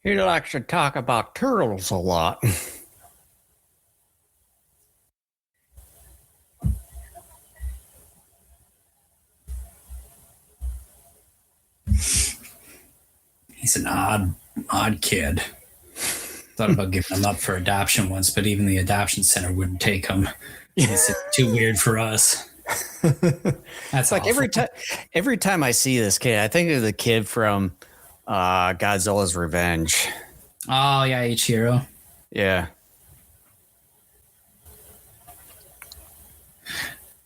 He likes to talk about turtles a lot. He's an odd kid. Thought about giving him up for adoption once, but even the adoption center wouldn't take him. It's too weird for us. That's like every time I see this kid, I think of the kid from Godzilla's Revenge. Oh yeah, Ichiro. Yeah.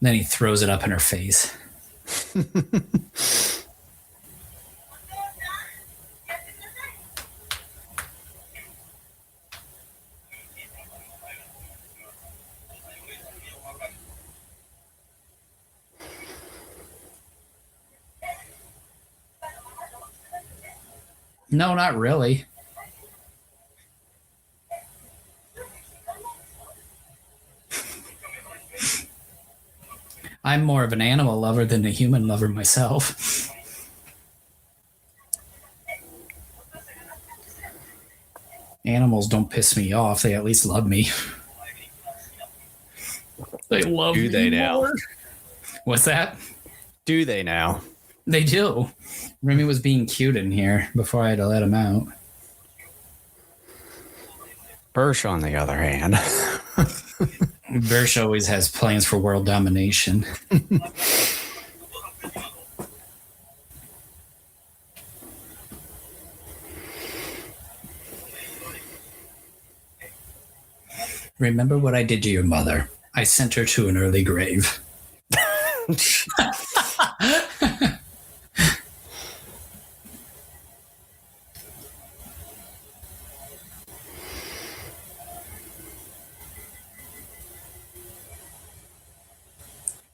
Then he throws it up in her face. No, not really. I'm more of an animal lover than a human lover myself. Animals don't piss me off. They at least love me. They love me. Do they now? What's that? Do they now? They do. Remy was being cute in here before I had to let him out. Birch, on the other hand. Birch always has plans for world domination. Remember what I did to your mother? I sent her to an early grave.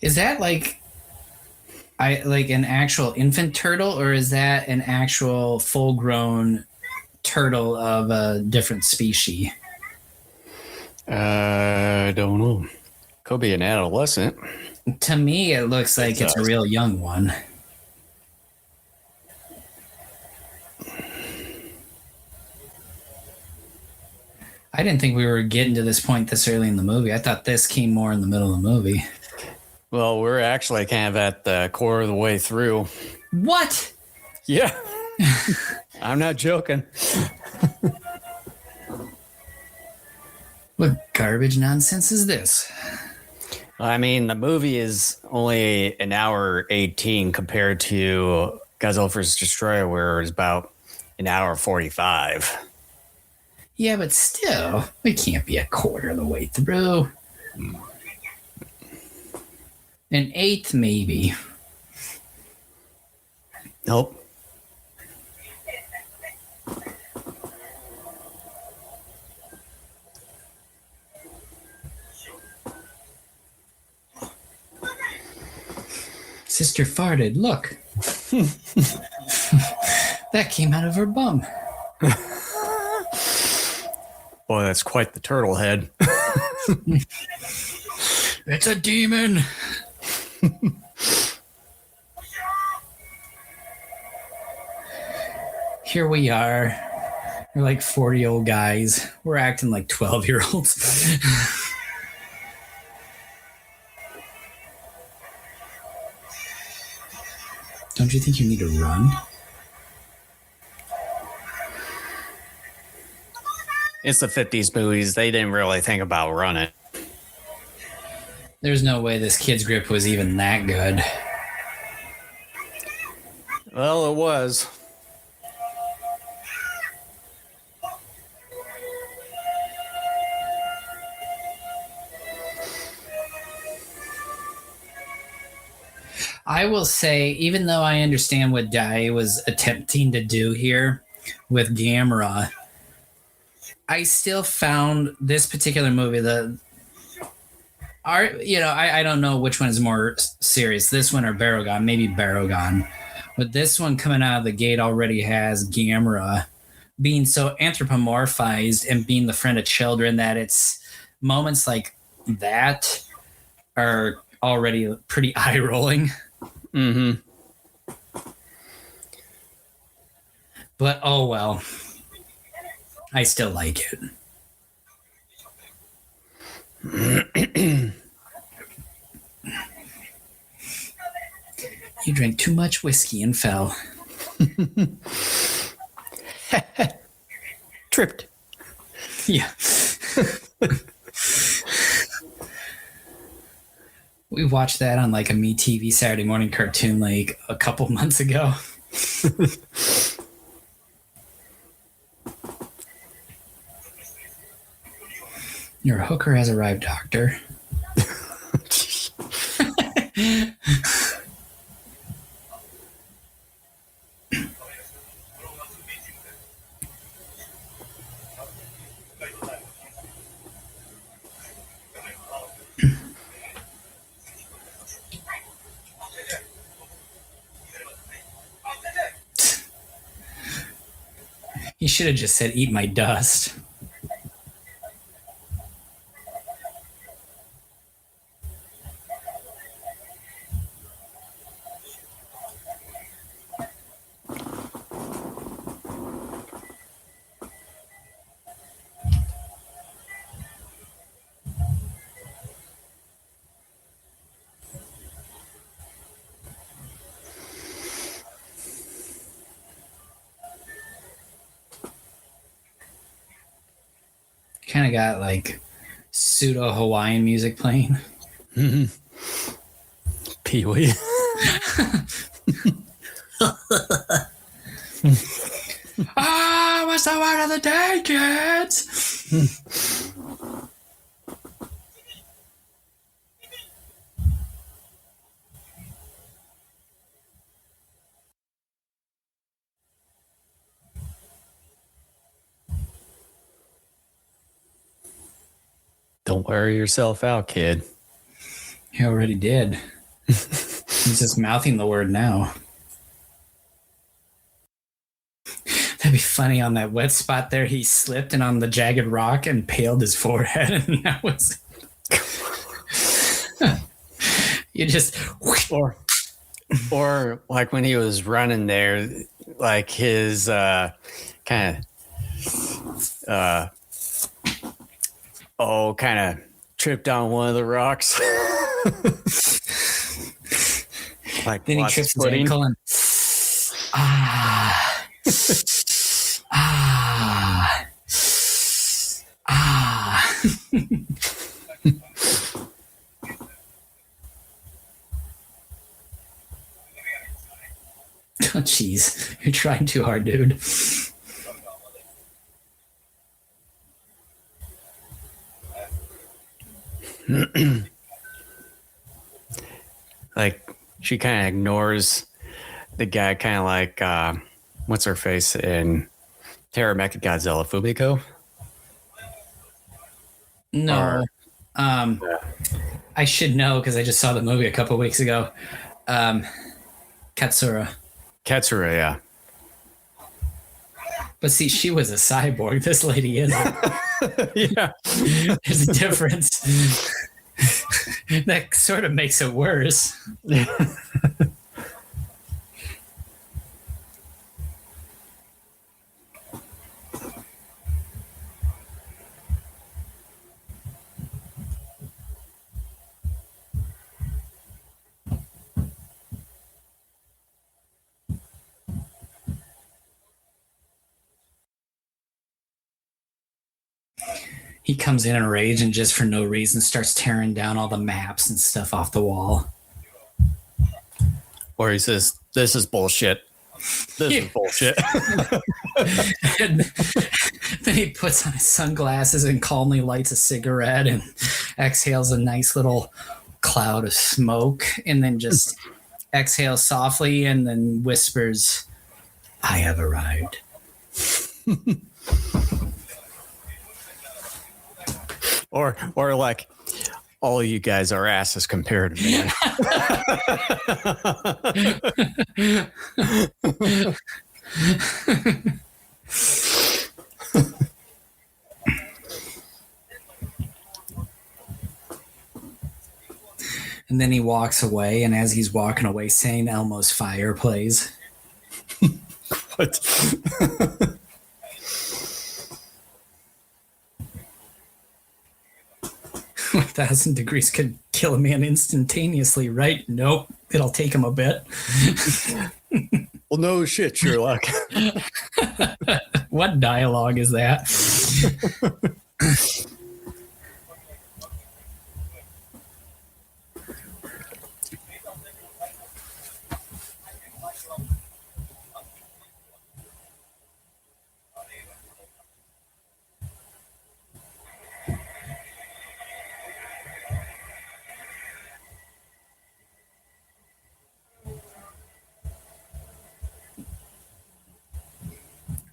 Is that like an actual infant turtle, or is that an actual full-grown turtle of a different species? I don't know. Could be an adolescent. To me, it looks like it's a real young one. I didn't think we were getting to this point this early in the movie. I thought this came more in the middle of the movie. Well, we're actually kind of at the core of the way through. What? Yeah. I'm not joking. What garbage nonsense is this? I mean, the movie is only an hour 18 compared to Godzilla vs. Destroyer, where it's about an hour 45. Yeah, but still, we can't be a quarter of the way through. An eighth, maybe. Nope. Sister farted. Look. That came out of her bum. Boy, that's quite the turtle head. It's a demon. Here we are. We're like 40-year-old guys. We're acting like 12-year-olds. Don't you think you need to run? It's the 50s movies. They didn't really think about running. There's no way this kid's grip was even that good. Well, it was. I will say, even though I understand what Dai was attempting to do here with Gamera, I still found this particular movie, I don't know which one is more serious, this one or Barugon, maybe Barugon. But this one coming out of the gate already has Gamera being so anthropomorphized and being the friend of children that it's moments like that are already pretty eye-rolling. Mm-hmm. But oh well. I still like it. You drank too much whiskey and fell. Tripped. Yeah. We watched that on like a MeTV Saturday morning cartoon like a couple months ago. Your hooker has arrived, Doctor. He should have just said, "Eat my dust." Kind of got like pseudo Hawaiian music playing. Mm-hmm. Pee-wee. What's the word of the day, kids? Don't wear yourself out, kid. He already did. He's just mouthing the word now. That'd be funny. On that wet spot there, he slipped and on the jagged rock impaled his forehead, and that was you just or like when he was running there, like his kind of tripped on one of the rocks. Like then he trips his ankle and Oh, jeez. You're trying too hard, dude. Like, she kind of ignores the guy, kind of like, what's her face in Terror of Mechagodzilla, Fumiko? No. I should know because I just saw the movie a couple weeks ago. Katsura, yeah. But see, she was a cyborg. This lady isn't. Yeah. There's a difference. That sort of makes it worse. He comes in a rage and just for no reason starts tearing down all the maps and stuff off the wall. Or he says, "This is bullshit. This is bullshit." And then he puts on his sunglasses and calmly lights a cigarette and exhales a nice little cloud of smoke and then just exhales softly and then whispers, "I have arrived." Or like, all you guys are asses compared to me. And then he walks away, and as he's walking away, St. Elmo's Fire plays. What? 1,000 degrees could kill a man instantaneously, right? Nope. It'll take him a bit. Well, no shit, Sherlock. What dialogue is that?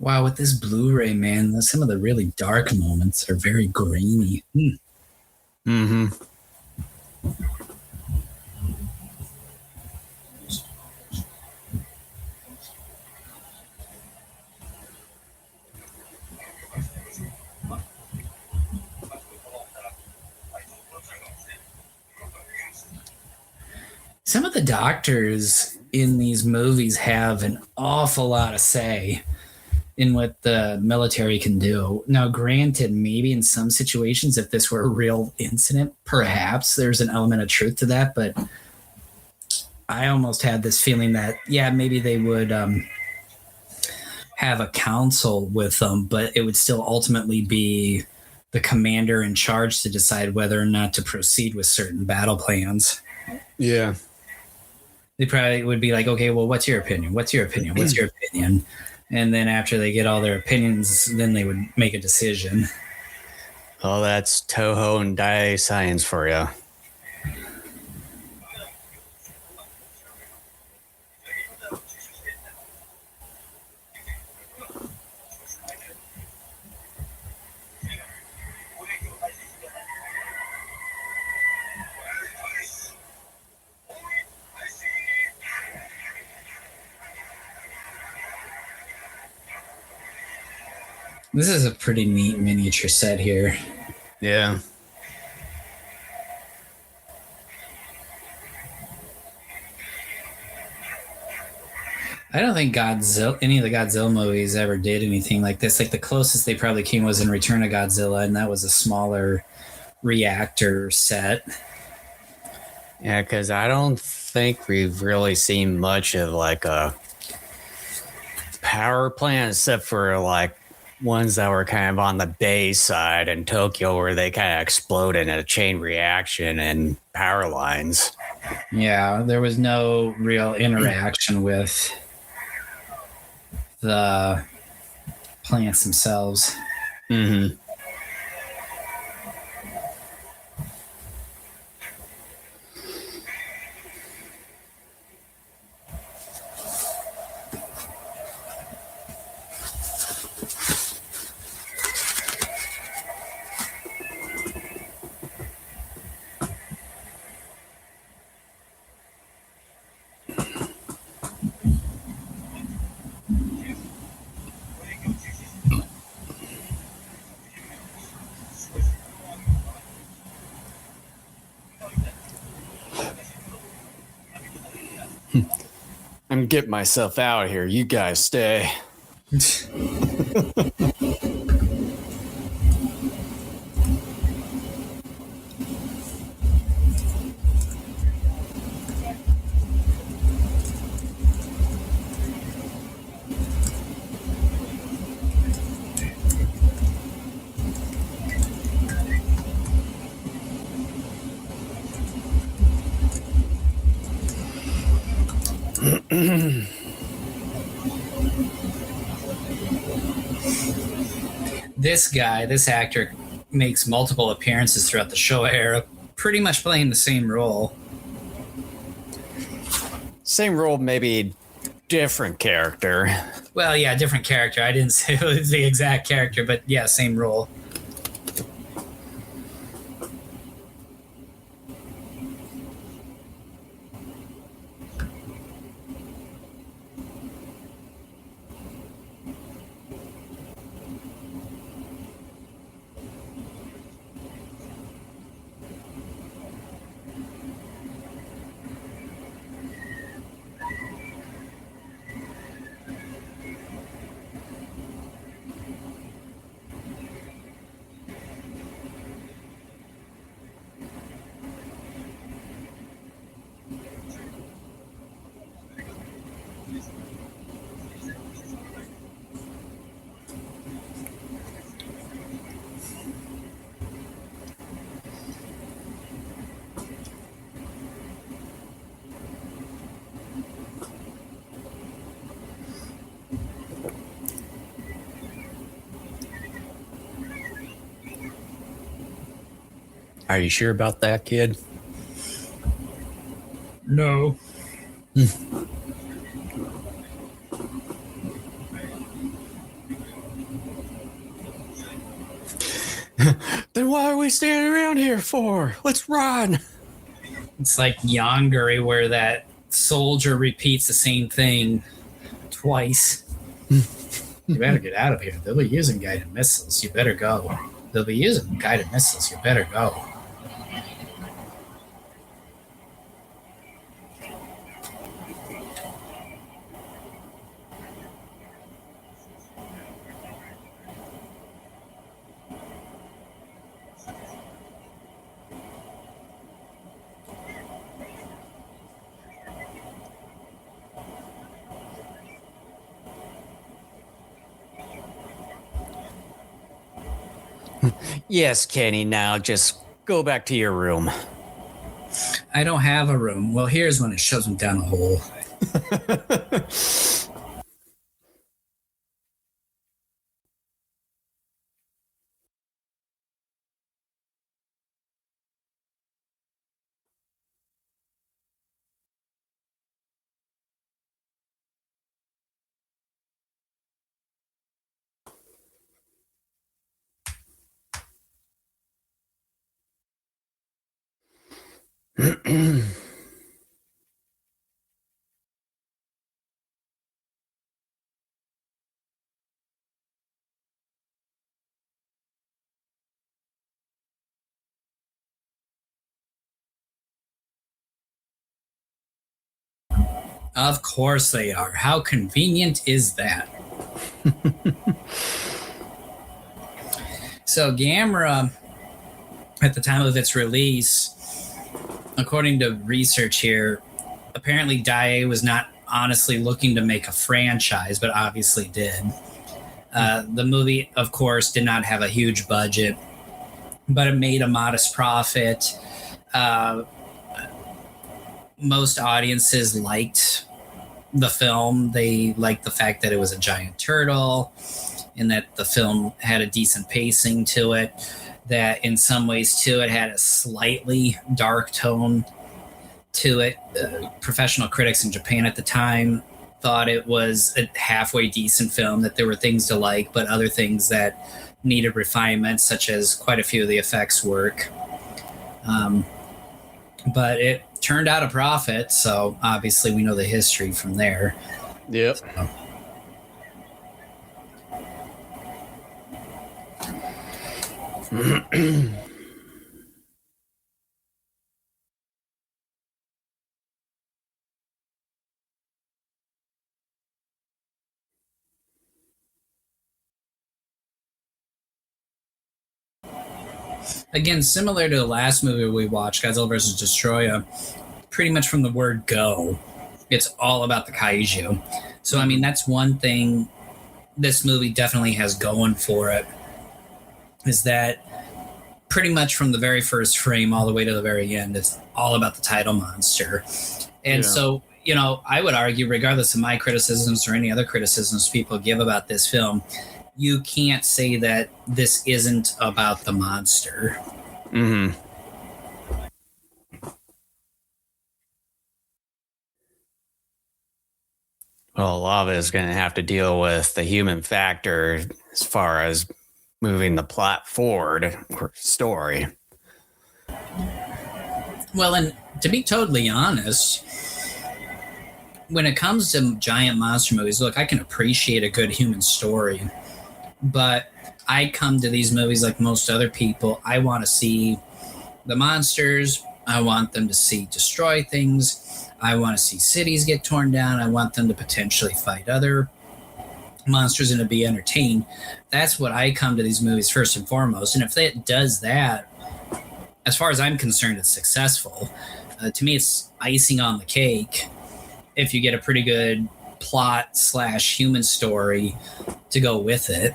Wow, with this Blu-ray, man, some of the really dark moments are very grainy. Mm-hmm. Some of the doctors in these movies have an awful lot of say in what the military can do. Now, granted, maybe in some situations, if this were a real incident, perhaps there's an element of truth to that. But I almost had this feeling that, yeah, maybe they would have a council with them, but it would still ultimately be the commander in charge to decide whether or not to proceed with certain battle plans. Yeah. They probably would be like, okay, well, what's your opinion? What's your opinion? What's your opinion? And then after they get all their opinions, then they would make a decision. Oh, that's Toho and Dai science for you. This is a pretty neat miniature set here. Yeah. I don't think any of the Godzilla movies ever did anything like this. Like the closest they probably came was in Return of Godzilla, and that was a smaller reactor set. Yeah, because I don't think we've really seen much of like a power plant except for like ones that were kind of on the bay side in Tokyo where they kind of explode in a chain reaction and power lines. Yeah, there was no real interaction with the plants themselves. Mm-hmm. I'm getting myself out of here. You guys stay. This actor makes multiple appearances throughout the Showa era, pretty much playing the same role. Same role, maybe different character. Well, yeah, different character. I didn't say it was the exact character, but yeah, same role. Are you sure about that, kid? No. Then why are we standing around here for? Let's run. It's like Yongari, where that soldier repeats the same thing twice. You better get out of here. They'll be using guided missiles. You better go. They'll be using guided missiles. You better go. Yes, Kenny, now just go back to your room. I don't have a room. Well, here's when it shoves him down a hole. Of course they are. How convenient is that? So Gamera, at the time of its release, according to research here, apparently Daiei was not honestly looking to make a franchise, but obviously did. The movie, of course, did not have a huge budget, but it made a modest profit. Most audiences liked the film. They liked the fact that it was a giant turtle and that the film had a decent pacing to it, that in some ways too it had a slightly dark tone to it. Professional critics in Japan at the time thought it was a halfway decent film, that there were things to like but other things that needed refinement, such as quite a few of the effects work. But it turned out a profit, so obviously we know the history from there. Yep. So. Again, similar to the last movie we watched, Godzilla vs. Destoroyah, pretty much from the word go, it's all about the kaiju. So, I mean, that's one thing this movie definitely has going for it, is that pretty much from the very first frame all the way to the very end, it's all about the title monster. And so, you know, I would argue, regardless of my criticisms or any other criticisms people give about this film, you can't say that this isn't about the monster. Mm-hmm. Well, a lot of it is going to have to deal with the human factor as far as moving the plot forward or story. Well, and to be totally honest, when it comes to giant monster movies, look, I can appreciate a good human story, but I come to these movies like most other people. I want to see the monsters. I want them to see destroy things. I want to see cities get torn down. I want them to potentially fight other monsters and to be entertained. That's what I come to these movies first and foremost. And if it does that, as far as I'm concerned, it's successful. To me, it's icing on the cake if you get a pretty good plot / human story to go with it.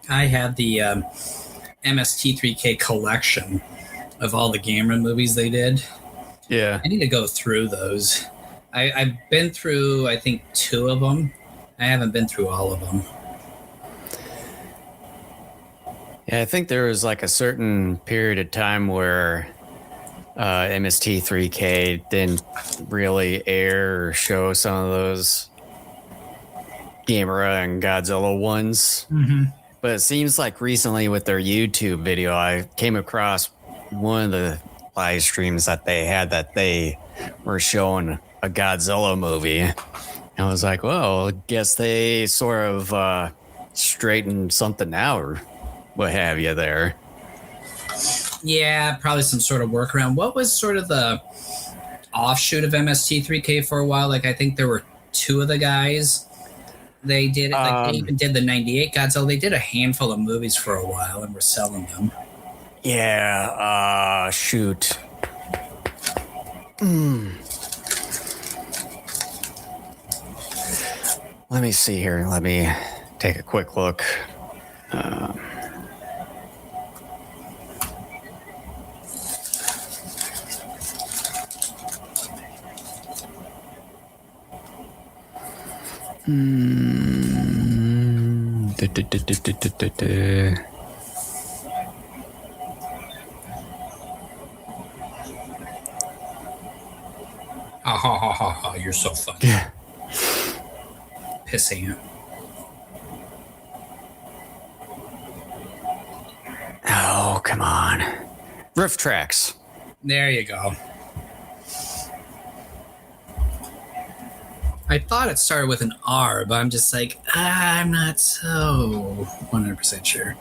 I have the MST3K collection of all the Gamera movies they did. Yeah. I need to go through those. I've been through, I think, 2 of them. I haven't been through all of them. Yeah, I think there was like a certain period of time where MST3K didn't really air or show some of those Gamera and Godzilla ones. Mm-hmm. But it seems like recently with their YouTube video, I came across one of the live streams that they had that they were showing a Godzilla movie. And I was like, well, I guess they sort of straightened something out or what have you there. Yeah, probably some sort of workaround. What was sort of the offshoot of MST3K for a while? Like, I think there were 2 of the guys. They did it. Like, they even did the 98 Godzilla. They did a handful of movies for a while and were selling them. Yeah, shoot. Let me see here. Let me take a quick look. Ha ha ha ha ha! You're so funny. Yeah. Pissant. Oh, come on. Riff tracks. There you go. I thought it started with an R, but I'm just like, I'm not so 100% sure.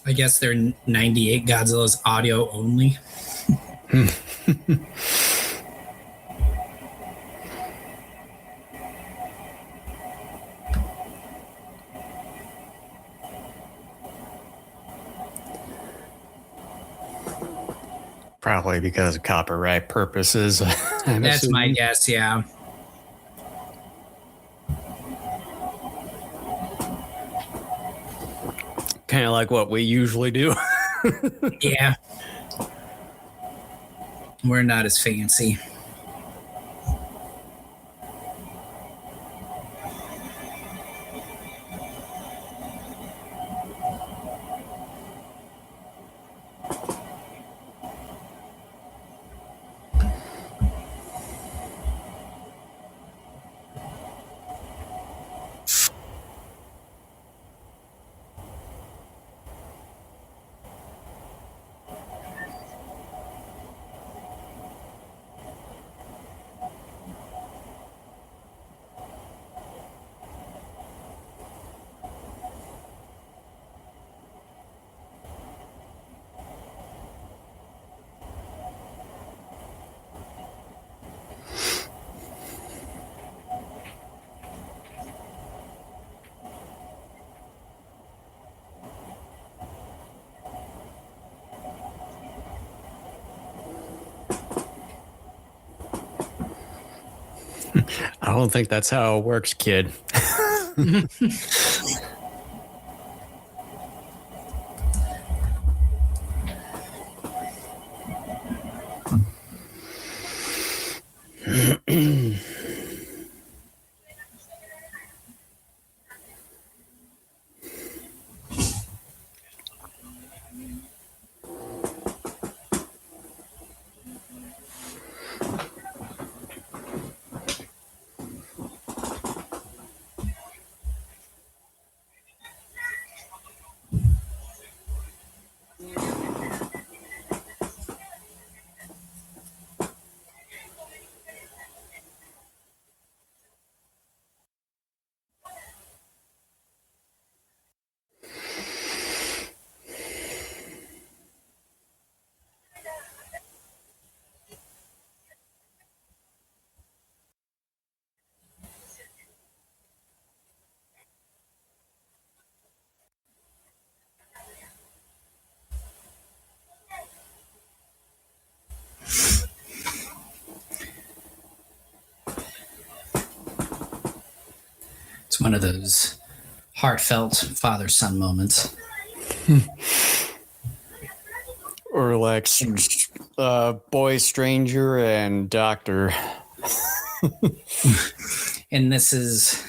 I guess they're 98 Godzilla's audio only. Probably because of copyright purposes. That's my guess, yeah. Kind of like what we usually do. Yeah. We're not as fancy. I don't think that's how it works, kid. It's one of those heartfelt father-son moments. Or like boy stranger and doctor. And this is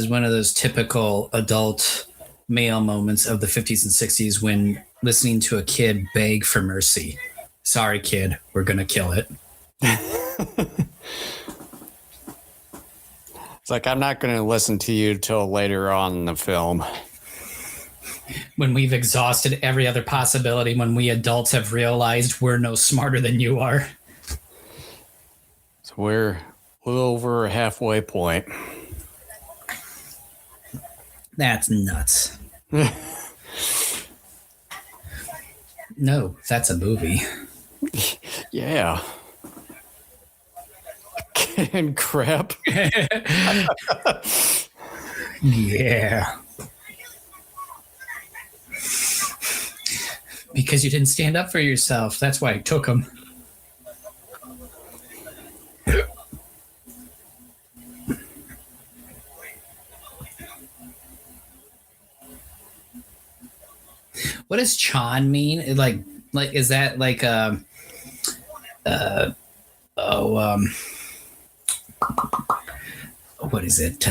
one of those typical adult male moments of the 50s and 60s when listening to a kid beg for mercy. Sorry, kid, we're going to kill it. It's like, I'm not going to listen to you till later on in the film. When we've exhausted every other possibility, when we adults have realized we're no smarter than you are. So we're a little over a halfway point. That's nuts. No, that's a movie. Yeah. And crap. Yeah. Because you didn't stand up for yourself. That's why I took him. What does Chan mean? Like is that like what is it?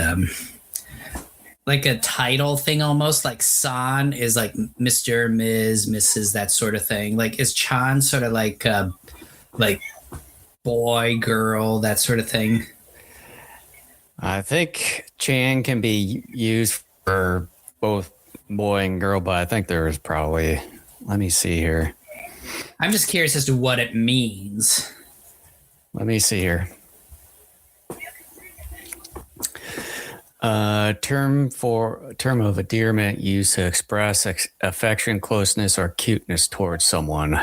Like a title thing almost, like San is like Mr., Ms., Mrs., that sort of thing. Like is Chan sort of like boy, girl, that sort of thing? I think Chan can be used for both boy and girl, but I think there's probably, let me see here. I'm just curious as to what it means. Let me see here. Term of endearment used to express affection, closeness, or cuteness towards someone.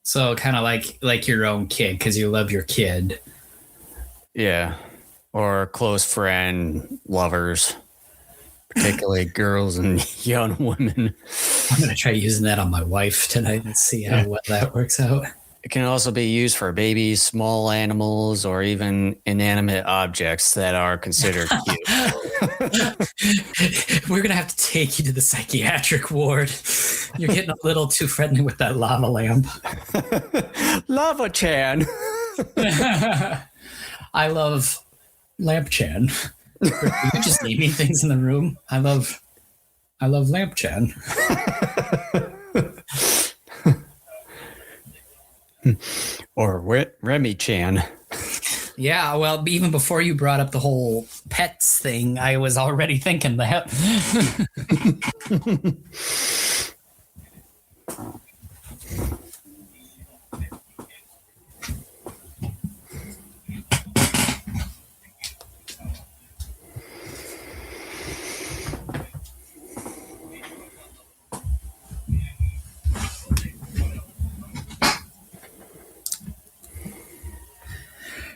So kind of like your own kid because you love your kid. Yeah. Or close friend, lovers, particularly girls and young women. I'm going to try using that on my wife tonight and see how well that works out. It can also be used for babies, small animals, or even inanimate objects that are considered cute. We're going to have to take you to the psychiatric ward. You're getting a little too friendly with that lava lamp. Lava Chan. I love Lamp Chan. You're just naming things in the room. I love Lamp Chan. Or Remy Chan. Yeah, well, even before you brought up the whole pets thing, I was already thinking that.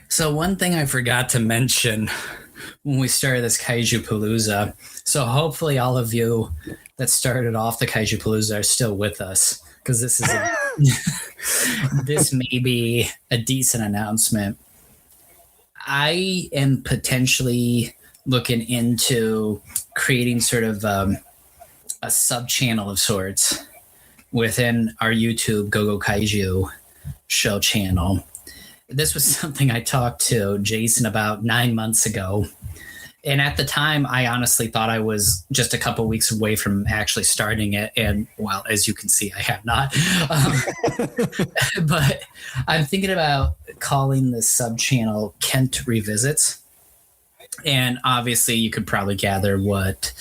So one thing I forgot to mention when we started this Kaijupalooza, so hopefully all of you that started off the Kaijupalooza are still with us, because this is this may be a decent announcement. I am potentially looking into creating sort of a sub-channel of sorts within our YouTube Go Kaiju Show channel. This was something I talked to Jason about 9 months ago. And at the time, I honestly thought I was just a couple weeks away from actually starting it. And, well, as you can see, I have not. But I'm thinking about calling this sub-channel Kent Revisits. And obviously, you could probably gather what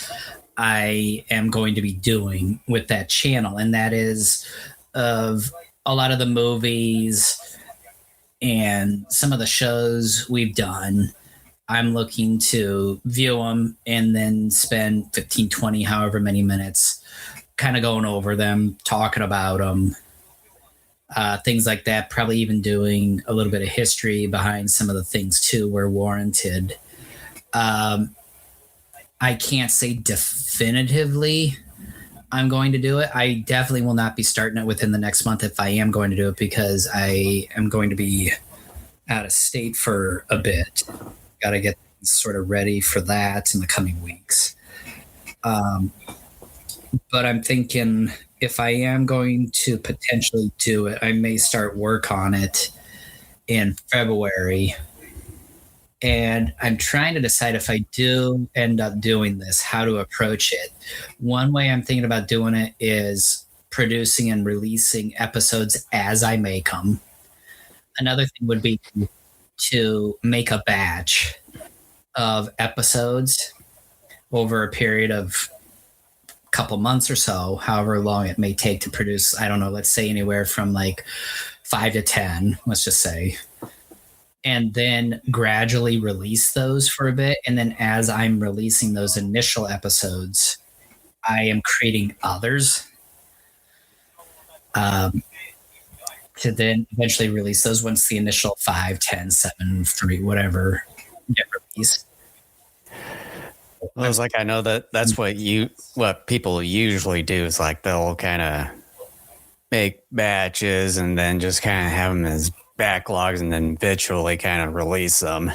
I am going to be doing with that channel. And that is of a lot of the movies and some of the shows we've done. I'm looking to view them and then spend 15, 20, however many minutes kind of going over them, talking about them, things like that. Probably even doing a little bit of history behind some of the things too where warranted. I can't say definitively I'm going to do it. I definitely will not be starting it within the next month if I am going to do it, because I am going to be out of state for a bit. Got to get sort of ready for that in the coming weeks. But I'm thinking if I am going to potentially do it, I may start work on it in February. And I'm trying to decide if I do end up doing this, how to approach it. One way I'm thinking about doing it is producing and releasing episodes as I make them. Another thing would be to make a batch of episodes over a period of a couple months or so, however long it may take to produce. I don't know, let's say anywhere from like 5 to 10, let's just say. And then gradually release those for a bit. And then as I'm releasing those initial episodes, I am creating others to then eventually release those once the initial 5, 10, 7, 3, whatever get released. Well, it's like, I know that's what people usually do is like they'll kind of make batches and then just kind of have them as backlogs and then eventually kind of release them.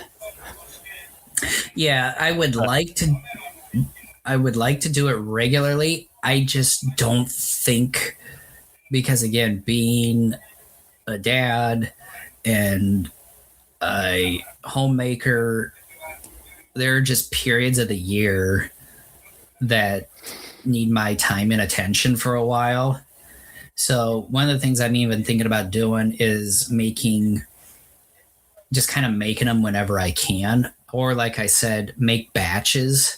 Yeah, I would like to do it regularly. I just don't think, because again, being a dad and a homemaker, there are just periods of the year that need my time and attention for a while. So one of the things I'm even thinking about doing is making them whenever I can. Or like I said, make batches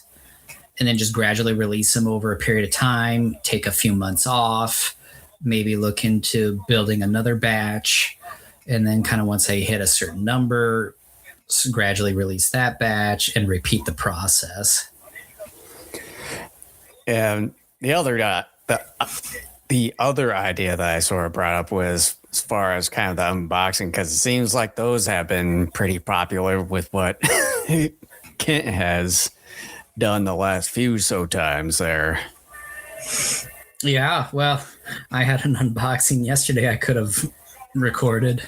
and then just gradually release them over a period of time, take a few months off, maybe look into building another batch. And then kind of once I hit a certain number, gradually release that batch and repeat the process. And the other idea that I sort of brought up was as far as kind of the unboxing, because it seems like those have been pretty popular with what Kent has done the last few times there. Yeah, well, I had an unboxing yesterday I could have recorded.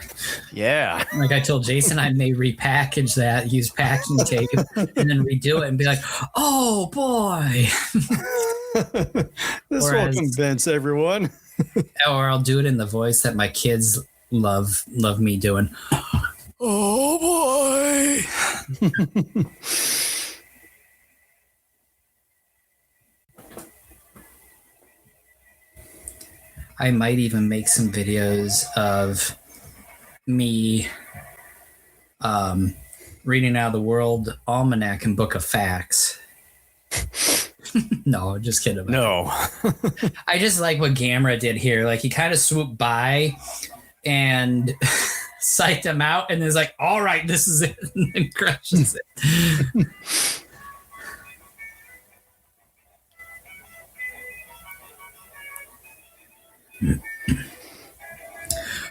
Yeah. Like I told Jason, I may repackage that, use packing tape, and then redo it and be like, oh boy. This will convince everyone. Or I'll do it in the voice that my kids love me doing. Oh boy. I might even make some videos of me reading out of the World Almanac and Book of Facts. No, just kidding. No. I just like what Gamera did here. Like he kind of swooped by and psyched him out and is like, all right, this is it. And then crushes it.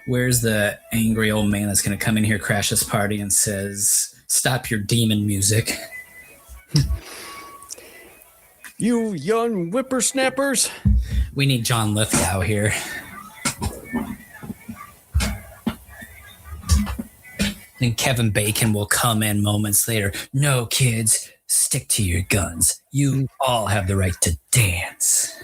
Where's the angry old man that's going to come in here, crash this party, and says, stop your demon music? You young whippersnappers. We need John Lithgow here. Then Kevin Bacon will come in moments later. No, kids, stick to your guns. You all have the right to dance.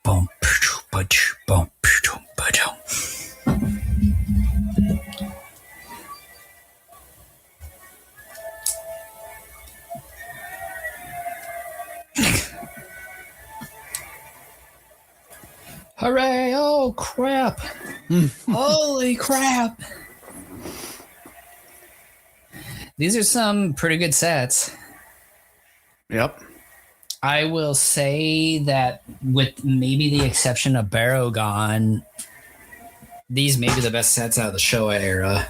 Bum, bum, hooray! Oh crap! Holy crap! These are some pretty good sets. Yep. I will say that with maybe the exception of Barogon, these may be the best sets out of the Showa era.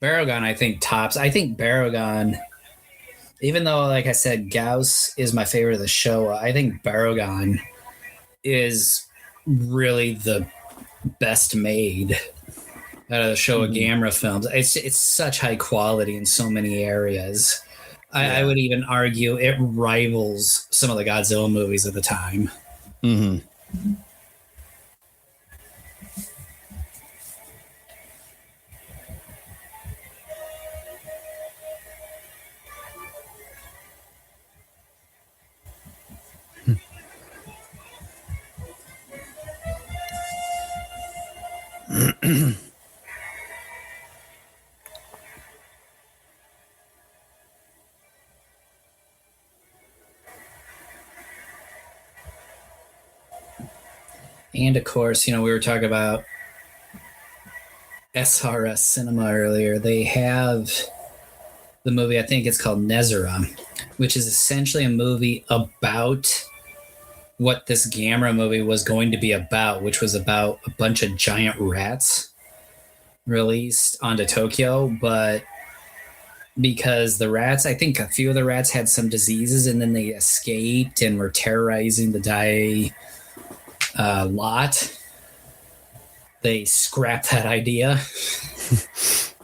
Barogon, I think, tops. I think Barogon, even though, like I said, Gauss is my favorite of the Showa, I think Barogon is really the best made out of the Showa Gamera films. It's such high quality in so many areas. I would even argue it rivals some of the Godzilla movies of the time. Mm-hmm. And of course, we were talking about SRS Cinema earlier. They have the movie, I think it's called Nezera, which is essentially a movie about what this Gamera movie was going to be about, which was about a bunch of giant rats released onto Tokyo. But because the rats, I think a few of the rats had some diseases and then they escaped and were terrorizing the lot, they scrapped that idea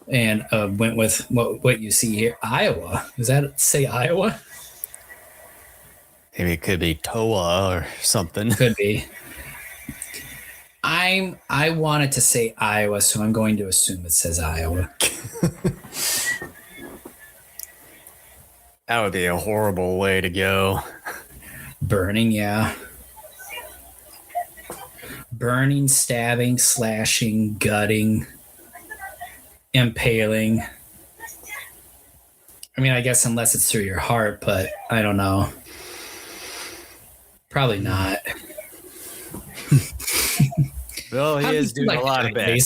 and went with what you see here. Iowa. Does that say Iowa? Maybe it could be Toa or something. Could be. I wanted to say Iowa, so I'm going to assume it says Iowa. That would be a horrible way to go. Burning, yeah. Burning, stabbing, slashing, gutting, impaling. I mean, I guess unless it's through your heart, but I don't know. Probably not. Well, he is doing a lot of bad.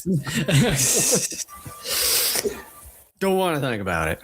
Don't want to think about it.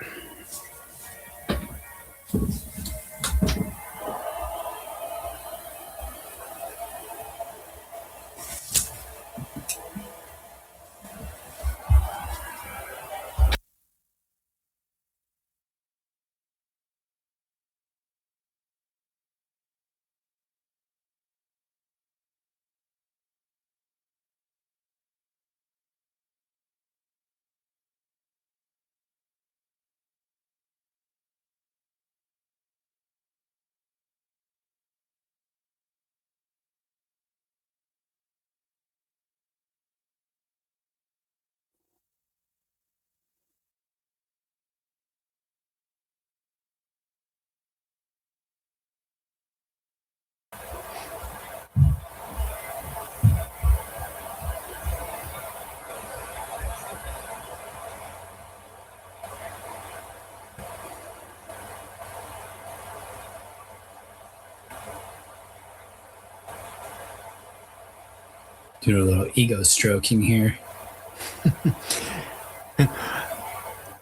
Do a little ego stroking here.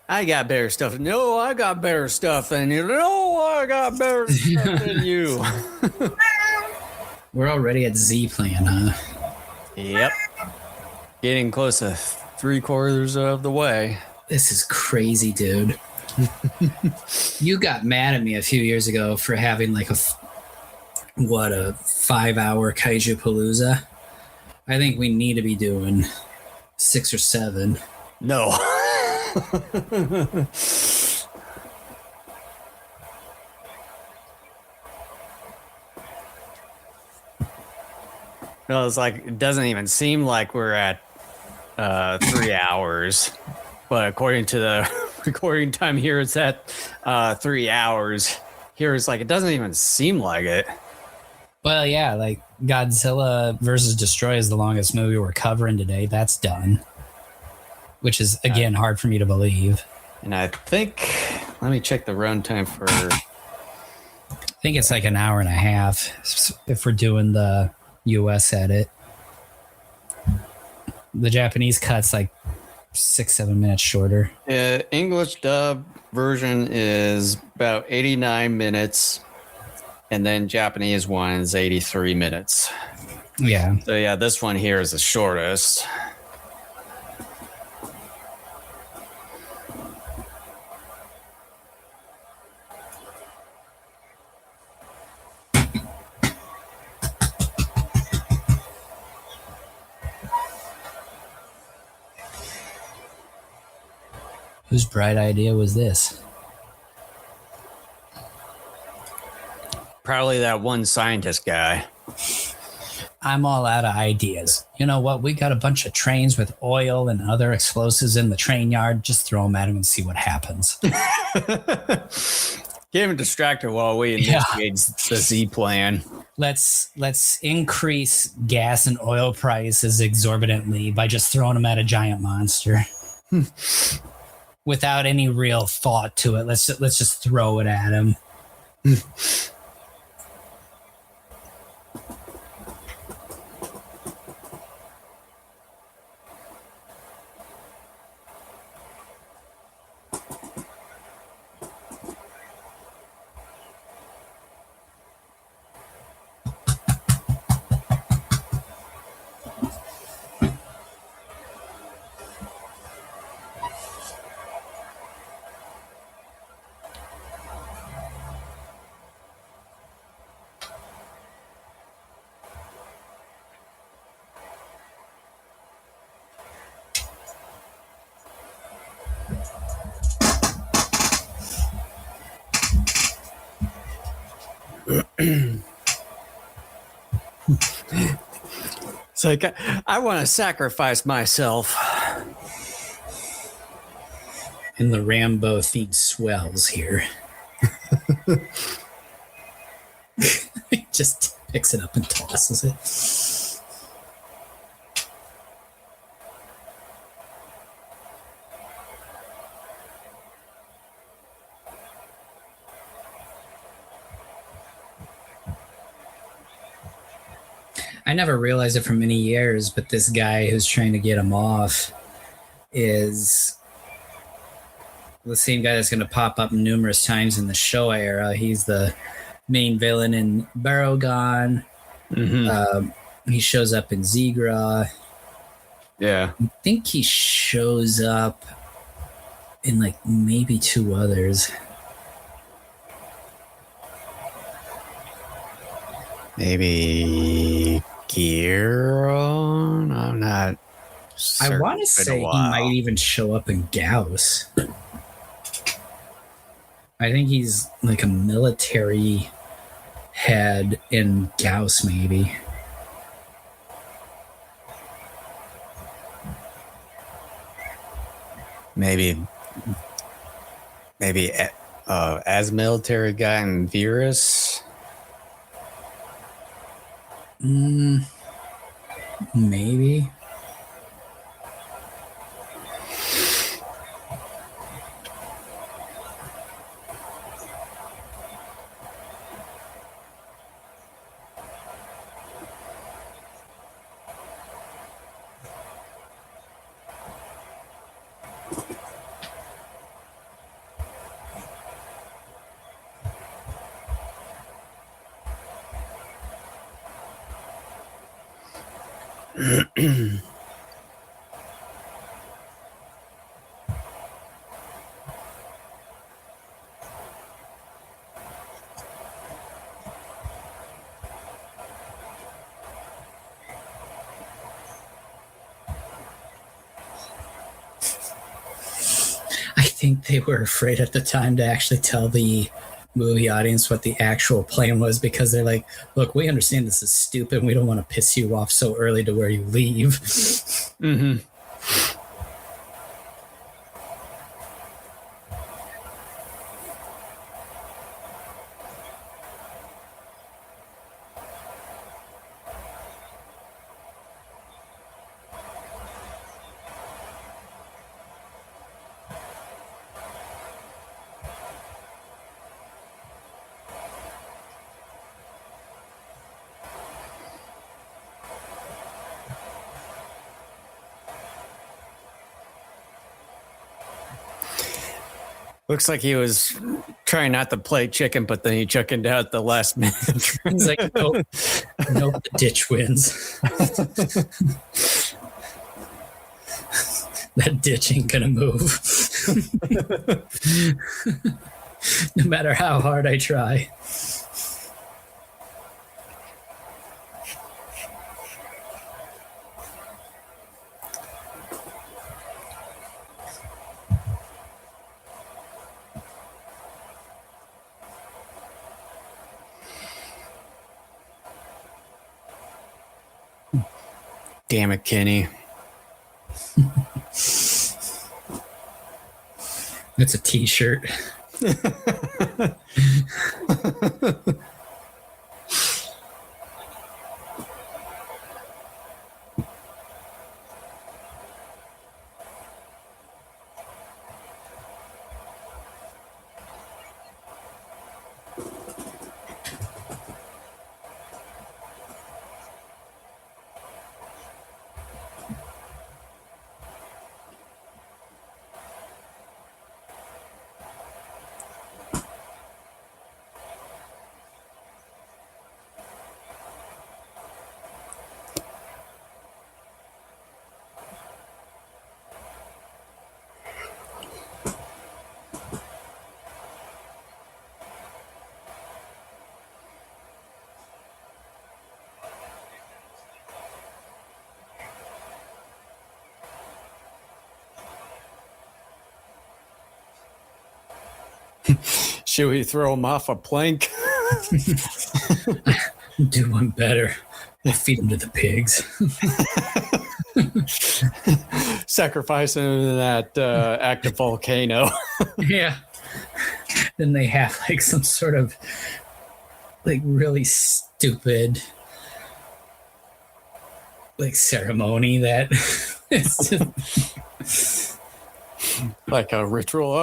I got better stuff. No, I got better stuff than you. No, I got better stuff than you. We're already at Z plan, huh? Yep. Getting close to 3/4 of the way. This is crazy, dude. You got mad at me a few years ago for having like a 5-hour Kaijupalooza. I think we need to be doing 6 or 7. No. No, it's like it doesn't even seem like we're at 3 hours, but according to the recording time here, it's at 3 hours. Here it's like it doesn't even seem like it. Well, yeah, like Godzilla versus Destoroyah is the longest movie we're covering today. That's done, which is again hard for me to believe. And I think, let me check the runtime for. I think it's like an hour and a half if we're doing the US edit. The Japanese cut's like 6-7 minutes shorter. English dub version is about 89 minutes, and then Japanese one is 83 minutes. Yeah. So yeah, this one here is the shortest. Whose bright idea was this? Probably that one scientist guy. I'm all out of ideas. You know what? We got a bunch of trains with oil and other explosives in the train yard. Just throw them at him and see what happens. Get him distracted while we initiate the Z plan. Let's increase gas and oil prices exorbitantly by just throwing them at a giant monster. Without any real thought to it. Let's just throw it at him. It's like, I want to sacrifice myself. And the Rambo theme swells here. He just picks it up and tosses it. I never realized it for many years, but this guy who's trying to get him off is the same guy that's going to pop up numerous times in the Showa era. He's the main villain in Barugon. He shows up in Zigra. Yeah. I think he shows up in like maybe 2 others. Maybe Giron? I'm not certain. I want to say he might even show up in Gauss. I think he's like a military head in Gauss, maybe. Maybe as military guy in Virus. Maybe. I think they were afraid at the time to actually tell the movie audience what the actual plan was, because they're like, look, we understand this is stupid. We don't want to piss you off so early to where you leave. Mm-hmm. Looks like he was trying not to play chicken, but then he chickened out at the last minute. He's like, nope, the ditch wins. That ditch ain't gonna move. No matter how hard I try. Damn it, Kenny. It's a t-shirt. Should we throw him off a plank? Do one better. We'll feed him to the pigs. Sacrifice him in that active volcano. Yeah. Then they have like some sort of like really stupid like ceremony that it's just Like a ritual.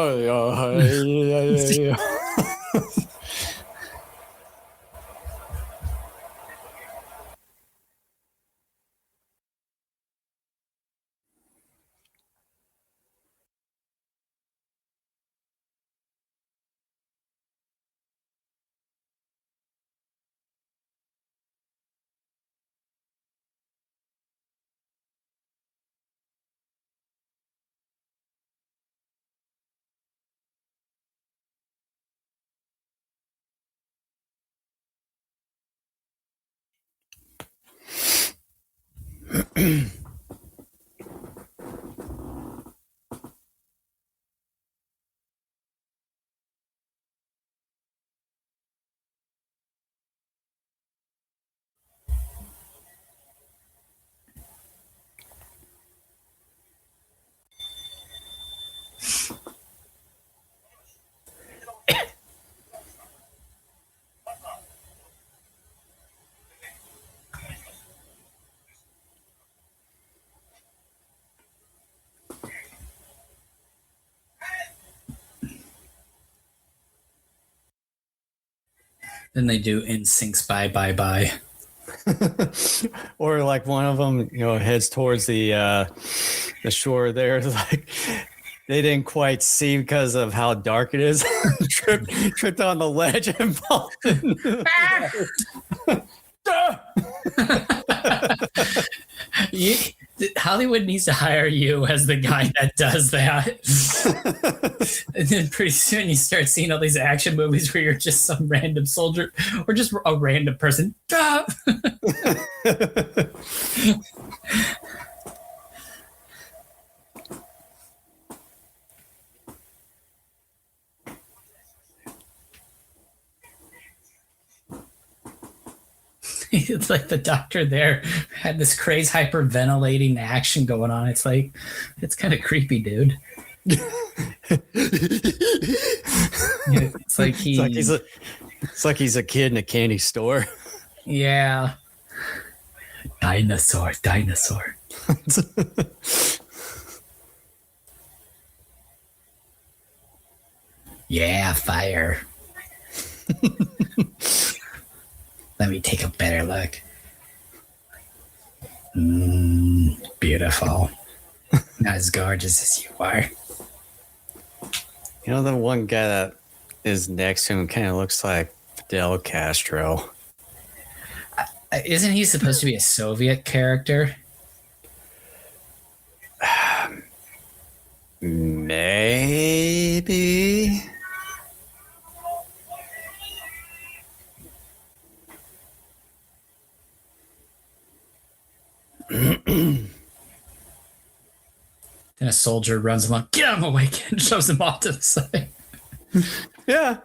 then they do NSYNC's bye bye bye. Or like one of them, heads towards the shore there. Like they didn't quite see because of how dark it is. tripped on the ledge and fallen. Hollywood needs to hire you as the guy that does that. And then pretty soon you start seeing all these action movies where you're just some random soldier or just a random person. It's like the doctor there had this crazy hyperventilating action going on. It's like, it's kind of creepy, dude. It's like he's a kid in a candy store. Yeah. Dinosaur. Yeah, fire. Let me take a better look. Beautiful. Not as gorgeous as you are. You know, the one guy that is next to him kind of looks like Fidel Castro. Isn't he supposed to be a Soviet character? Maybe. Then a soldier runs along, get him away, and shoves him off to the side. Yeah.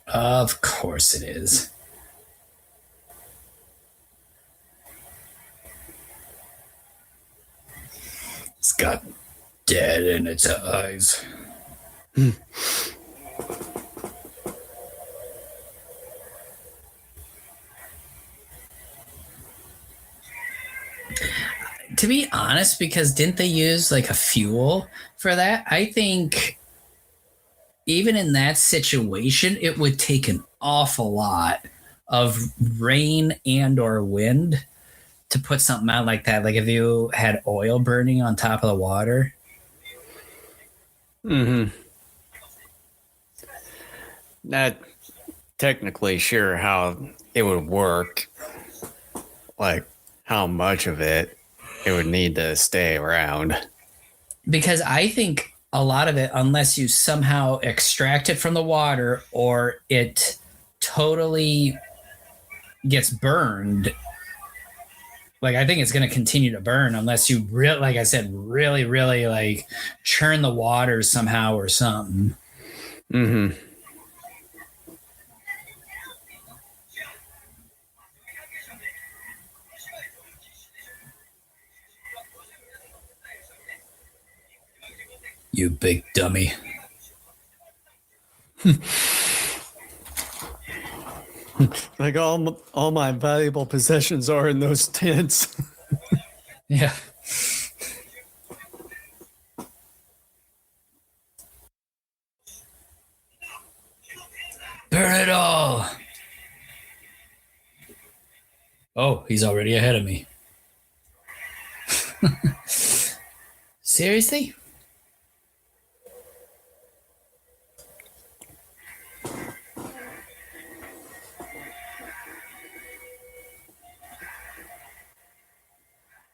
Of course it is. It's got dead in its eyes. To be honest, because didn't they use like a fuel for that? I think even in that situation, it would take an awful lot of rain and or wind to put something out like that. Like if you had oil burning on top of the water. Mm-hmm. Not technically sure how it would work. Like how much of it would need to stay around. Because I think a lot of it, unless you somehow extract it from the water or it totally gets burned, like I think it's going to continue to burn unless you really, like I said, really, really like churn the water somehow or something. Mm-hmm. You big dummy. Like all my valuable possessions are in those tents. Yeah. Burn it all. Oh, he's already ahead of me. Seriously?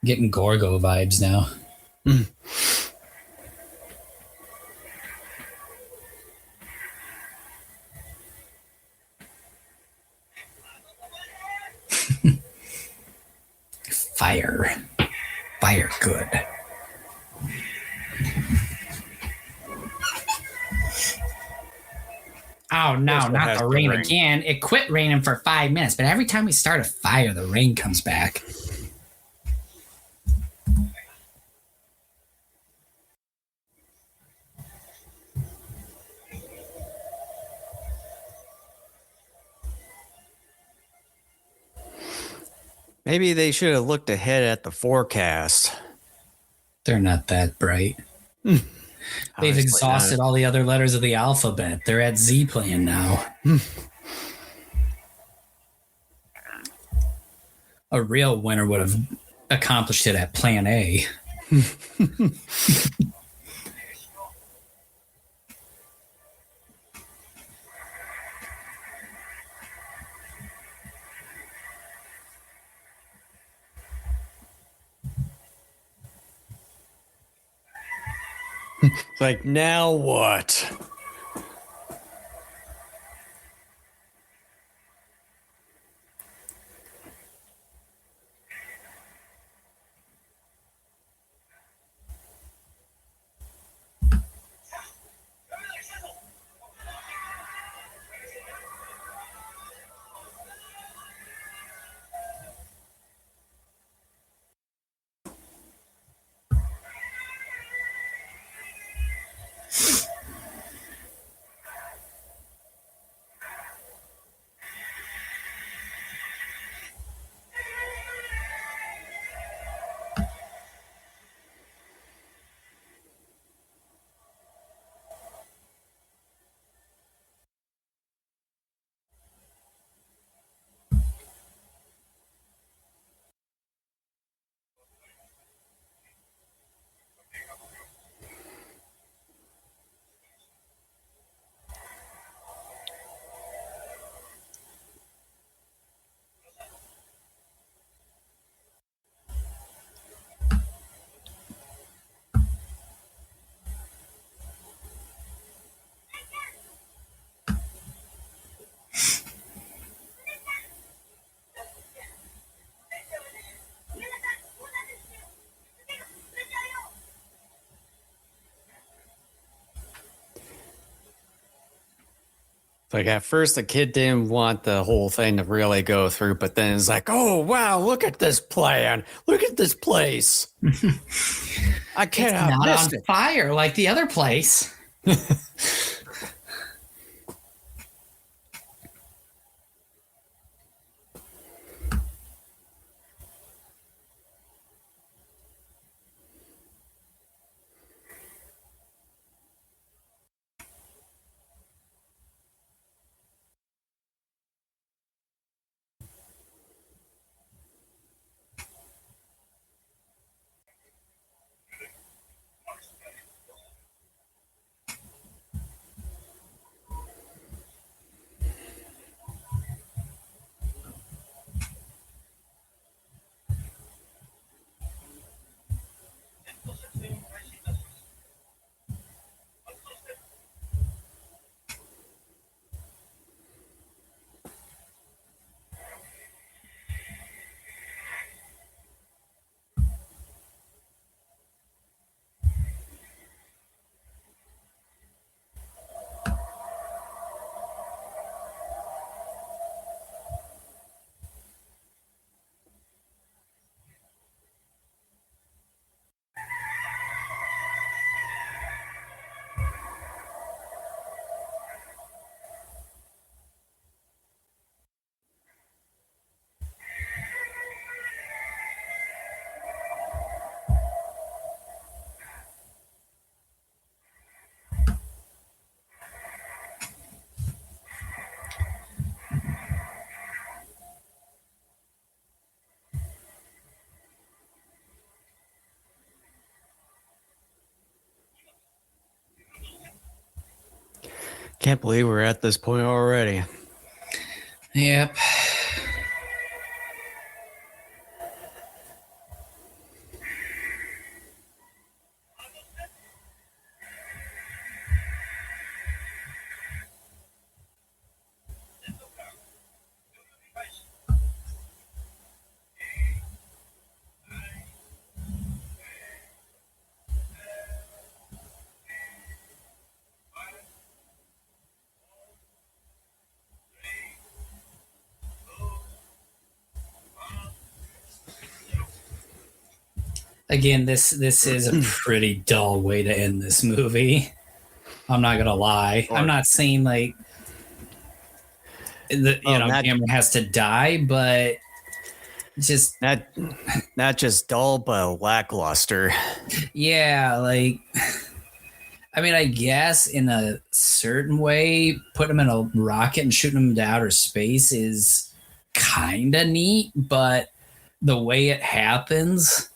Getting Gorgo vibes now. Fire. Fire good. Oh no, not the rain again. It quit raining for 5 minutes, but every time we start a fire, the rain comes back. Maybe they should have looked ahead at the forecast. They're not that bright. They've exhausted all the other letters of the alphabet. They're at Z plan now. A real winner would have accomplished it at plan A. Like, now what? Like at first, the kid didn't want the whole thing to really go through, but then it's like, oh wow, look at this plan, look at this place. I cannot It's not miss on it. fire like the other place. Can't believe we're at this point already. Yep. Again, this is a pretty dull way to end this movie. I'm not gonna lie. I'm not saying like Cameron has to die, but just not just dull, but lackluster. yeah, like I mean, I guess in a certain way, putting him in a rocket and shooting him to outer space is kind of neat, but the way it happens.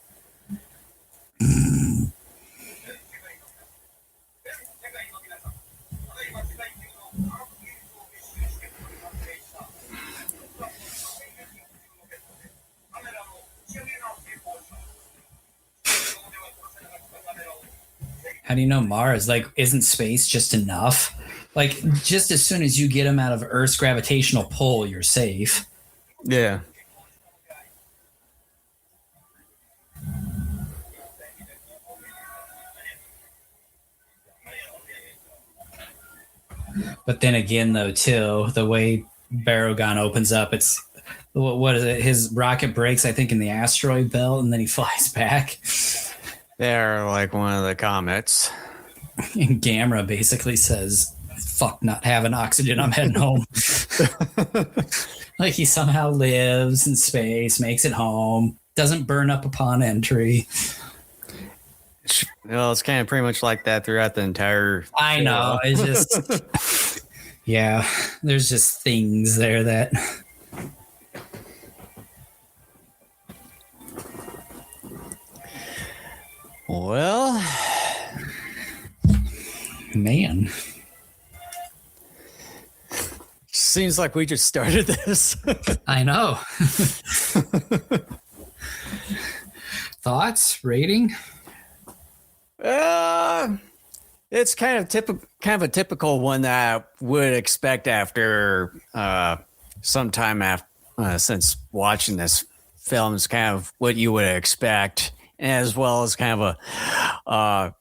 How do you know Mars? Like, isn't space just enough? Like, just as soon as you get him out of Earth's gravitational pull, you're safe. Yeah. But then again, though, too, the way Barogon opens up, it's what is it? His rocket breaks, I think, in the asteroid belt, and then he flies back. They're like one of the comets. And Gamera basically says, "Fuck not having oxygen. I'm heading home." Like he somehow lives in space, makes it home, doesn't burn up upon entry. Well, it's kind of pretty much like that throughout the entire. I know. It's just, yeah, there's just things there that. Well, man. Seems like we just started this. I know. Thoughts? Rating? It's kind of a typical one that I would expect after some time after since watching this film. Is kind of what you would expect, as well as kind of a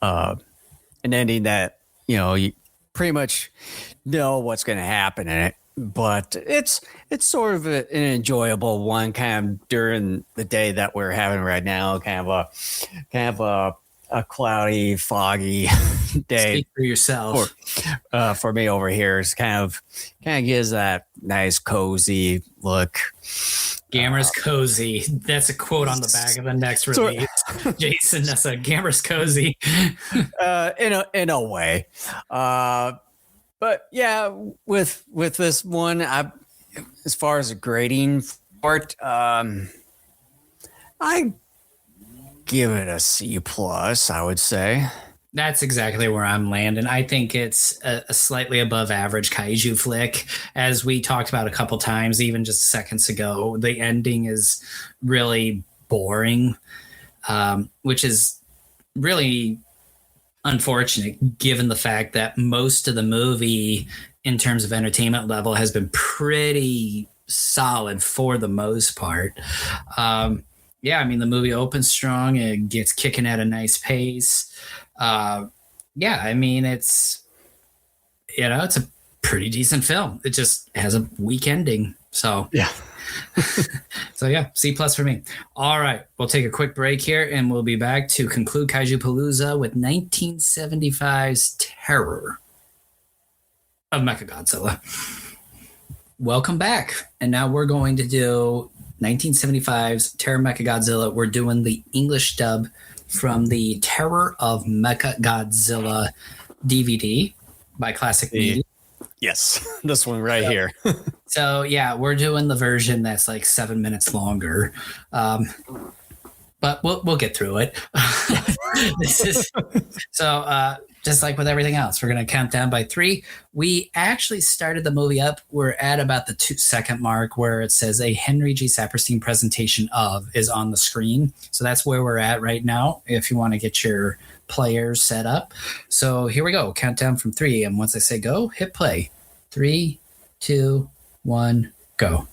an ending that you pretty much know what's going to happen in it. But it's sort of an enjoyable one, kind of during the day that we're having right now. Kind of a cloudy, foggy day. Speak for yourself. For me over here, it's kind of gives that nice cozy look. Gamera's cozy. That's a quote on the back of the next release. Jason, that's a Gamera's cozy. In a way. But yeah, with this one, as far as a grading part, I give it a C plus, I would say. That's exactly where I'm landing. I think it's a slightly above average kaiju flick. As we talked about a couple times, even just seconds ago, the ending is really boring, which is really unfortunate given the fact that most of the movie in terms of entertainment level has been pretty solid for the most part. Yeah, I mean, the movie opens strong. It gets kicking at a nice pace. Yeah, I mean, it's a pretty decent film. It just has a weak ending. So yeah. So yeah, C plus for me. All right, we'll take a quick break here and we'll be back to conclude Kaijupalooza with 1975's Terror of Mechagodzilla. Welcome back. And now we're going to do 1975's Terror of Mechagodzilla. We're doing the English dub from the Terror of Mechagodzilla DVD by Classic Media. Yes, this one right here. So yeah, we're doing the version that's like 7 minutes longer, but we'll get through it. Just like with everything else, we're gonna count down by 3. We actually started the movie up. We're at about the 2-second mark where it says a Henry G. Saperstein presentation of is on the screen. So that's where we're at right now. If you want to get your players set up, so here we go. Countdown from 3, and once I say go, hit play. 3, 2, 1, go.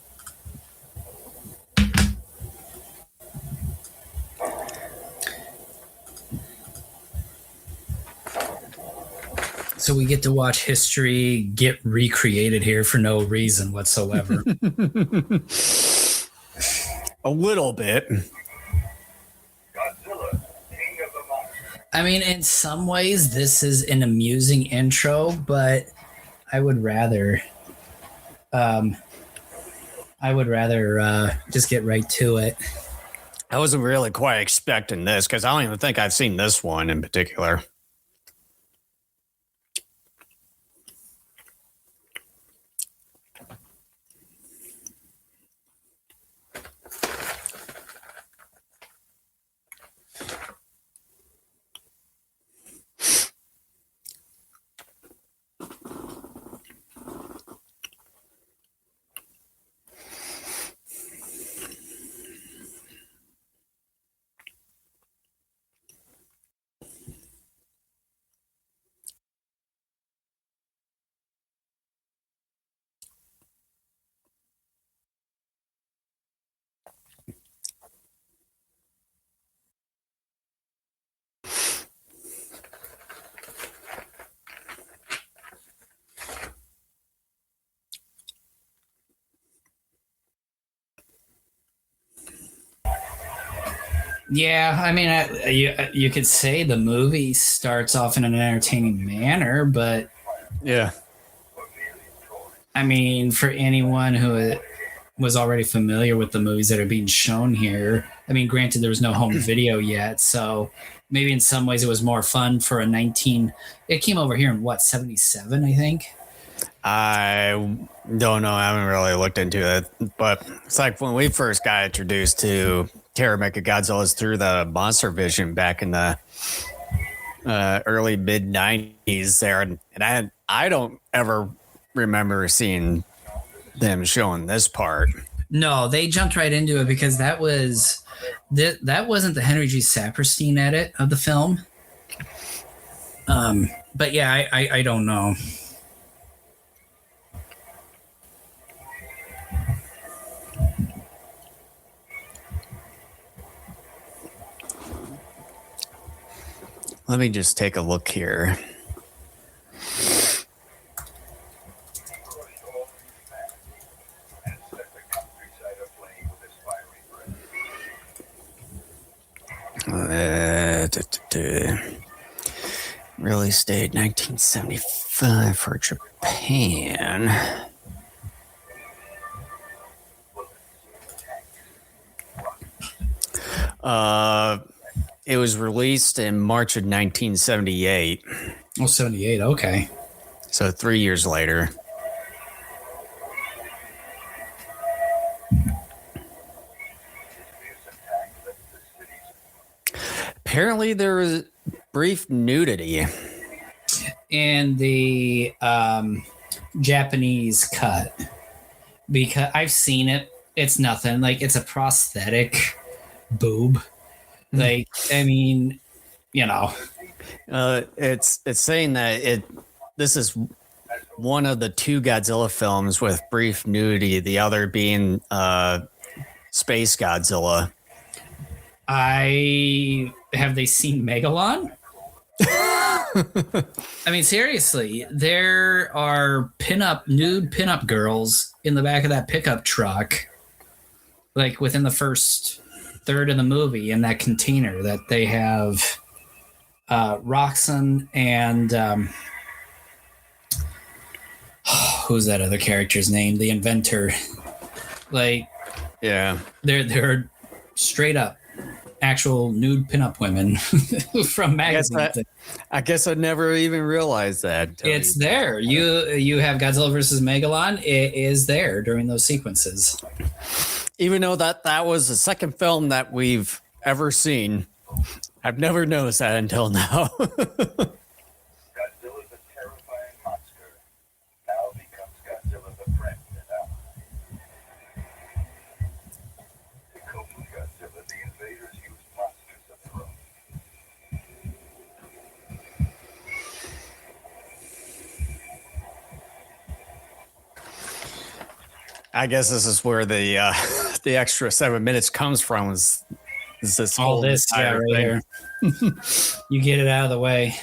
So we get to watch history get recreated here for no reason whatsoever. A little bit. I mean, in some ways, this is an amusing intro, but I would rather just get right to it. I wasn't really quite expecting this because I don't even think I've seen this one in particular. Yeah, I mean, you could say the movie starts off in an entertaining manner, but yeah, I mean, for anyone who was already familiar with the movies that are being shown here, I mean, granted, there was no home video yet, so maybe in some ways it was more fun for it came over here in what, 77, I think? I don't know. I haven't really looked into it, but it's like when we first got introduced to Terror of Mechagodzilla through the Monster Vision back in the early mid 90s there, and I don't ever remember seeing them showing this part. No, they jumped right into it because that wasn't the Henry G. Saperstein edit of the film. But yeah, I don't know. Let me just take a look here. Release date 1975 for Japan. It was released in March of 1978. Oh, 78. Okay. So 3 years later. Apparently there was brief nudity. In the Japanese cut, because I've seen it. It's nothing. Like, it's a prosthetic boob. Like, I mean, you know. It's saying that this is one of the two Godzilla films with brief nudity, the other being Space Godzilla. Have they seen Megalon? I mean, seriously, there are nude pinup girls in the back of that pickup truck, like within the first third of the movie, in that container that they have Roxanne and who's that other character's name? The inventor. Like, yeah, they're straight up actual nude pinup women from magazines. I guess I never even realized that. It's there. You have Godzilla versus Megalon. It is there during those sequences. Even though that was the second film that we've ever seen, I've never noticed that until now. Godzilla's a terrifying monster. Now becomes Godzilla the friend and ally. To cope with Godzilla, the invaders use monsters of their own. I guess this is where the extra 7 minutes comes from. Is this All this, yeah, right here. You get it out of the way.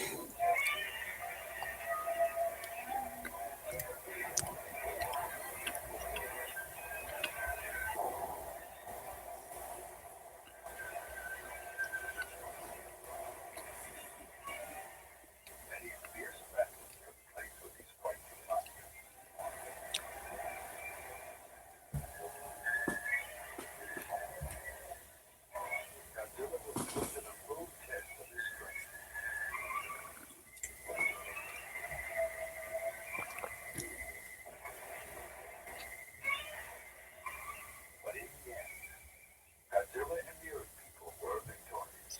Many fierce battles took place with these frightful monsters. Godzilla was put to the full test of his strength. But in the end, Godzilla and the Earth people were victorious.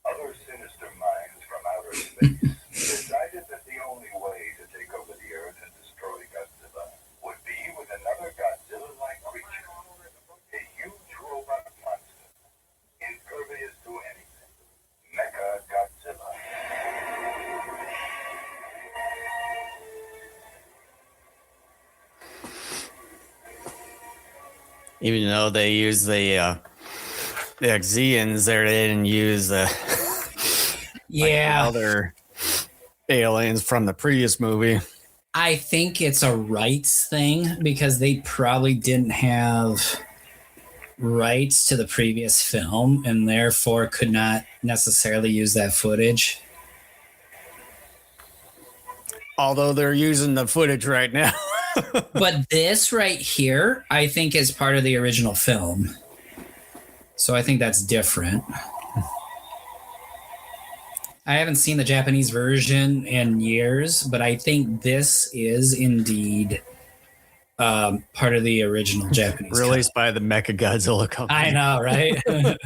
Other sinister minds from outer space decided that the only way to take over the Earth and destroy Godzilla would be with another Godzilla-like creature. A huge robot monster, impervious to anything. Mecha Godzilla. Even though they use the Xeons there, they didn't use the other aliens from the previous movie. I think it's a rights thing because they probably didn't have rights to the previous film and therefore could not necessarily use that footage. Although they're using the footage right now. But this right here, I think, is part of the original film. So I think that's different. I haven't seen the Japanese version in years, but I think this is indeed part of the original Japanese. Released by the Mechagodzilla company. I know, right? In their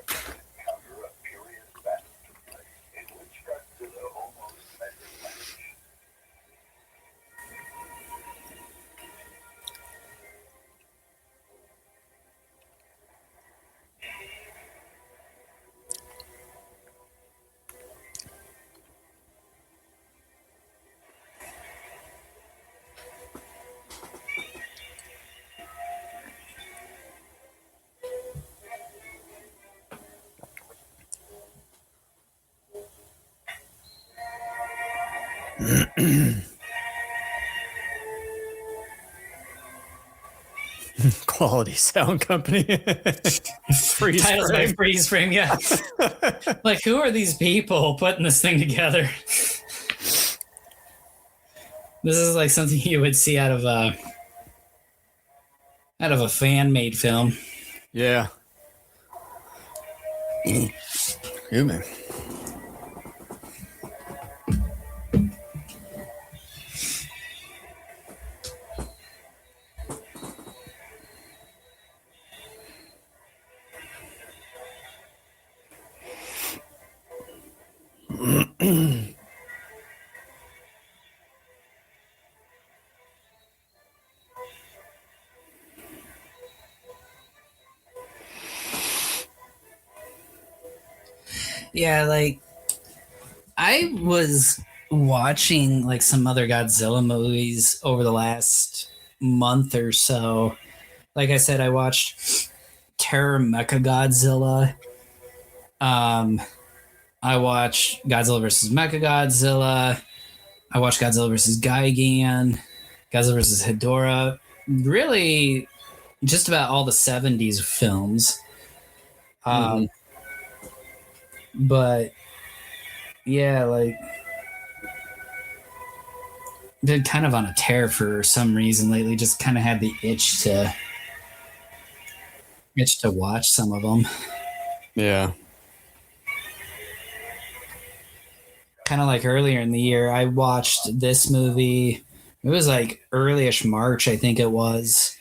first encounter, a furious battle took place in which Godzilla almost met his match. Quality Sound Company. Freeze Titles by frame. Freeze Frame, yeah. Like, who are these people putting this thing together? This is like something you would see out of a fan-made film. Yeah. Human. Yeah, like I was watching like some other Godzilla movies over the last month or so. Like I said, I watched Terror of Mechagodzilla. I watched Godzilla vs. Mechagodzilla. I watched Godzilla vs. Gigan, Godzilla vs. Hedorah. Really, just about all the 70s films. But yeah, like been kind of on a tear for some reason lately. Just kind of had the itch to watch some of them. Yeah. Kind of like earlier in the year, I watched this movie. It was like early-ish March, I think it was.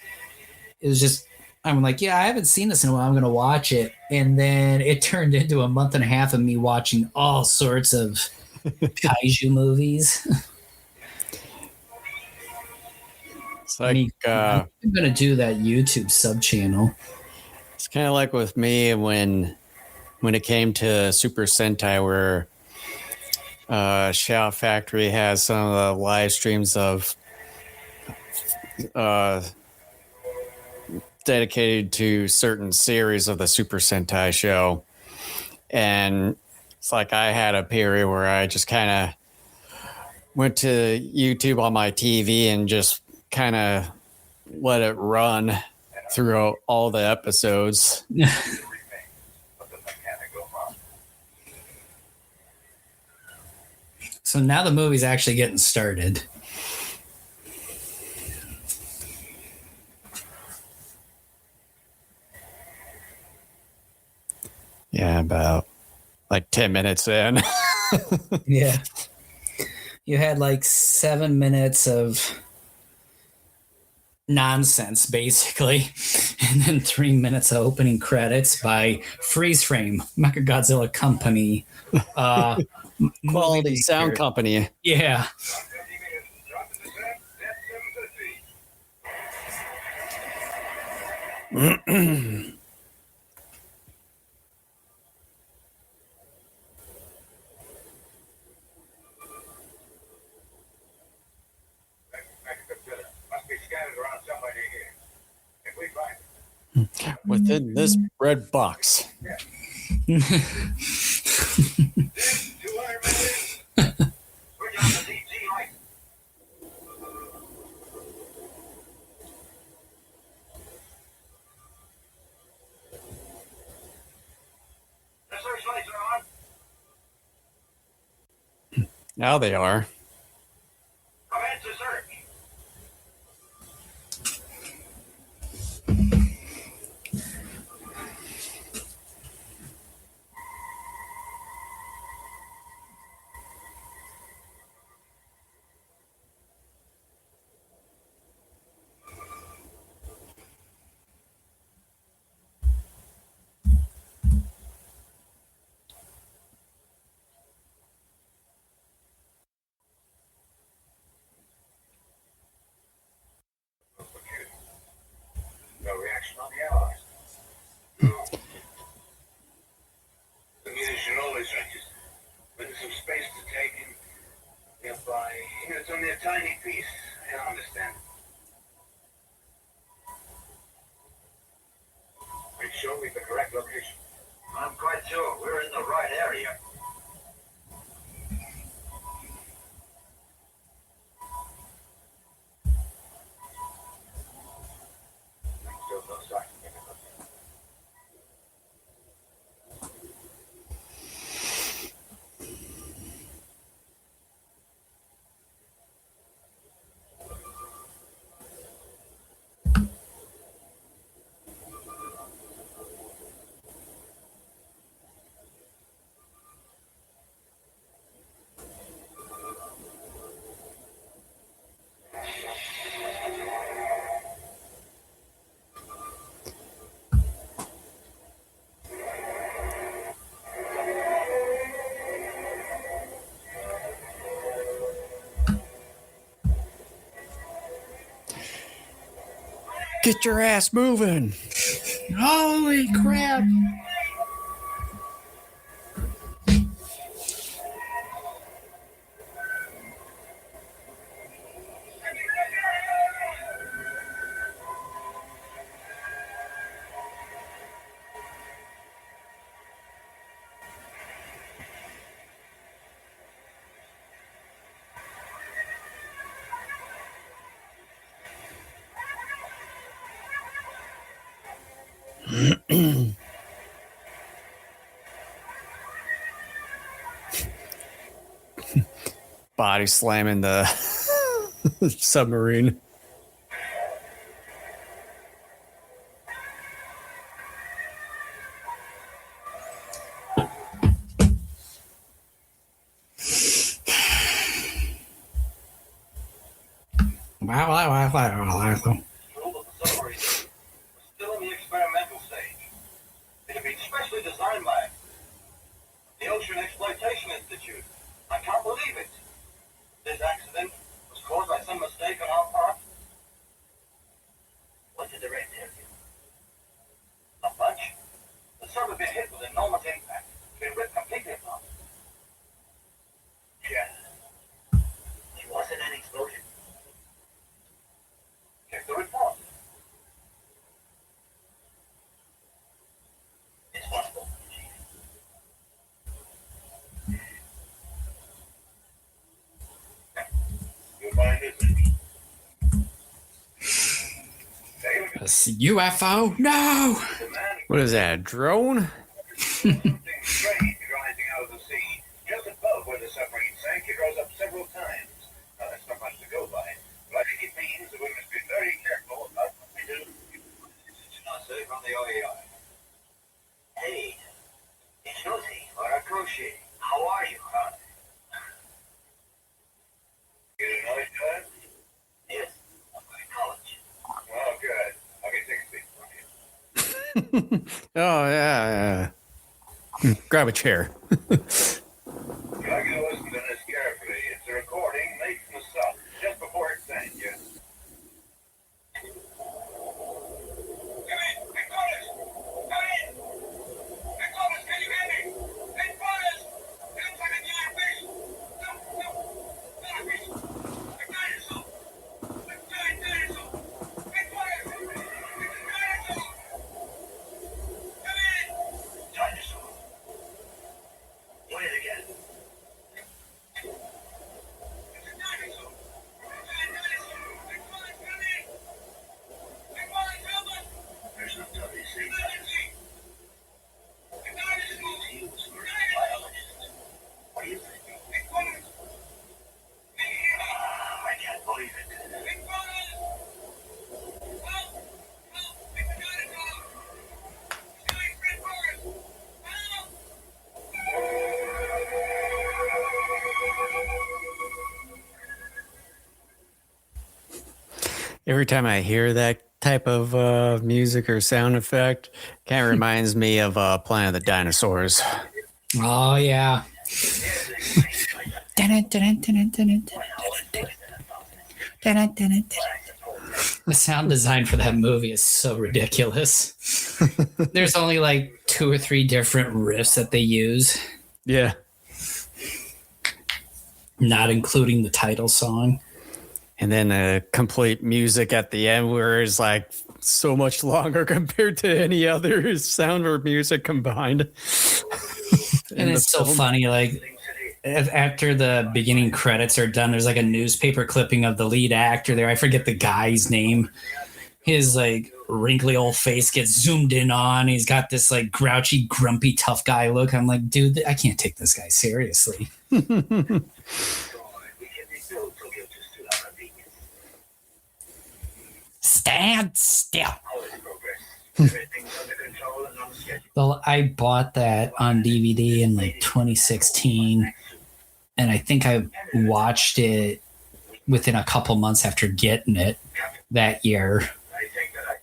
It was just, I'm like, yeah, I haven't seen this in a while. I'm going to watch it. And then it turned into a month and a half of me watching all sorts of kaiju movies. It's like I'm going to do that YouTube sub channel. it's kind of like with me when it came to Super Sentai, where Shout Factory has some of the live streams of dedicated to certain series of the Super Sentai show. And it's like I had a period where I just kind of went to YouTube on my TV and just kind of let it run through all the episodes. Of the mechanical mind. So now the movie's actually getting started. Yeah, about like 10 minutes in. Yeah. You had like 7 minutes of nonsense, basically, and then 3 minutes of opening credits by Freeze Frame, Mechagodzilla Company. Quality Sound Company. Yeah. Godzilla must be scattered around somewhere near here. If we find it, Within this red box. 200 meters. We're down to DG light. The searchlights are on. Now they are. Commence the search. No reaction on the allies. No. The munition always ranges. But there's some space to take in. Nearby. It's only a tiny piece. I don't understand. Are you sure we've the correct location? I'm quite sure. We're in the right area. Get your ass moving. Holy crap. Body slamming the submarine. Wow. Rule of the submarine was still in the experimental stage. It had been specially designed by the Ocean Exploitation Institute. I can't believe it. This accident was caused by some mistake on our part. What did the red tell you? Not much. The sub had been hit with enormous impact. Been ripped completely apart. Yeah. It wasn't an explosion. Check the report. It's possible, Chief. You'll find it. A UFO? No. What is that? A drone? Something strange rising out of the sea. Just above where the submarine sank, it rose up several times. Now, that's not much to go by, but it means that we must be very careful about what we do. It's not safe from the OER. Hey, it's Nosy, or a crochet. How are you, huh? You a noise, Dad? Yes, I'm going to college. Oh, good. Okay, take a seat. Oh, yeah. Grab a chair. You gotta listen to this carefully. It's a recording made from the sub just before it sank, yes. Come in! Hey, Connors! Come in! Hey, Connors, can you hear me? Hey, Connors! It looks like a giant fish! No, not a fish! A dinosaur! A giant dinosaur! Hey, Connors! It's a dinosaur! Come in! Dinosaur! Play it again. It's a dinosaur! It's a dinosaur! Hey, Connors, come in! Hey, Connors, help us! There's no W.C. Emergency! A dinosaur! He was a biologist. What do you think? Hey, Connors! I can't believe it. Hey, Connors! Help! Help! It's a dinosaur! It's going straight for us! Help! Every time I hear that type of music or sound effect, kind of reminds me of Planet of the Dinosaurs. Oh, yeah. The sound design for that movie is so ridiculous. There's only like 2 or 3 different riffs that they use, Yeah. not including the title song. And then the complete music at the end where it's like so much longer compared to any other sound or music combined. And it's so funny, like after the beginning credits are done, there's like a newspaper clipping of the lead actor there. I forget the guy's name. His like wrinkly old face gets zoomed in on. He's got this like grouchy, grumpy, tough guy look. I'm like, dude, I can't take this guy seriously. Stand still. Well, I bought that on DVD in like 2016, and I think I watched it within a couple months after getting it that year,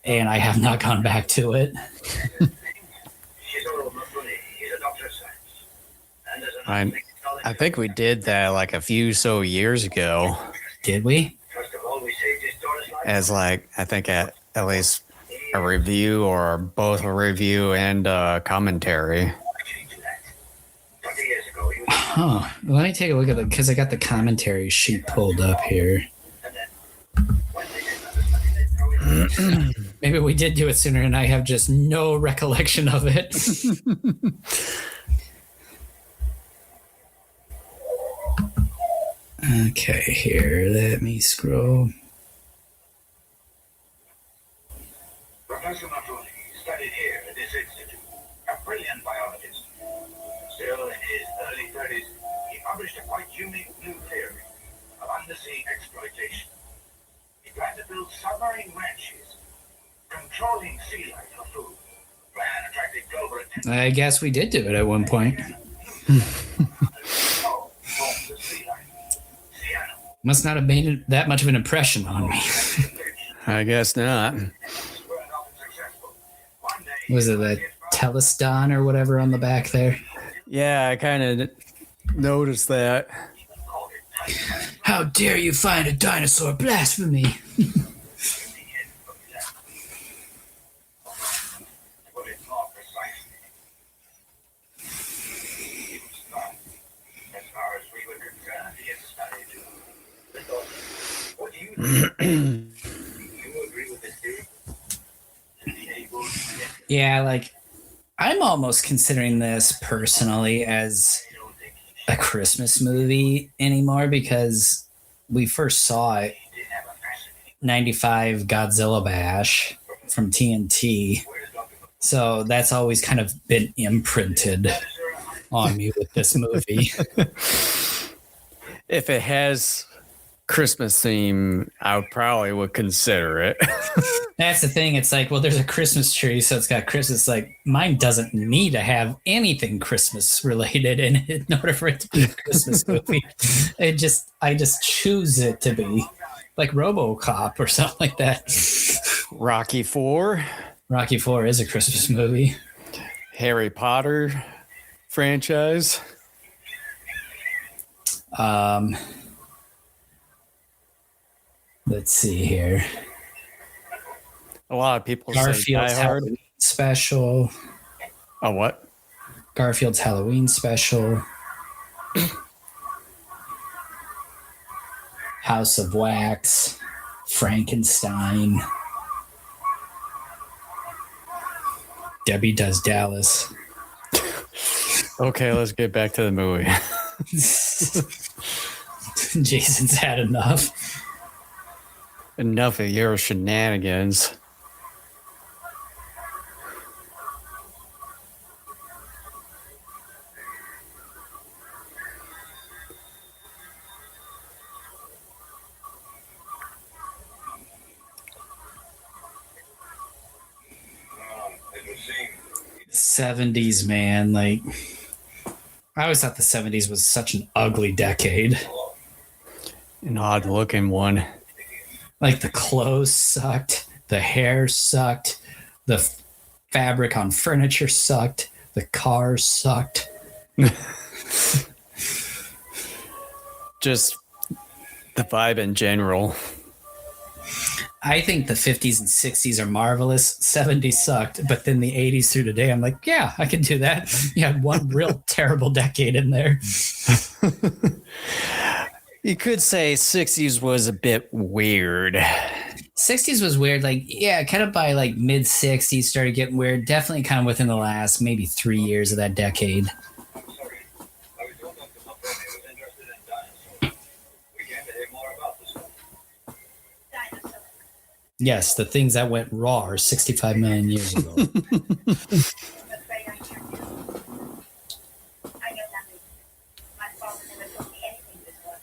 and I have not gone back to it. I think we did that like a few years ago. Did we? As like I think at at least a review or both a review and a commentary. Huh. Let me take a look at it because I got the commentary sheet pulled up here. Maybe we did do it sooner and I have just no recollection of it. Okay, here, let me scroll. Professor Matroni studied here at this institute, a brilliant biologist. Still in his early 30s, he published a quite unique new theory of undersea exploitation. He planned to build submarine ranches, controlling sea life for food. Plan attracted global attention. I guess we did do it at one point. Must not have made that much of an impression on me. I guess not. Was it the Teleston or whatever on the back there? Yeah, I kind of noticed that. How dare you find a dinosaur blasphemy? Yeah, like, I'm almost considering this personally as a Christmas movie anymore because we first saw it 95 Godzilla Bash from TNT. So that's always kind of been imprinted on me with this movie. If it has Christmas theme, I probably would consider it. That's the thing. It's like, well, there's a Christmas tree, so it's got Christmas. Like, mine doesn't need to have anything Christmas related in it in order for it to be a Christmas movie. I just choose it to be like RoboCop or something like that. Rocky IV. Rocky IV is a Christmas movie. Harry Potter franchise. Let's see here. A lot of people say Garfield's Die Hard. Halloween special. A what? Garfield's Halloween special. House of Wax. Frankenstein. Debbie Does Dallas. Okay, let's get back to the movie. Jason's had enough. Enough of your shenanigans. It would seem 70s, man. Like, I always thought the 70s was such an ugly decade. An odd looking one. Like, the clothes sucked, the hair sucked, the fabric on furniture sucked, the cars sucked. Just the vibe in general. I think the 50s and 60s are marvelous. 70s sucked, but then the 80s through today, I'm like, yeah, I can do that. You had one real terrible decade in there. You could say 60s was a bit weird. 60s was weird. Like, yeah, kind of by like mid 60s started getting weird. Definitely kind of within the last maybe 3 years of that decade. sorry. I was told Dr. Matroni was interested in dinosaurs. We came to hear more about this one. Dinosaurs. Yes, the things that went raw 65 million years ago. I'm afraid I can't tell. I know nothing. My father never told me anything before.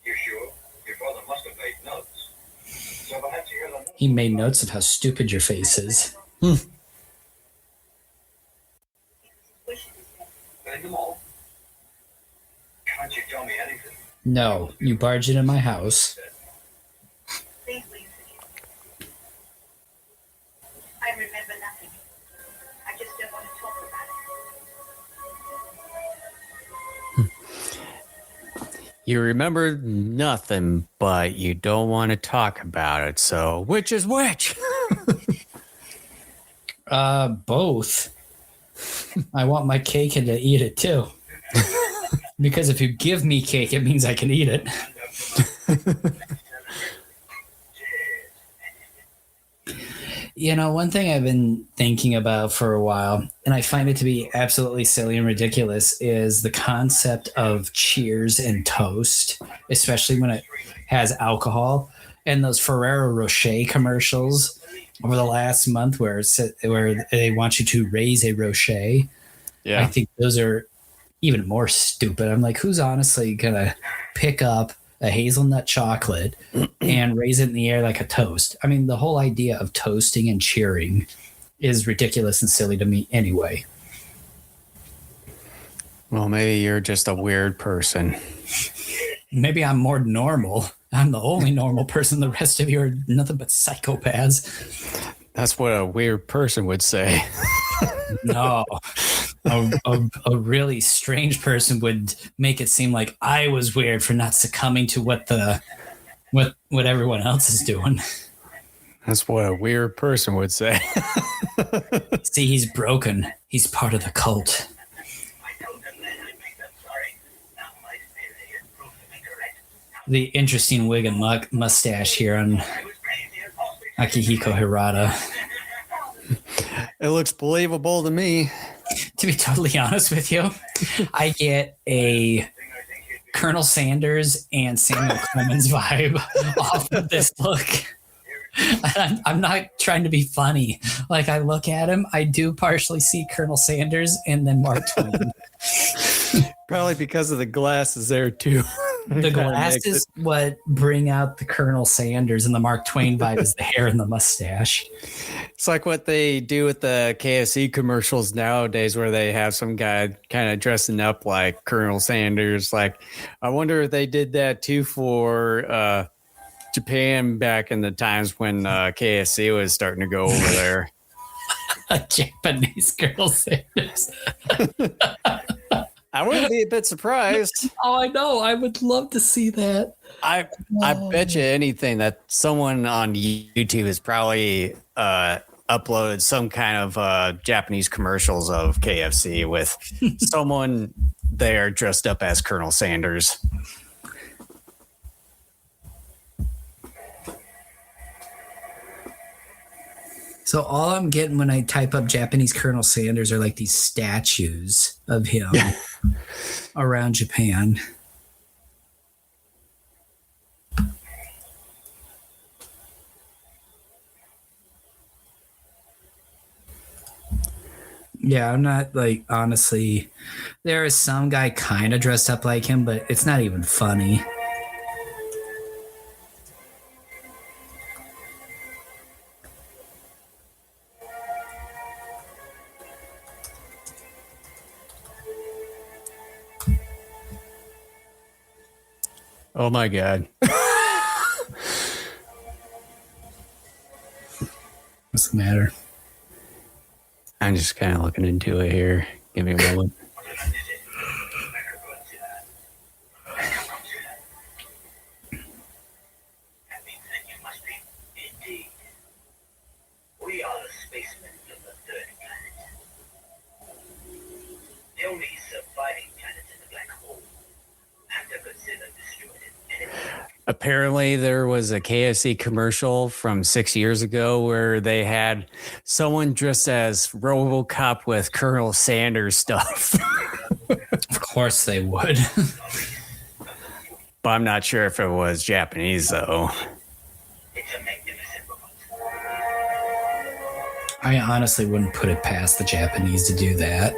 You sure? Your father must have made notes. So perhaps you hear the notes. He made notes of how stupid your face is. It was his wish in his head. Read them all. Can't you tell me anything? No, you barge into my house. Please will you forgive me? I remember nothing. I just don't want to talk about it. You remember nothing, but you don't want to talk about it. So, which is which? Both. I want my cake and to eat it too. Because if you give me cake, it means I can eat it. One thing I've been thinking about for a while, and I find it to be absolutely silly and ridiculous, is the concept of Cheers and toast, especially when it has alcohol. And those Ferrero Rocher commercials over the last month where they want you to raise a Rocher. Yeah. I think those are even more stupid. I'm like, who's honestly going to pick up a hazelnut chocolate and raise it in the air like a toast? I mean, the whole idea of toasting and cheering is ridiculous and silly to me anyway. Well, maybe you're just a weird person. Maybe I'm more normal. I'm the only normal person. The rest of you are nothing but psychopaths. That's what a weird person would say. No. A really strange person would make it seem like I was weird for not succumbing to what everyone else is doing. That's what a weird person would say. See, he's broken. He's part of the cult. The interesting wig and mustache here on Akihiko Hirata. It looks believable to me. To be totally honest with you, I get a Colonel Sanders and Samuel Clemens vibe off of this look. I'm not trying to be funny. Like, I look at him, I do partially see Colonel Sanders and then Mark Twain. Probably because of the glasses there, too. The glasses what bring out the Colonel Sanders, and the Mark Twain vibe is the hair and the mustache. It's like what they do with the KFC commercials nowadays, where they have some guy kind of dressing up like Colonel Sanders. Like, I wonder if they did that too for Japan back in the times when KFC was starting to go over there. A Japanese Colonel Sanders. I wouldn't be a bit surprised. Oh, I know. I would love to see that. I bet you anything that someone on YouTube has probably uploaded some kind of Japanese commercials of KFC with someone there dressed up as Colonel Sanders. So all I'm getting when I type up Japanese Colonel Sanders are like these statues of him around Japan. Yeah, I'm not like, honestly, there is some guy kind of dressed up like him, but it's not even funny. Oh my God. What's the matter? I'm just kind of looking into it here. Give me a moment. We are the spacemen from the third planet. The only surviving planet in the black hole. After Godzilla destroyed it. Apparently, there was a KFC commercial from 6 years ago where they had someone dressed as RoboCop with Colonel Sanders stuff. Of course they would. But I'm not sure if it was Japanese, though. It's a magnificent robot. I honestly wouldn't put it past the Japanese to do that.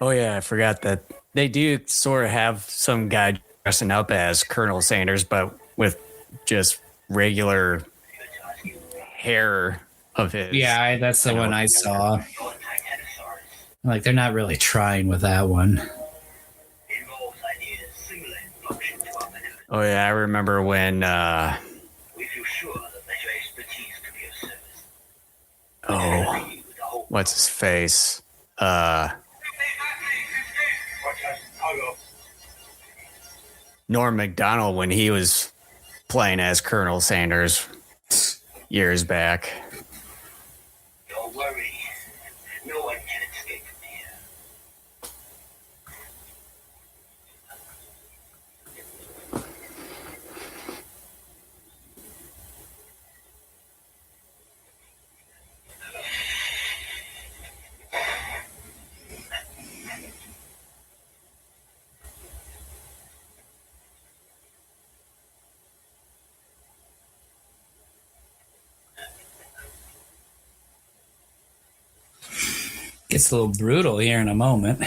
Oh, yeah, I forgot that they do sort of have some guy dressing up as Colonel Sanders, but with just regular hair of his. Yeah, that's the one I saw. Like, they're not really trying with that one. Oh, yeah, I remember when. We feel sure that your expertise could be of service. Oh, what's his face? Norm Macdonald, when he was playing as Colonel Sanders years back. Don't worry. No one can escape from here. Gets a little brutal here in a moment.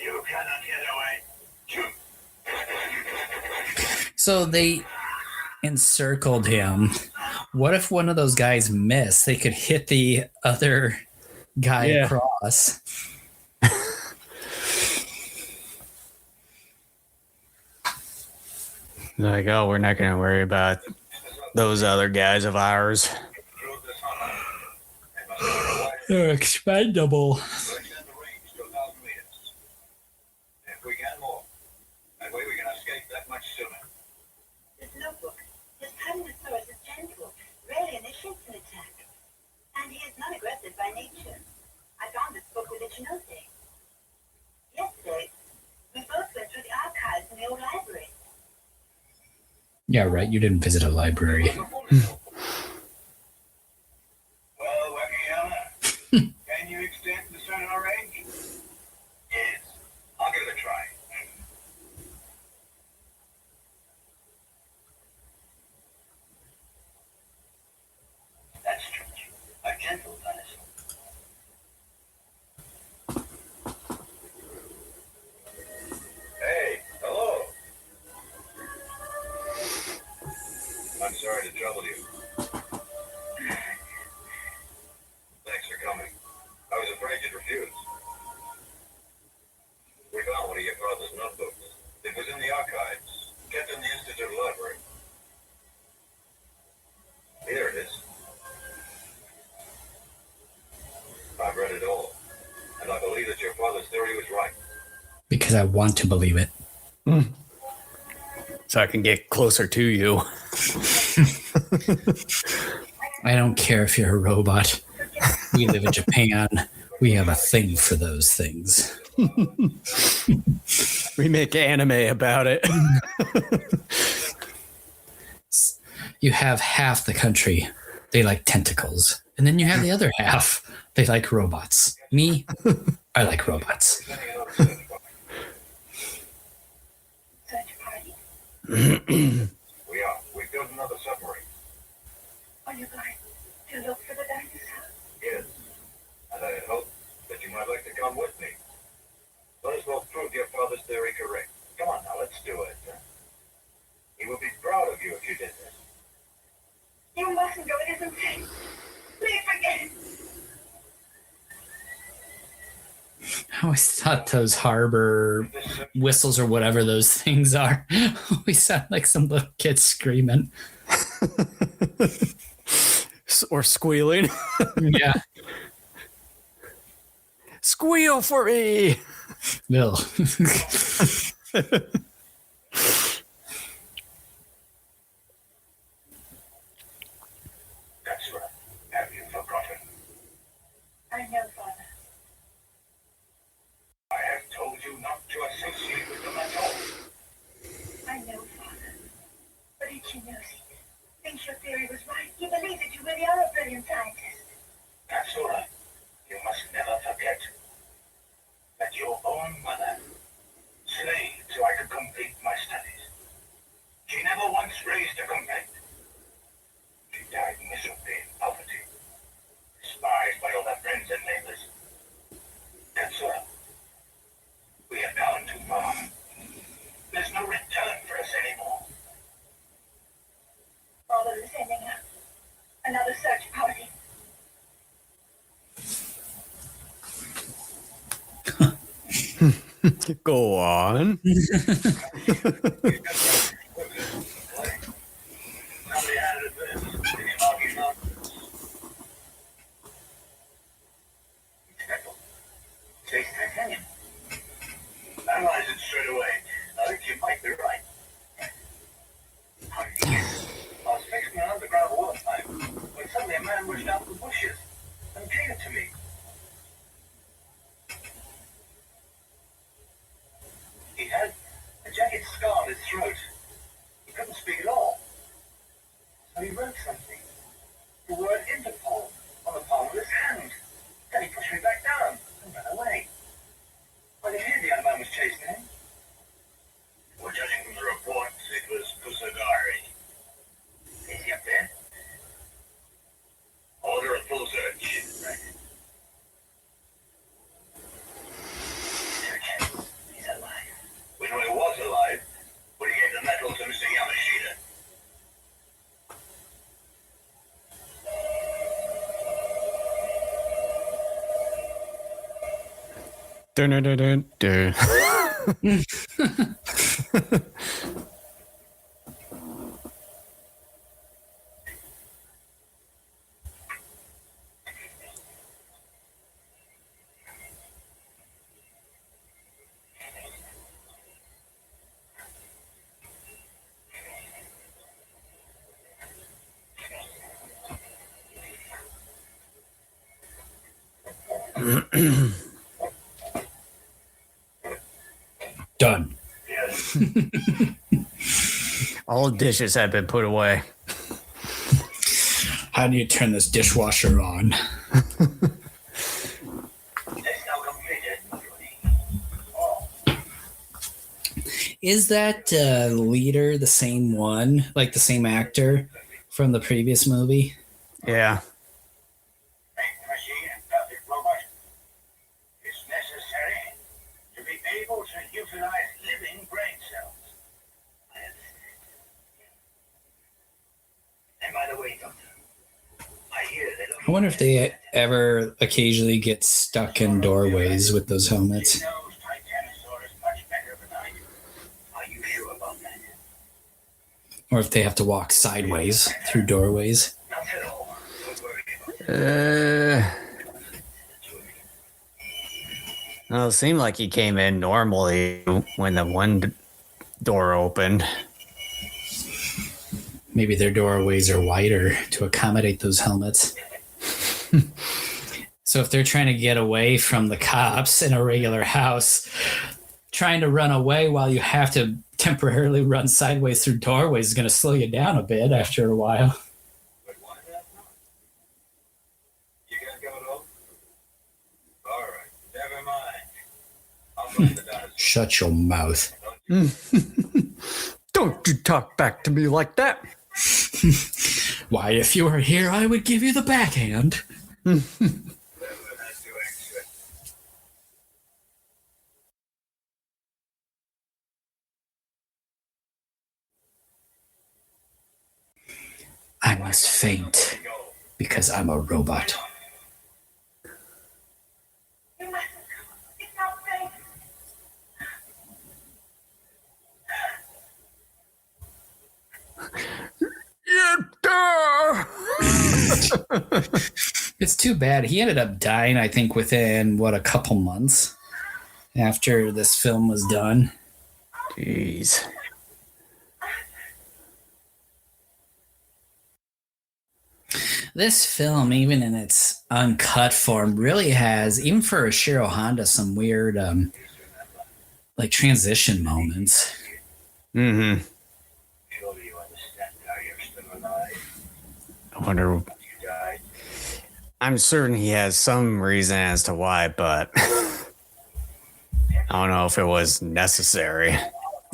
You cannot get away. Shoot. So they encircled him. What if one of those guys missed? They could hit the other guy across. Like, oh, we're not going to worry about those other guys of ours. Through this tunnel. They must clear a wide They're expendable. to extend the range to 1,000 meters. If we can more, that way we can escape that much sooner. This notebook. His pattern of thought is gentle, rarely initiates an attack. And he is not aggressive by nature. I found this book with Ichinote. Yesterday, we both went through the archives in the old library. Yeah, right. You didn't visit a library. Well, Wakayama, can you extend the sonar range? Yes, I'll give it a try. That's strange. A gentle dinosaur. Hey, hello. I'm sorry to trouble you. Thanks for coming. I was afraid you'd refuse. We found one of your father's notebooks. It was in the archives, kept in the Institute Library. Here it is. I've read it all, and I believe that your father's theory was right. Because I want to believe it. So I can get closer to you. I don't care if you're a robot. We live in Japan. We have a thing for those things. We make anime about it. You have half the country, they like tentacles. And then you have the other half, they like robots. Me, I like robots. Search party. We are. We built another submarine. Are you going to look for the dinosaur? Yes. And I hope that you might like to come with me. Let us both prove your father's theory correct. Come on now, let's do it. Huh? He would be proud of you if you did this. You mustn't go. It isn't safe. Please forget it. I always thought those harbor whistles or whatever those things are always sound like some little kid screaming. Or squealing. Yeah. Squeal for me. Bill. That's right. Have you forgotten? I know, Father. I have told you not to associate with them at all. I know, Father. But Ichi knows it. Thinks your theory was right. He believes that you really are a brilliant scientist. That's all right. You must never forget that your own mother slaved so I could complete my studies. She never once raised a complaint. She died miserably in poverty, despised by all her friends and neighbors. That's all. We have gone too far. There's no return for us anymore. Father is sending out another search party. Go on. Analyze it straight away. I think you might be right. it out of the bushes and gave it to me. He had a jagged scar on his throat. He couldn't speak at all. So he wrote something. The word Interpol on the palm of his hand. Then he pushed me back down and ran away. When he knew the other man was chasing him. Well, judging from the reports, it was Kusagari. Is he up there? Order a full search. Right. Okay, he's alive. We know he was alive, but he gave the medal to Mr. Yamashita. Dun, dun, dun, dun, dun. Done. Yes. All the dishes have been put away. How do you turn this dishwasher on? That's now completed. Oh, Is that leader the same one, like the same actor from the previous movie? Yeah. machine and perfect robot. It's necessary to be able to utilize living brain cells. I understand. And by the way, Doctor, I hear that. I wonder if they ever occasionally get stuck in doorways with those helmets. Knows Titanosaurus much better than I do. Are you sure about that? Or if they have to walk sideways through doorways. Not at all. Don't worry about it. Well, it seemed like he came in normally when the one door opened. Maybe their doorways are wider to accommodate those helmets. So if they're trying to get away from the cops in a regular house, trying to run away while you have to temporarily run sideways through doorways is going to slow you down a bit after a while. But why not? You gonna go alone? All right, never mind. I'll find the dinosaur. Shut your mouth. Don't you talk back to me like that. Why, if you were here, I would give you the backhand. I must faint because I'm a robot. You mustn't come. It's not safe. It's too bad. He ended up dying, I think, within, a couple months after this film was done. Jeez. This film, even in its uncut form, really has, even for Shiro Honda, some weird, transition moments. Mm-hmm. Surely you understand how you're still alive. I wonder. You died. I'm certain he has some reason as to why, but I don't know if it was necessary.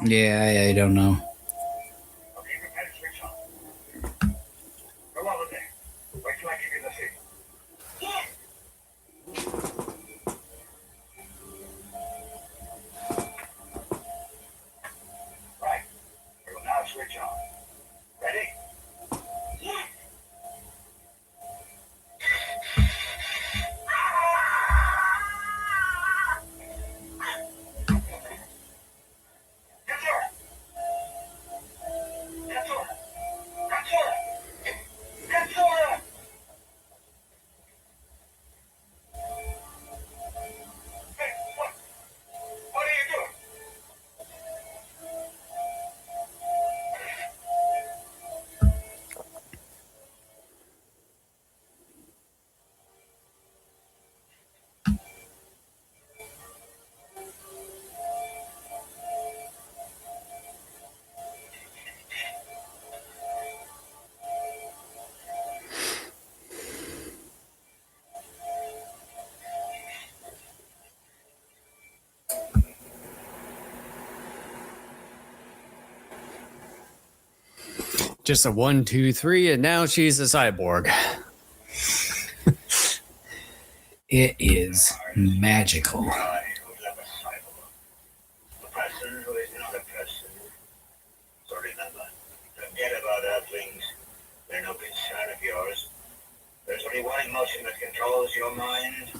Yeah, I don't know. Okay, prepare to switch on. Go over there. Wait till I give you the signal. Yes. Right. We will now switch on. Ready? Yes. Yes, sir. Just a 1, 2, 3, and now she's a cyborg. It is magical. I who live a cyborg. A person who is not a person. So remember, forget about Earthlings. They're no concern of yours. There's only one emotion that controls your mind.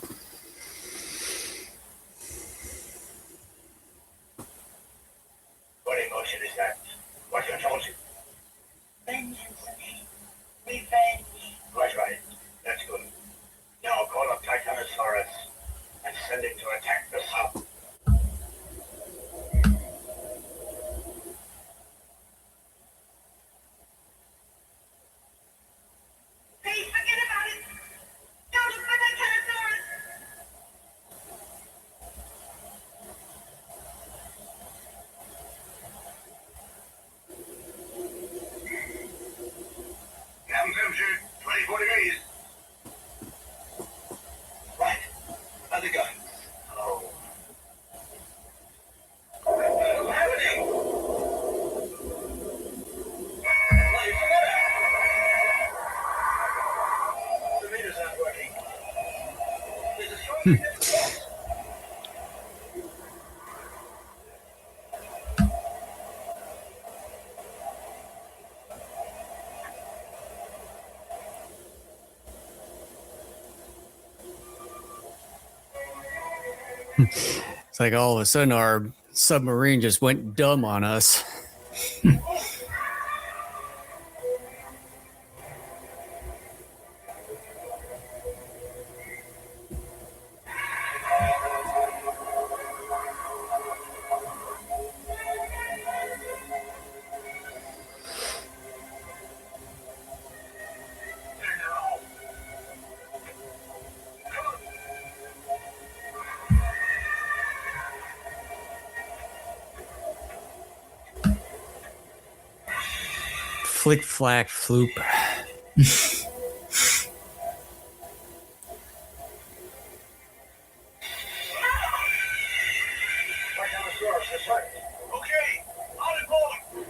What emotion is that? What controls you? Vengeance. Revenge. Quite right. That's good. Now call up Titanosaurus and send it to attack the south. Please forget about it. Don't look for the Tyrannosaurus. Cam temperature 24 degrees. Right. How's it going? Hello. What's happening? Well, you forgot it. The meters aren't working. There's a strong signal. It's like all of a sudden our submarine just went dumb on us. Flick, flack, floop. Titanosaurus is hurt. Okay, on board.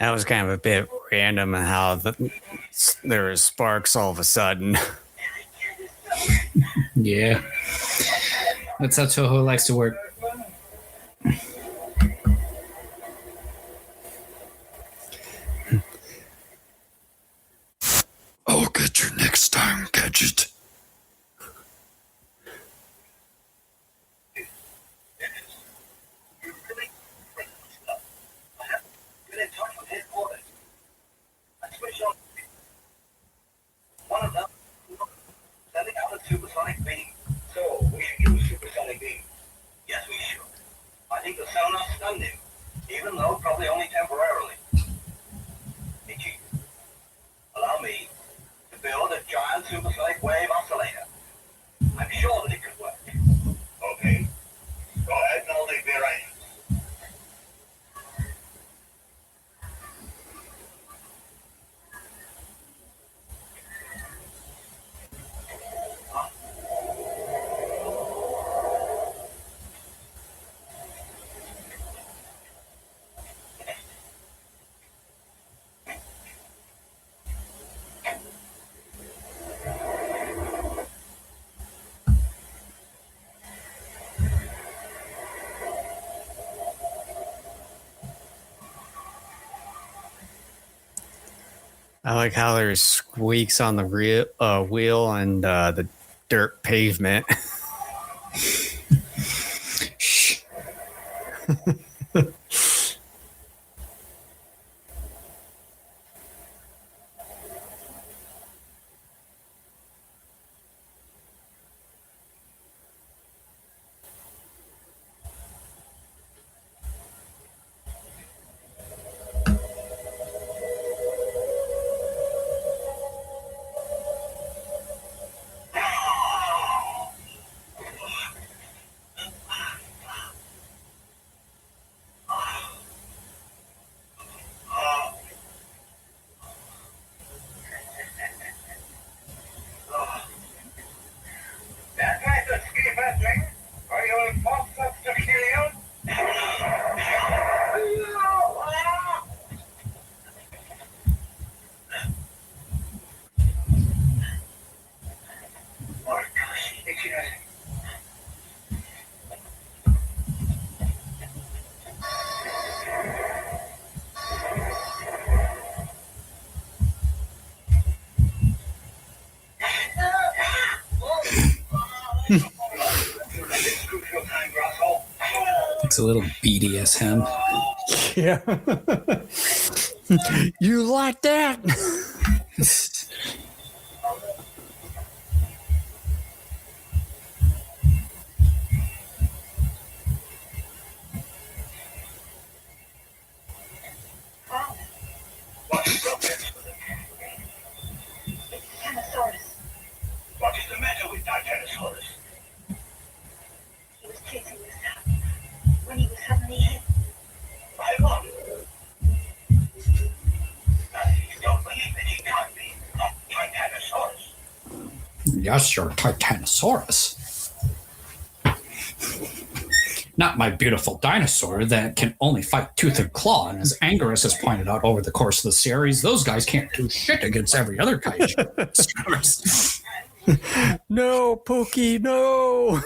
That was kind of a bit random how there was sparks all of a sudden. Yeah. That's how Toho likes to work. I'll get you next time, Gadget. Get in touch with headquarters. I switch on. One of them sending out a supersonic beam. So we should use supersonic beam. Yes, we should. I think the sonar stunned him, even though probably only temporarily. Hey, Chief, allow me to build a giant supersonic wave oscillator. I'm sure that it could work. Okay. Go ahead and I'll take the arrangements. I like how there's squeaks on the wheel and the dirt pavement. Shh. Looks a little BDSM. Yeah. You like that? What's the problem with it? It's Titanosaurus. What is the matter with Titanosaurus? He was chasing us out when he was suddenly hit. By what? You don't believe that he can't be a Titanosaurus? Yes, you're Titanosaurus. Not my beautiful dinosaur that can only fight tooth and claw. And as Angerus has pointed out over the course of the series, those guys can't do shit against every other kaiju. No, Pookie, no.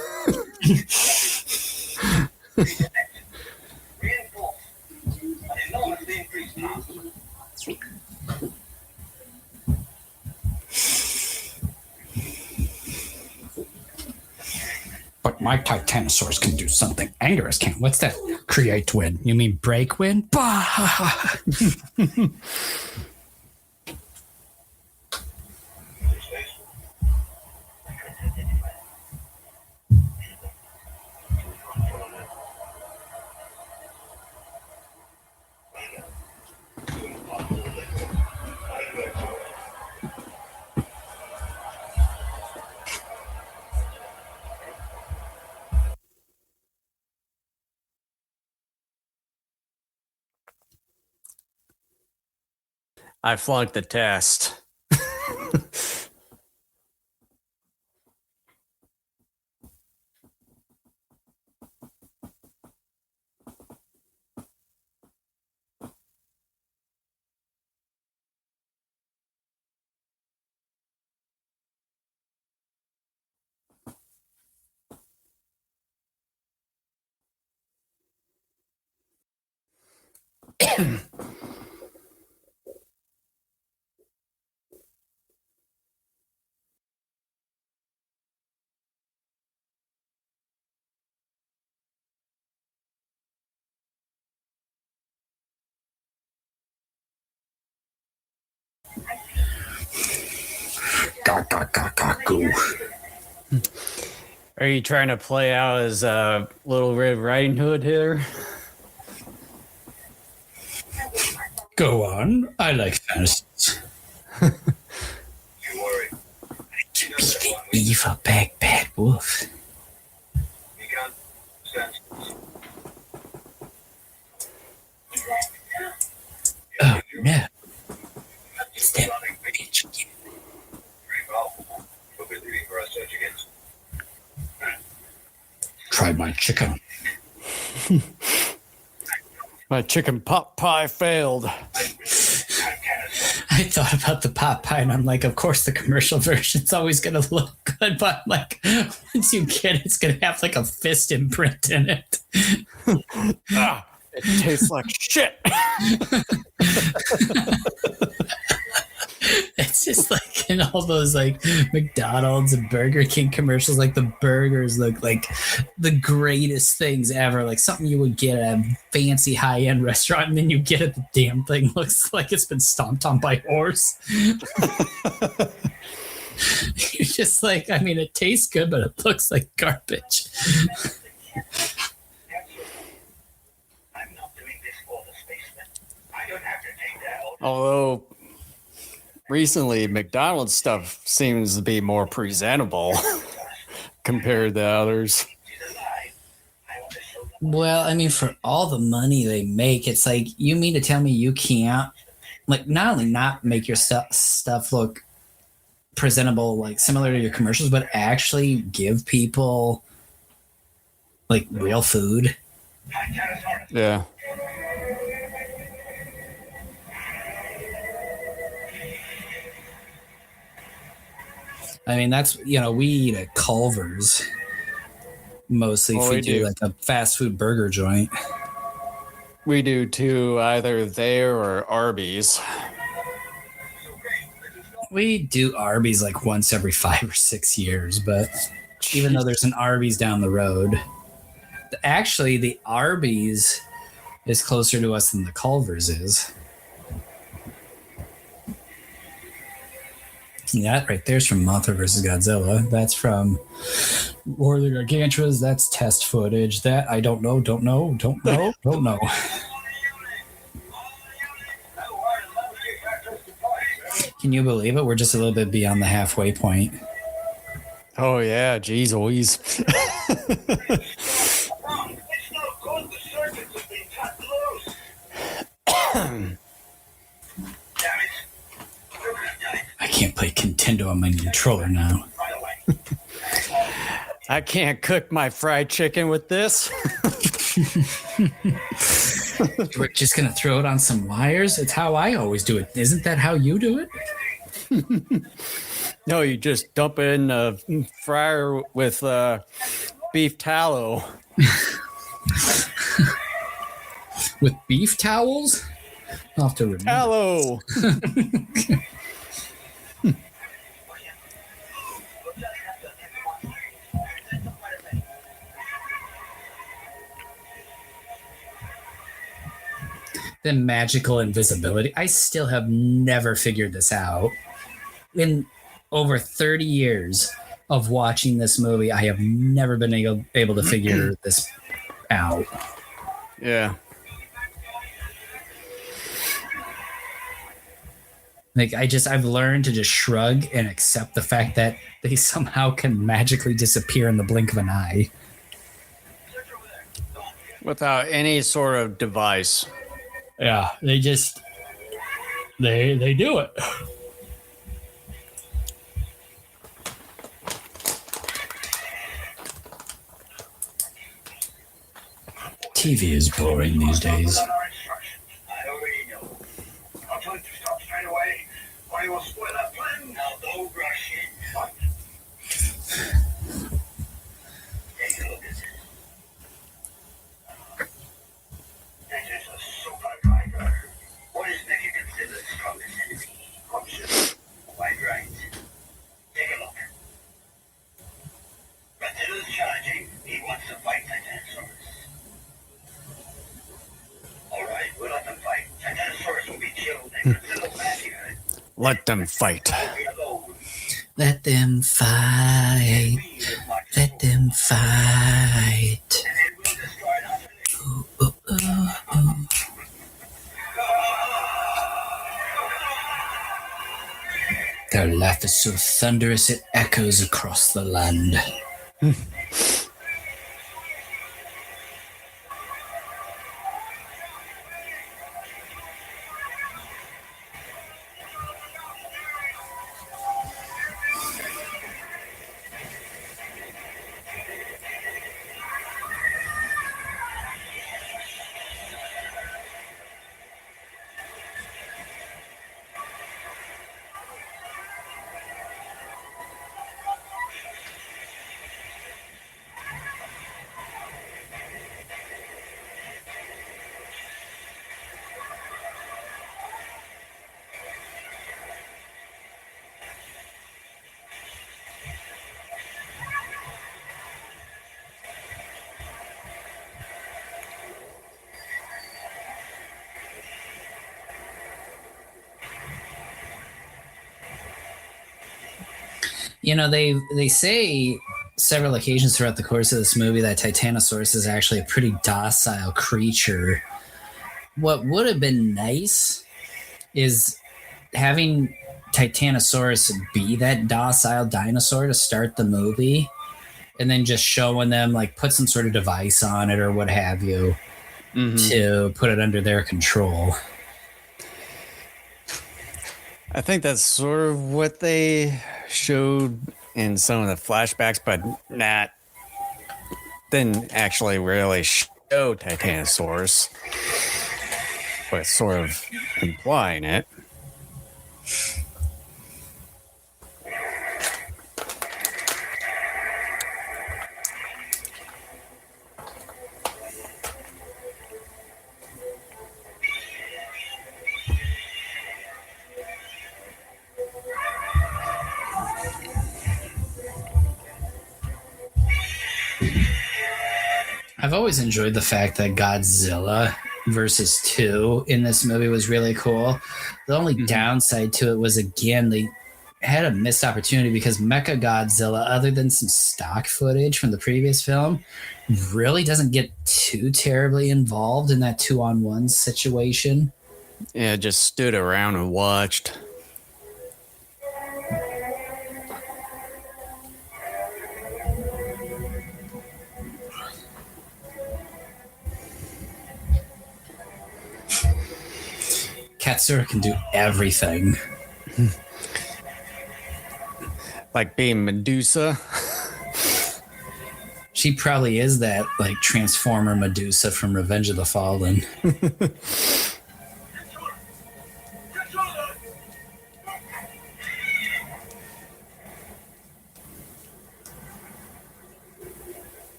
Reinforced. An enormously increased task. But my Titanosaurus can do something Angerus can't. What's that? Create wind. You mean break wind? Bah! I flunked the test. Goo. Are you trying to play out as Little Red Riding Hood here? Go on. I like fantasies. You worry. To be the evil bad wolf. You can't stand still. Oh no. It's that bitch again. Very well. You'll be leaving for a search again. Try my chicken. My chicken pot pie failed. I thought about the pot pie and I'm like, of course the commercial version's always going to look good, but I'm like, once you get it, it's going to have like a fist imprint in it. It tastes like shit. It's just like in all those like McDonald's and Burger King commercials, like the burgers look like the greatest things ever, like something you would get at a fancy high-end restaurant, and then you get it, the damn thing looks like it's been stomped on by a horse. You're just like, I mean, it tastes good, but it looks like garbage. I'm not doing this for the spaceman. I don't have to take that. Although recently McDonald's stuff seems to be more presentable compared to others. Well, I mean, for all the money they make, it's like, you mean to tell me you can't, like, not only not make your stuff look presentable, like similar to your commercials, but actually give people like real food? Yeah. I mean, that's, you know, we eat at Culver's mostly if we do like a fast food burger joint. We do too, either there or Arby's. We do Arby's like once every 5 or 6 years, but even though there's an Arby's down the road. Actually, the Arby's is closer to us than the Culver's is. That right there's from Mothra vs. Godzilla. That's from War of the Gargantuas. That's test footage. That I don't know. Can you believe it? We're just a little bit beyond the halfway point. Oh yeah, geez, Louise. It's not good. The circuits have been cut loose. Damn it. I can't play Nintendo on my controller now. Right away. I can't cook my fried chicken with this. We're just gonna throw it on some wires. It's how I always do it. Isn't that how you do it? No, you just dump it in a fryer with beef tallow. With beef towels? I'll have to remember. Tallow. Then magical invisibility. I still have never figured this out. In over 30 years of watching this movie, I have never been able to figure this out. Yeah. Like I've learned to just shrug and accept the fact that they somehow can magically disappear in the blink of an eye. Without any sort of device. Yeah, they just they do it. TV is boring these days. I already know. I'll tell you to stop straight away, or you will spoil that plan. Now don't rush in. Take a look at this. This is a super tiger. What is Mechagodzilla's strongest enemy? Option. Quite right. Take a look. Godzilla's charging. He wants to fight Titanosaurus. Alright, we'll let them fight. Titanosaurus will be killed and Godzilla will have you. Let them fight. Be alone. Let them fight. Let them fight. And it will destroy us. Their laugh is so thunderous it echoes across the land. You know, they say several occasions throughout the course of this movie that Titanosaurus is actually a pretty docile creature. What would have been nice is having Titanosaurus be that docile dinosaur to start the movie, and then just showing them, like, put some sort of device on it or what have you to put it under their control. I think that's sort of what they showed in some of the flashbacks, but didn't actually really show Titanosaurus, but sort of implying it. I've always enjoyed the fact that Godzilla versus 2 in this movie was really cool. The only downside to it was, again, they had a missed opportunity because Mechagodzilla, other than some stock footage from the previous film, really doesn't get too terribly involved in that 2-on-1 situation. Yeah, just stood around and watched. Katsura can do everything. Like being Medusa. She probably is that like Transformer Medusa from Revenge of the Fallen.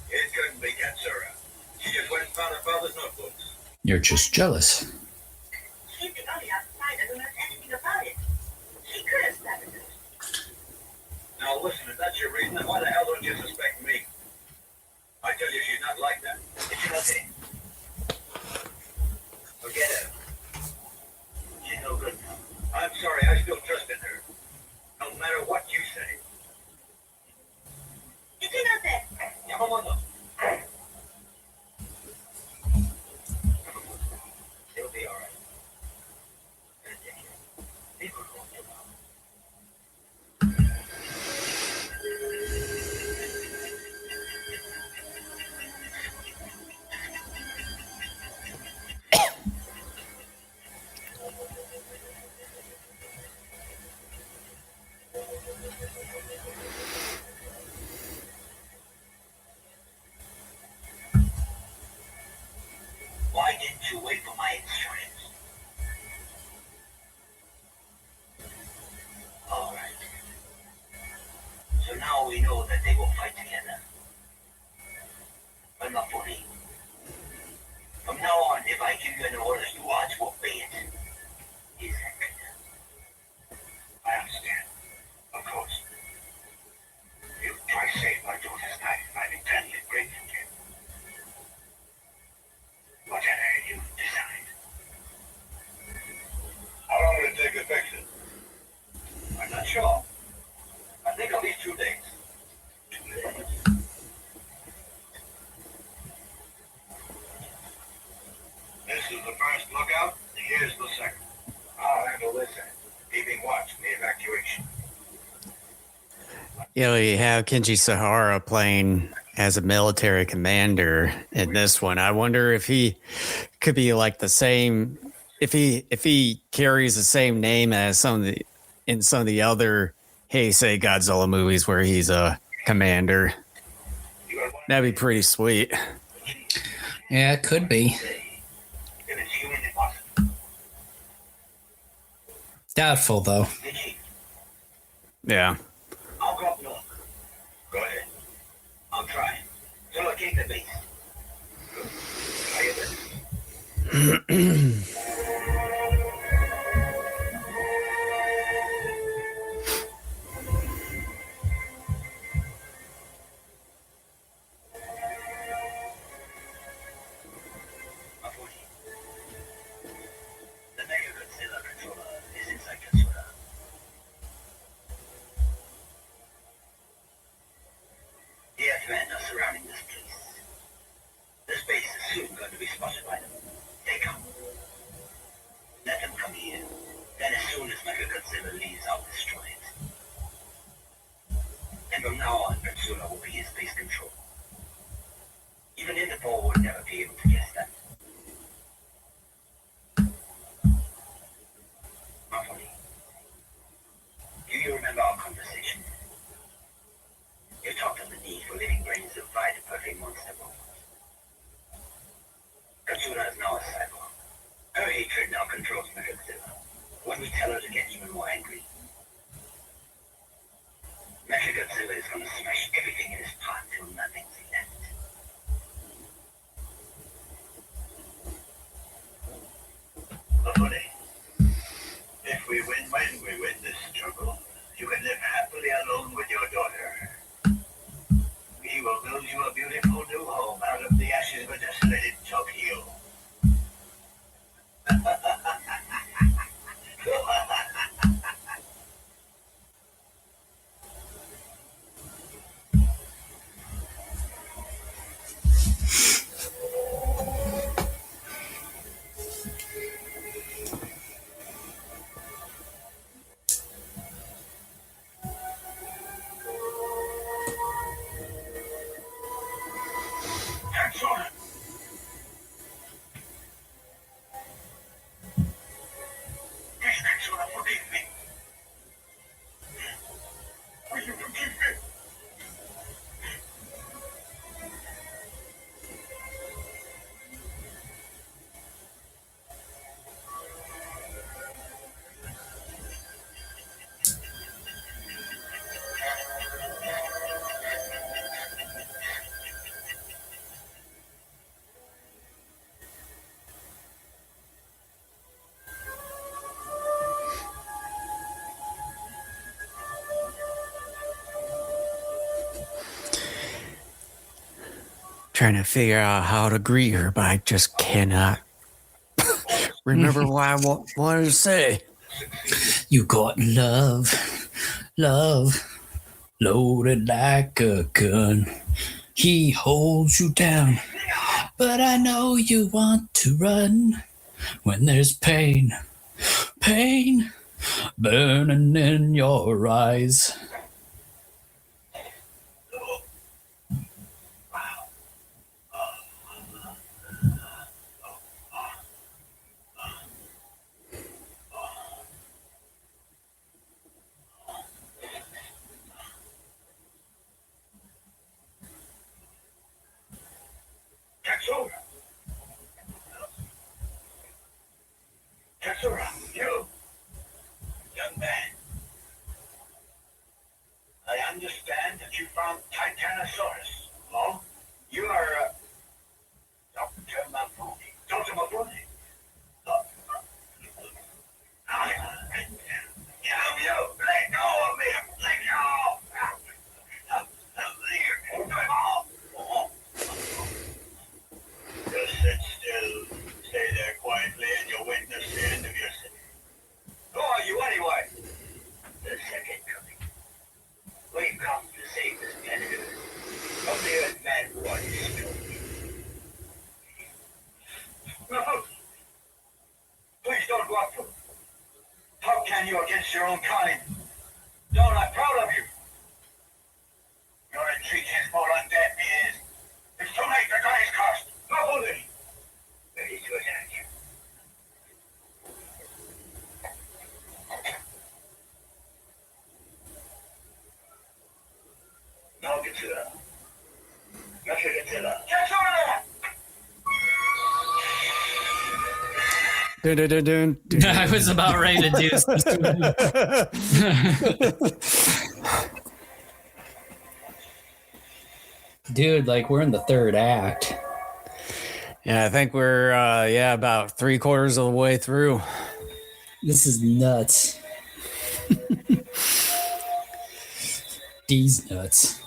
It couldn't be Katsura. She just went and found her father's notebooks. You're just jealous. She's the only outsider who knows anything about it. She could have sabotaged it. Now listen, if that's your reason, then why the hell don't you suspect me? I tell you, she's not like that. Did you not say? Forget her. She's no good now. I'm sorry, I still trust in her. No matter what you say. Did you know that? Yamamoto. He'll be all right. Gonna take care. People are going to know. Why didn't you wait for my insurance? All right. So now we know that they will fight together. But not for me. From now on, if I give you an order, you are to obey it. Is that clear? I understand. Of course. You try to save my daughter's life. I'm eternally grateful to you. Whatever you decide. How long will it take to fix it? I'm not sure. I think at least 2 days. 2 days. This is the first lookout. Here's the second. I'll handle this end, keeping watch in the evacuation. You know, you have Kenji Sahara playing as a military commander in this one. I wonder if he could be like the same, if he carries the same name as some of the other Heisei Godzilla movies where he's a commander. That'd be pretty sweet. Yeah, it could be. If it's humanly possible. Doubtful, though. Yeah. I'll go up north. Go ahead. I'll try. So locate the base. Good. Try your best. The Mechagodzilla controller is inside Katsura. The Earthmen are surrounding this place. This base is soon going to be spotted by them. They come. Let them come here. Then as soon as Mechagodzilla leaves, I'll destroy it. And from now on, Katsura will be his base control. Even Interpol will never be able to guess that. Mafoni, do you remember our conversation? You talked of the need for living brains to fight a perfect monster bomb. Katsura is now a cyborg. Her hatred now controls Mechagodzilla. When we tell her to get even more angry, Mechagodzilla is going to smash everything in his path till nothing's left. Mafoni, if we win trying to figure out how to greet her, but I just cannot remember what I wanted to say. You got love, loaded like a gun. He holds you down, but I know you want to run when there's pain burning in your eyes. Katsura, you, young man. I understand that you found Titanosaurus. Oh? You are, Dr. Mafuni. Dr. Mafuni? You, let go of me! Let go! Just sit still. Stay there quietly and you'll witness the end of your sentence. Who are you anyway? The second coming. We've come to save this planet from the Earthman who are destroyed. No! Please don't go up. How can you against your own kind? Don't, I'm proud of you. Your retreat is more undead is. It's too late, the die is cast. No bully. Ready to attack you. No, Godzilla. Mechagodzilla. Get over there! Dun, dun, dun, dun, dun. I was about ready to do Dude, like we're in the third act. Yeah, I think we're about 3/4 of the way through. This is nuts. These nuts.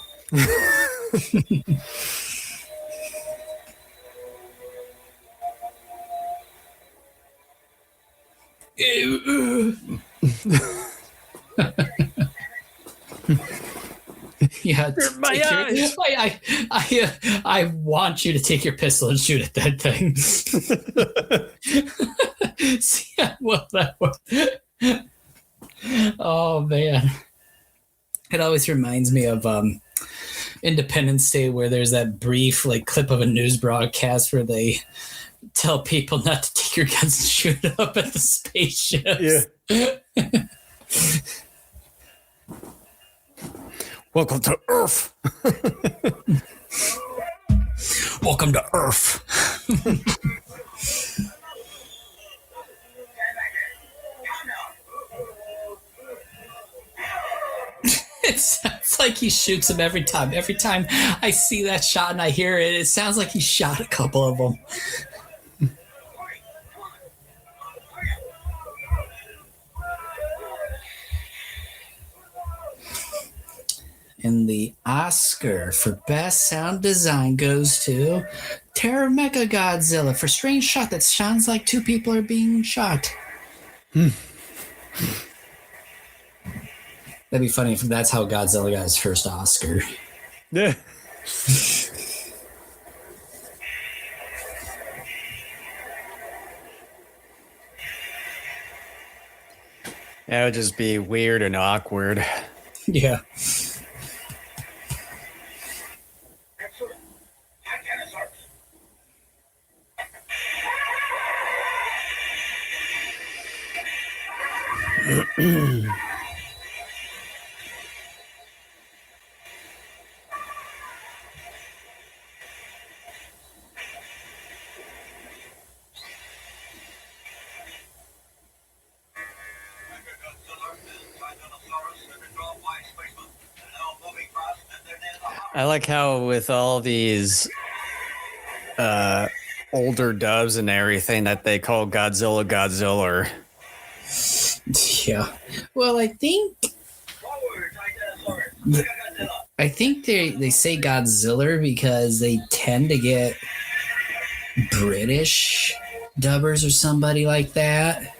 Yeah, my eyes. I want you to take your pistol and shoot at that thing. See how well that worked. Oh man, it always reminds me of Independence Day, where there's that brief like clip of a news broadcast where they tell people not to take your guns and shoot up at the spaceships. Yeah. Welcome to Earth. Welcome to Earth. It sounds like he shoots him every time. Every time I see that shot and I hear it, it sounds like he shot a couple of them. And the Oscar for Best Sound Design goes to Terror of Mechagodzilla for strange shot that sounds like two people are being shot. That'd be funny if that's how Godzilla got his first Oscar. Yeah. That would just be weird and awkward. Yeah. I like how with all these older dubs and everything that they call Godzilla. Yeah. Well, I think I think they say Godzilla because they tend to get British dubbers or somebody like that,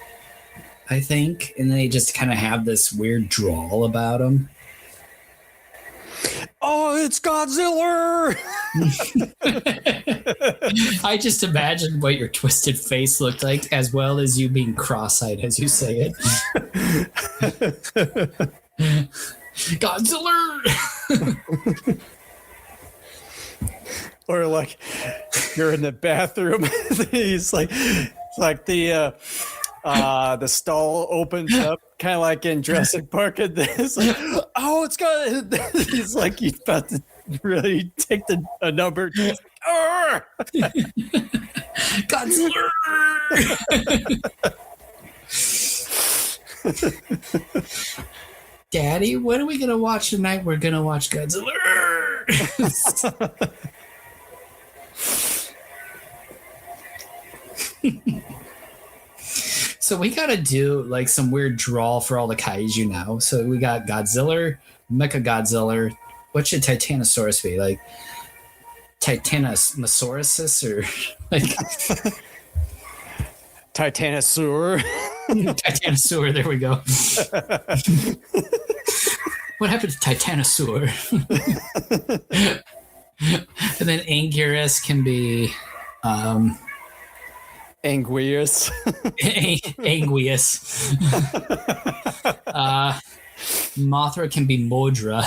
I think. And they just kind of have this weird drawl about them. Oh, it's Godzilla! I just imagined what your twisted face looked like, as well as you being cross-eyed as you say it. Godzilla! Or like you're in the bathroom. He's like the stall opens up, kind of like in Jurassic Park. And this, like, oh, it's got. He's like he's about to really take a number. Godzilla! Daddy, what are we gonna watch tonight? We're gonna watch Godzilla. So we gotta do like some weird drawl for all the kaiju now. So we got Godzilla, Mechagodzilla. What should Titanosaurus be? Like Titanosaurus or like Titanosaur. Titanosaur, there we go. What happened to Titanosaur? And then Anguirus can be Anguirus. Anguirus. Mothra can be Modra.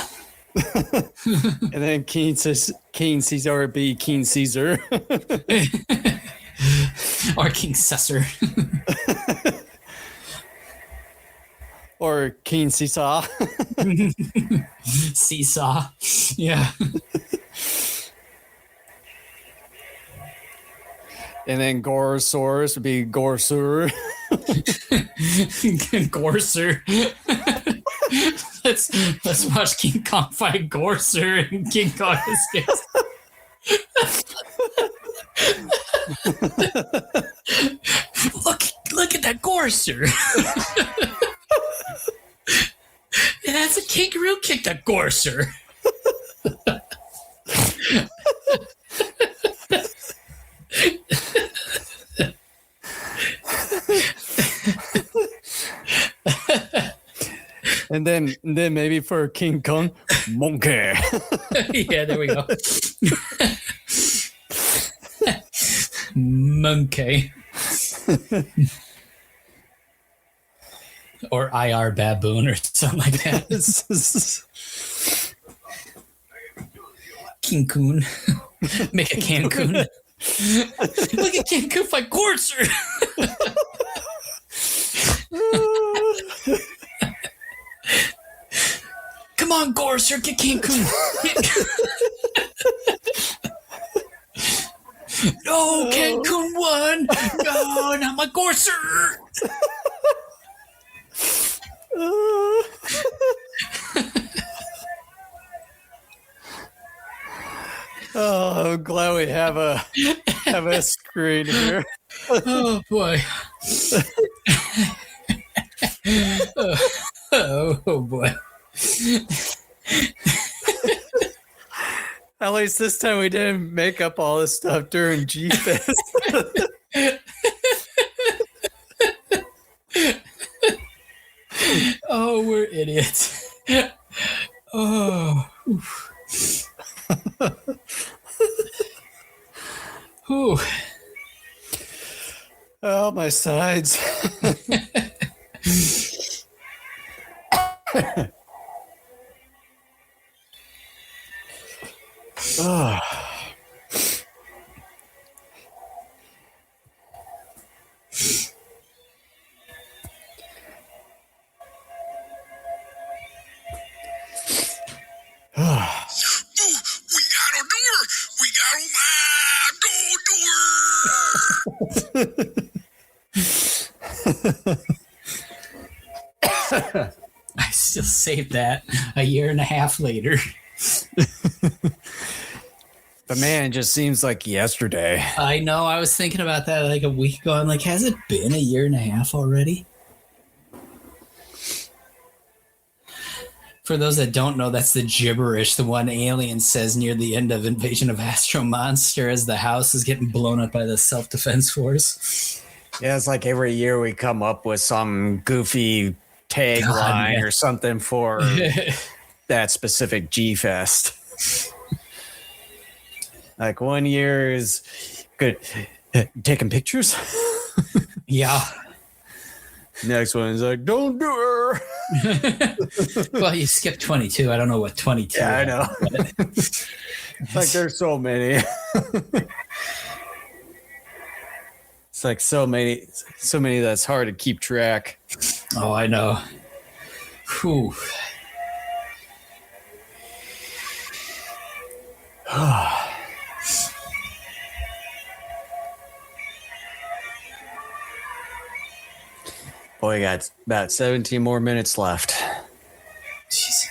And then Keen Caesar would be Keen Caesar. Or King Caesar. Or Keen Seesaw. Seesaw. Yeah. And then Gorosaurus would be Gorsur. Gorser. Let's watch King Kong fight Gorser and King Kong escapes. Look at that Gorser. And that's a kangaroo kicked a Gorser. And then maybe for King Kong, monkey. Yeah, there we go. Monkey. Or IR baboon or something like that. King Coon. Make a Cancun. Look at Cancun fight Gorser. Come on, Gorser, get Cancun. No, Cancun won. No, not my Gorser. Oh, I'm glad we have a screen here. Oh boy. Oh boy. At least this time we didn't make up all this stuff during G-Fest. Oh, we're idiots. Oh. Ooh. Oh, my sides. Oh. I still saved that a year and a half later. But man, it just seems like yesterday. I know. I was thinking about that like a week ago. I'm like, has it been a year and a half already? For those that don't know, that's the gibberish the one alien says near the end of Invasion of Astro Monster as the house is getting blown up by the self-defense force. Yeah, it's like every year we come up with some goofy tagline or something for that specific G-Fest. Like one year is good. Taking pictures? Yeah. Next one is like, don't do her. Well, you skipped 22. I don't know what 22 Yeah, I is, know. Like there's so many. It's like so many that's hard to keep track. Oh, I know. Whew. Boy, we got about 17 more minutes left. Jeez.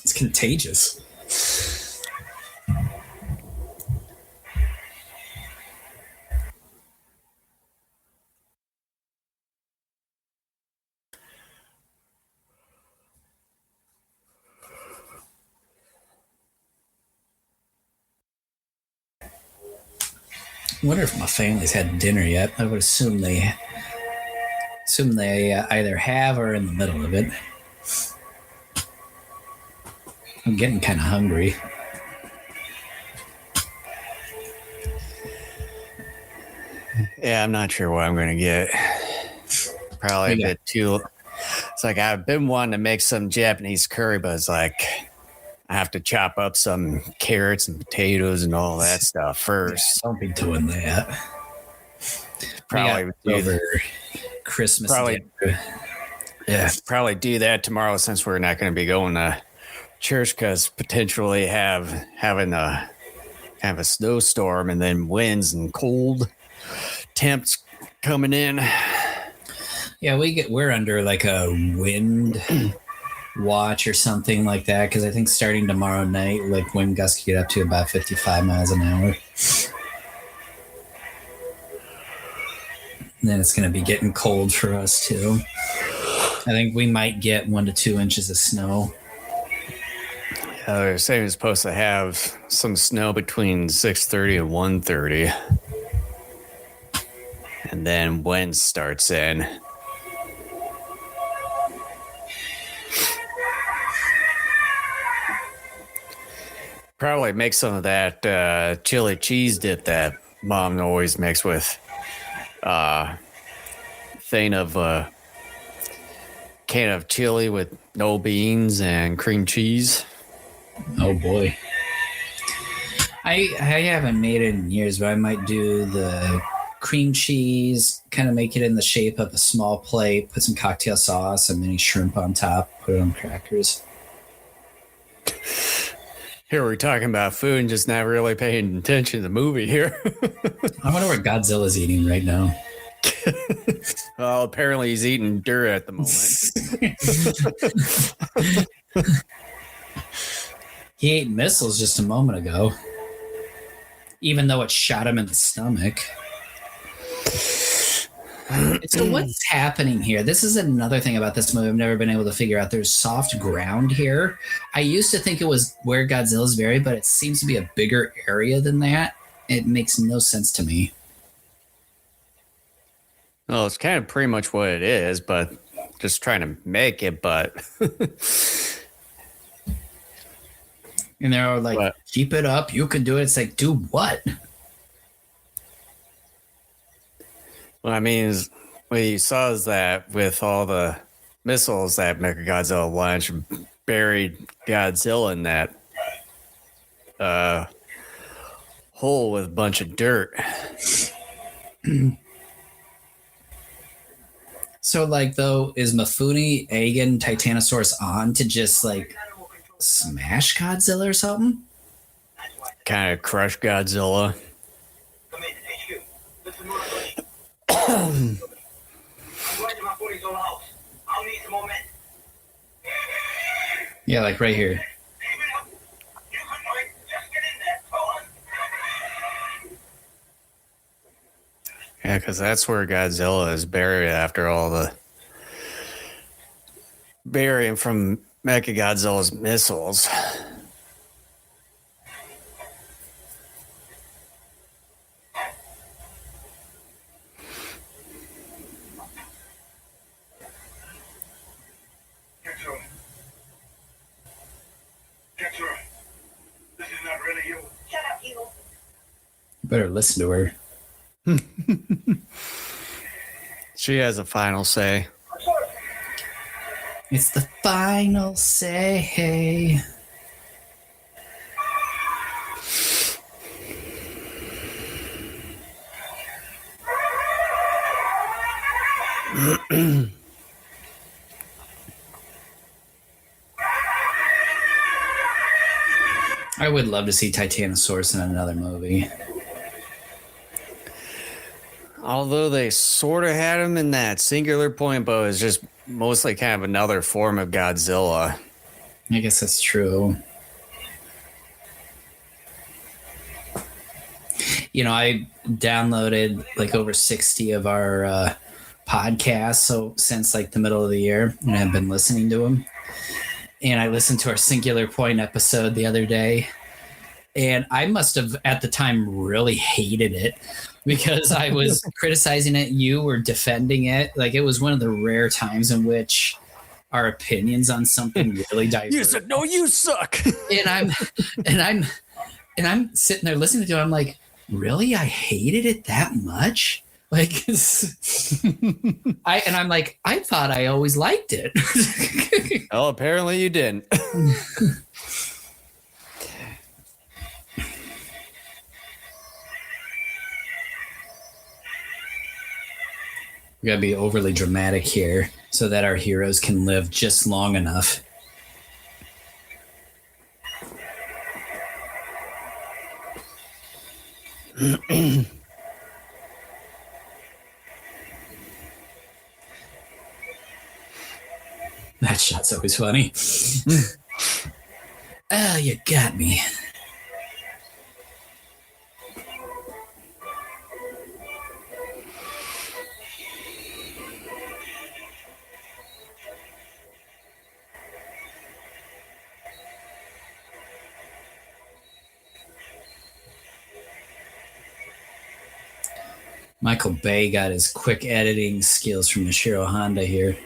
It's contagious. I wonder if my family's had dinner yet. I would assume they either have or are in the middle of it. I'm getting kind of hungry. Yeah, I'm not sure what I'm going to get. Probably a bit too. It's like I've been wanting to make some Japanese curry, but it's like I have to chop up some carrots and potatoes and all that stuff first. Yeah, don't be doing that. Probably over Christmas. Probably, yeah, probably do that tomorrow since we're not going to be going to church because potentially having a kind of a snowstorm and then winds and cold temps coming in. Yeah, we're under like a wind watch or something like that because I think starting tomorrow night, like wind gusts get up to about 55 miles an hour. And then it's going to be getting cold for us too. I think we might get 1 to 2 inches of snow. They're saying it's supposed to have some snow between 6:30 and 1:30. And then wind starts in. Probably make some of that chili cheese dip that Mom always makes with can of chili with no beans and cream cheese. Oh boy. I haven't made it in years, but I might do the cream cheese, kind of make it in the shape of a small plate, put some cocktail sauce, a mini shrimp on top, put it on crackers. Here we're talking about food and just not really paying attention to the movie here. I wonder what Godzilla's eating right now. Well, apparently he's eating dirt at the moment. He ate missiles just a moment ago, even though it shot him in the stomach. So what's happening here? This is another thing about this movie I've never been able to figure out. There's soft ground here. I used to think it was where Godzilla's buried, but it seems to be a bigger area than that. It makes no sense to me. Well, it's kind of pretty much what it is, but just trying to make it, but... And they're like, what? Keep it up. You can do it. It's like, do what? Well, I mean, what you saw is that with all the missiles that Mechagodzilla launched, buried Godzilla in that hole with a bunch of dirt. So, like, though, is Mifune egging Titanosaurus on to just, like, smash Godzilla or something? Kind of crush Godzilla. Yeah, like right here. Yeah, because that's where Godzilla is buried after all the burying from Mechagodzilla's missiles. Getsu. Getsu. This is not really you. Shut up, you. Better listen to her. She has a final say. It's the final say. I would love to see Titanosaurus in another movie. Although they sort of had him in that singular point, but it was just mostly kind of another form of Godzilla. I guess that's true. You know, I downloaded like over 60 of our podcasts since like the middle of the year, and I've been listening to them. And I listened to our Singular Point episode the other day, and I must have at the time really hated it because I was criticizing it. You were defending it. Like, it was one of the rare times in which our opinions on something really diverged. You said, no, you suck. And I'm sitting there listening to it. I'm like, really? I hated it that much? Like, I'm like, I thought I always liked it. Well, apparently you didn't. We gotta be overly dramatic here so that our heroes can live just long enough. That shot's always funny. Oh, you got me. Michael Bay got his quick editing skills from Nishiro Honda here.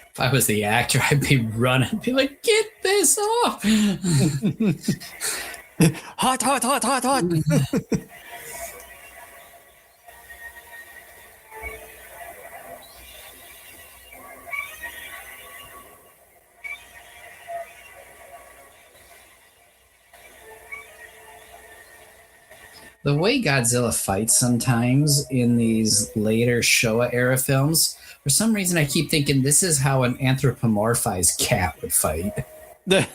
If I was the actor, I'd be running, be like, get this off. Hot, hot, hot, hot, hot. The way Godzilla fights sometimes in these later Showa era films, for some reason I keep thinking this is how an anthropomorphized cat would fight. I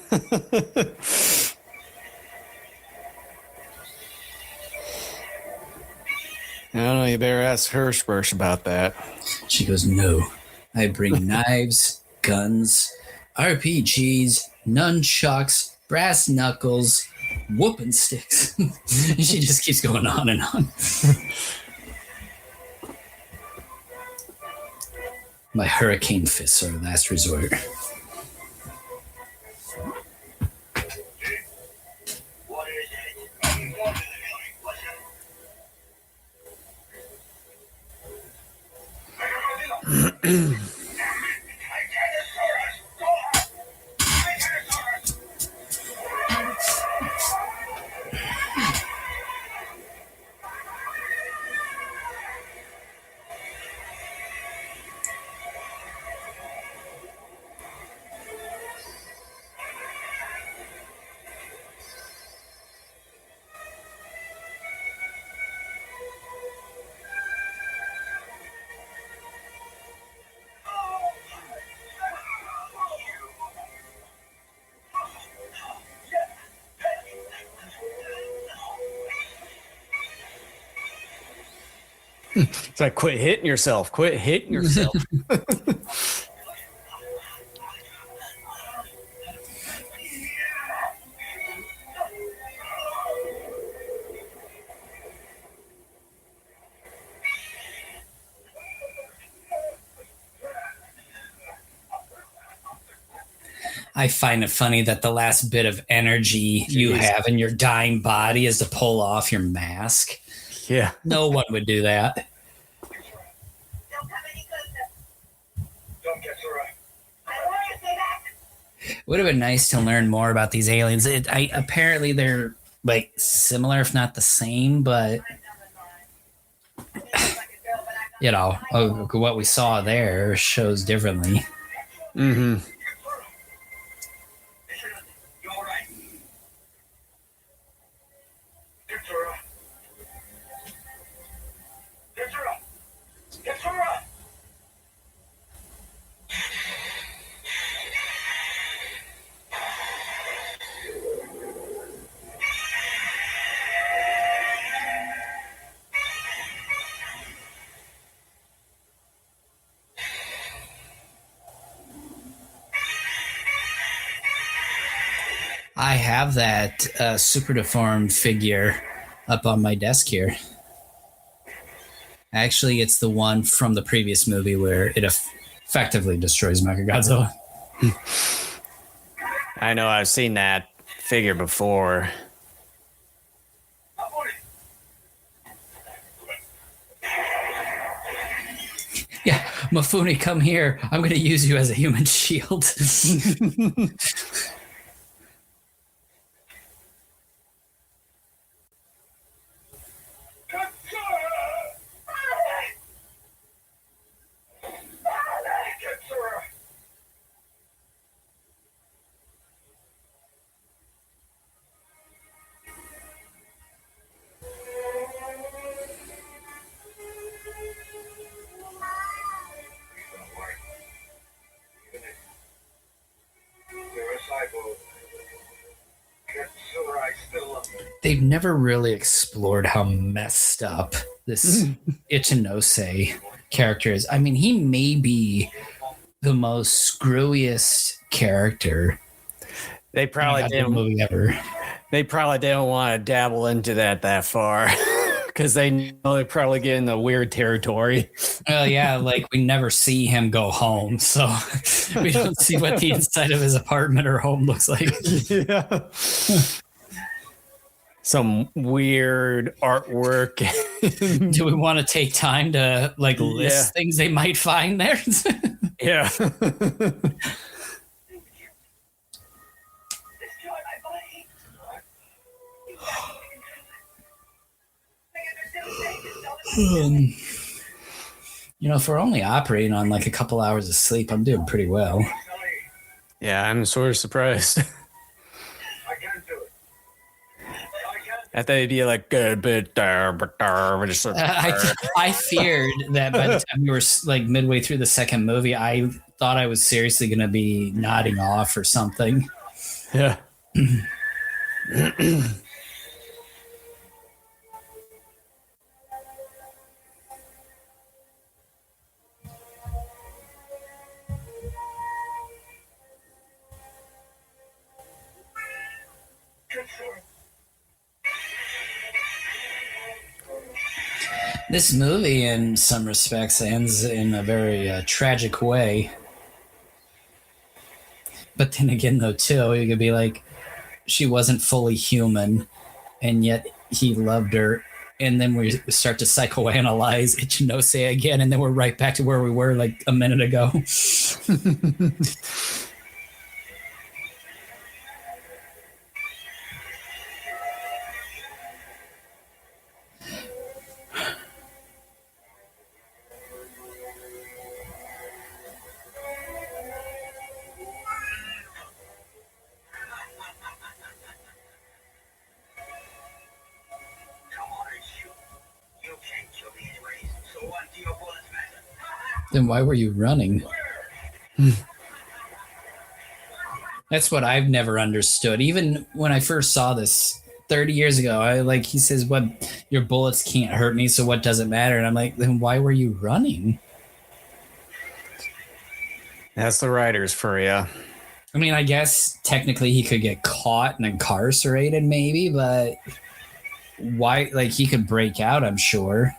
don't know. You better ask Hirschberg about that. She goes, no, I bring knives, guns, RPGs, nunchucks, brass knuckles, whooping sticks. And she just keeps going on and on. My hurricane fists are last resort. What is it? What is it? What's it? Titanosaurus! Go on! Titanosaurus! It's like, quit hitting yourself. Quit hitting yourself. I find it funny that the last bit of energy you have in your dying body is to pull off your mask. Yeah. No one would do that. Don't come any closer. Don't get her right. I want you to stay back. Would have been nice to learn more about these aliens. Apparently they're like similar, if not the same, but you know, what we saw there shows differently. Mm-hmm. You all right? Get her up. Get her up. Get her up. I have that super deformed figure up on my desk here. Actually, it's the one from the previous movie where it effectively destroys Mechagodzilla. I know I've seen that figure before. Yeah, Mifune, come here. I'm going to use you as a human shield. They've never really explored how messed up this Ichinose character is. I mean, he may be the most screwiest character They probably in a didn't. movie ever. They probably didn't want to dabble into that far because they know they probably get in the weird territory. Well, yeah, like we never see him go home, so we don't see what the inside of his apartment or home looks like. Yeah. Some weird artwork. Do we want to take time to like list things they might find there? Yeah. You know, if we're only operating on like a couple hours of sleep, I'm doing pretty well. Yeah, I'm sort of surprised. I can't do it. I thought it'd be like good, but just I feared that by the time we were like midway through the second movie, I thought I was seriously going to be nodding off or something. yeah. This movie, in some respects, ends in a very tragic way. But then again, though, too, you could be like, she wasn't fully human, and yet he loved her. And then we start to psychoanalyze Ichinose again, and then we're right back to where we were like a minute ago. Then why were you running? That's what I've never understood. Even when I first saw this 30 years ago. He says, what, your bullets can't hurt me, so what does it matter? And I'm like, then why were you running? That's the writers for you. I mean, I guess technically he could get caught and incarcerated maybe, but why? Like, he could break out, I'm sure.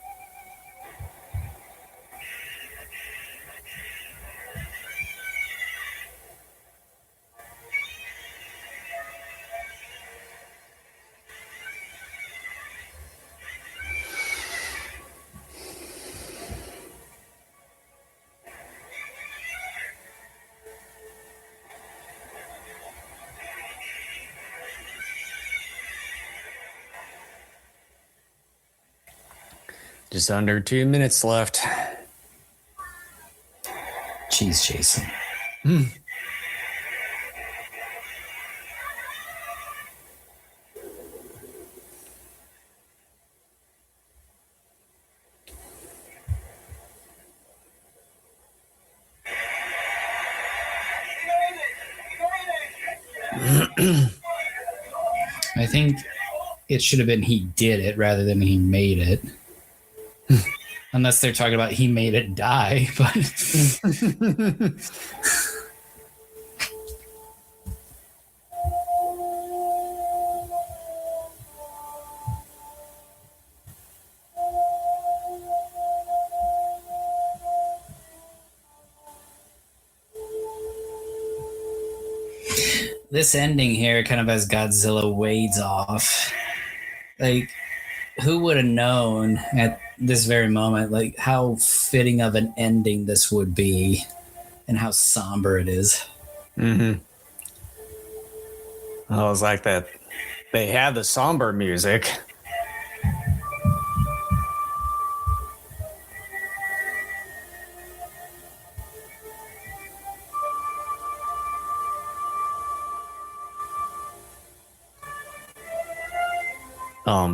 Just under 2 minutes left. Jeez, Jason. I think it should have been he did it rather than he made it. Unless they're talking about he made it die, but this ending here kind of as Godzilla wades off. Like, who would have known at this very moment, like, how fitting of an ending this would be and how somber it is. Mm-hmm. I was like that. They had the somber music.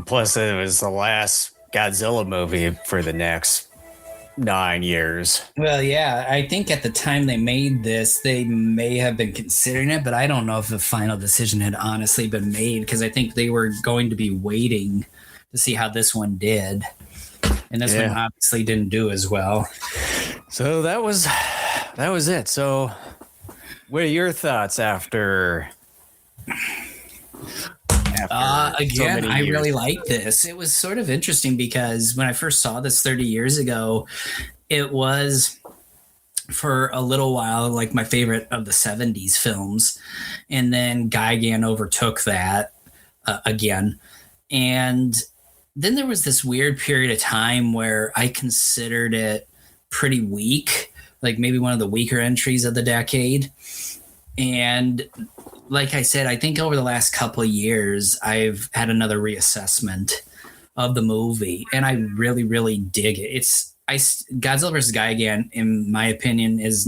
Plus it was the last Godzilla movie for the next 9 years. Well, yeah, I think at the time they made this, they may have been considering it, but I don't know if the final decision had honestly been made, because I think they were going to be waiting to see how this one did. And this one obviously didn't do as well. So that was it. So what are your thoughts after again, I really like this. It was sort of interesting because when I first saw this 30 years ago, it was for a little while like my favorite of the 70s films. And then Gigan overtook that again. And then there was this weird period of time where I considered it pretty weak, like maybe one of the weaker entries of the decade. And like I said, I think over the last couple of years, I've had another reassessment of the movie, and I really, really dig it. Godzilla vs. Gigan, in my opinion, is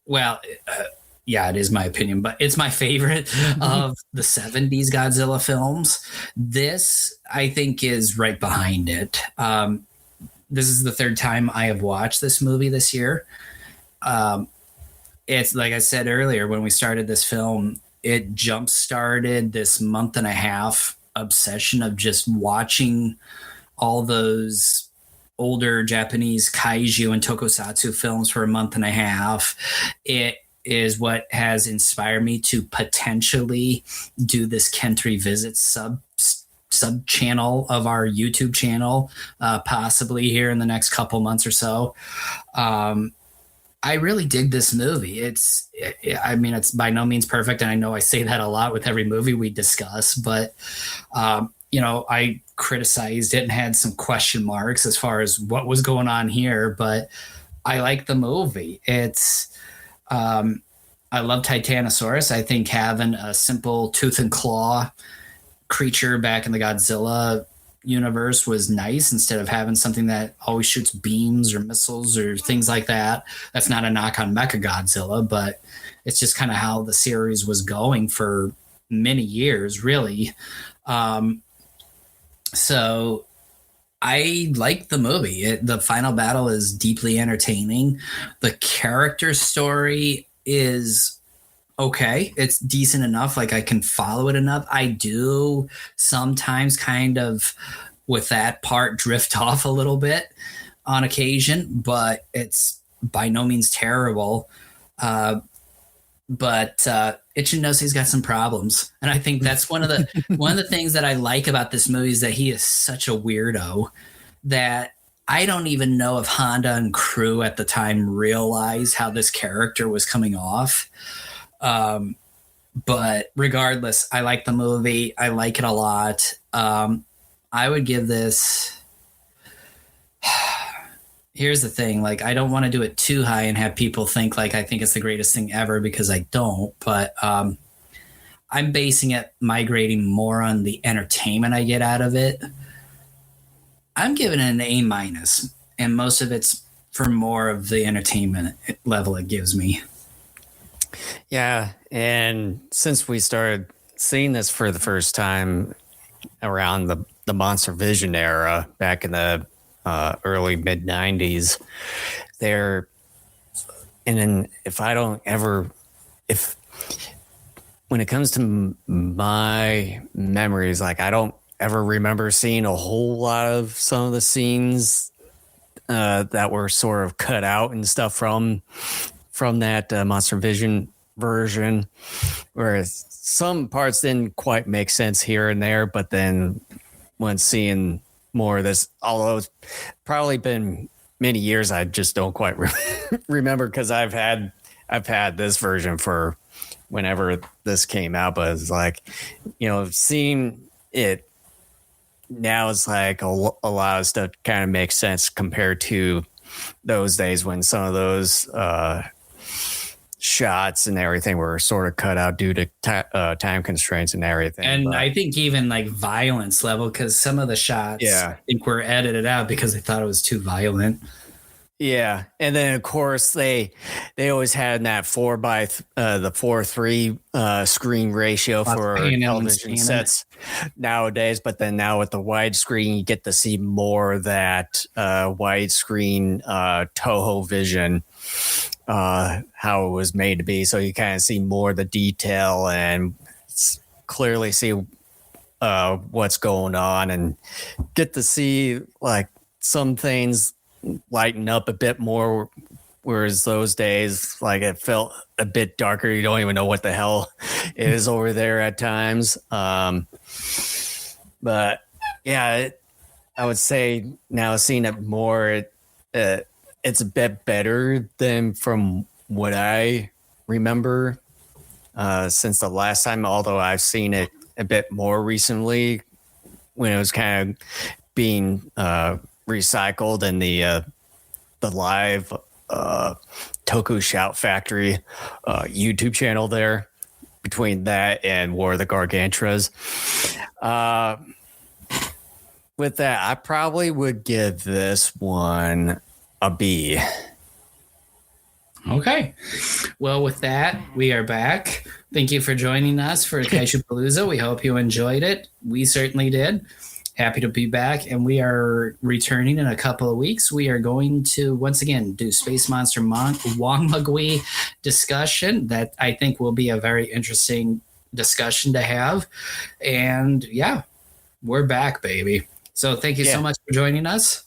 it is my opinion, but it's my favorite of the 70s Godzilla films. This, I think, is right behind it. This is the third time I have watched this movie this year. It's like I said earlier, when we started this film, it jump-started this month and a half obsession of just watching all those older Japanese kaiju and tokusatsu films for a month and a half. It is what has inspired me to potentially do this Kent Revisits sub channel of our YouTube channel, possibly here in the next couple months or so. I really dig this movie. It's by no means perfect, and I know I say that a lot with every movie we discuss, but I criticized it and had some question marks as far as what was going on here, but I like the movie. It's I love Titanosaurus. I think having a simple tooth and claw creature back in the Godzilla universe was nice, instead of having something that always shoots beams or missiles or things like that. That's not a knock on Mechagodzilla, but it's just kind of how the series was going for many years, really. So I like the movie. The final battle is deeply entertaining. The character story is okay. It's decent enough. Like I can follow it enough. I do sometimes kind of with that part drift off a little bit on occasion, but it's by no means terrible. But Ichinosi's got some problems, and I think that's one of the things that I like about this movie is that he is such a weirdo that I don't even know if Honda and crew at the time realized how this character was coming off. But regardless, I like the movie. I like it a lot. I would give this. Here's the thing. Like, I don't want to do it too high and have people think like I think it's the greatest thing ever because I don't. But I'm basing it, migrating more on the entertainment I get out of it. I'm giving it an A-, and most of it's for more of the entertainment level it gives me. Yeah, and since we started seeing this for the first time around the Monster Vision era back in the early mid 90s, there, and then when it comes to my memories, like I don't ever remember seeing a whole lot of some of the scenes that were sort of cut out and stuff from that Monster Vision version, whereas some parts didn't quite make sense here and there, but then when seeing more of this, although it's probably been many years, I just don't quite remember because I've had this version for whenever this came out, but it's like, seeing it now is like a lot of stuff kind of makes sense compared to those days when some of those shots and everything were sort of cut out due to time constraints and everything. And I think even like violence level, because some of the shots I think were edited out because they thought it was too violent. Yeah, and then of course they always had that 4:3 screen ratio for television sets nowadays. But then now with the widescreen, you get to see more of that widescreen Toho vision, how it was made to be. So you kind of see more of the detail and clearly see what's going on, and get to see like some things lighten up a bit more, whereas those days like it felt a bit darker. You don't even know what the hell is over there at times. But yeah, I would say now seeing it more, it's a bit better than from what I remember since the last time, although I've seen it a bit more recently when it was kind of being recycled in the live Toku Shout Factory YouTube channel there, between that and War of the Gargantras. With that, I probably would give this one a B. Okay. Well, with that, we are back. Thank you for joining us for Kaijupalooza. We hope you enjoyed it. We certainly did. Happy to be back, and we are returning in a couple of weeks. We are going to once again do Space Monster Wongmagui discussion that I think will be a very interesting discussion to have. And yeah, we're back, baby. So thank you so much for joining us.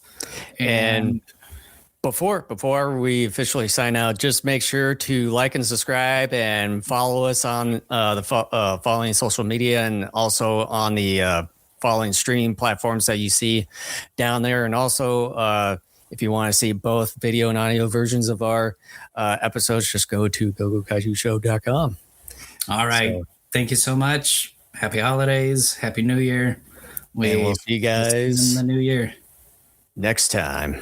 And before we officially sign out, just make sure to like and subscribe and follow us on the following social media, and also on the following streaming platforms that you see down there. And also, if you want to see both video and audio versions of our episodes, just go to gogokaijushow.com. All right. So, thank you so much. Happy holidays. Happy New Year. We'll see you guys in the new year next time.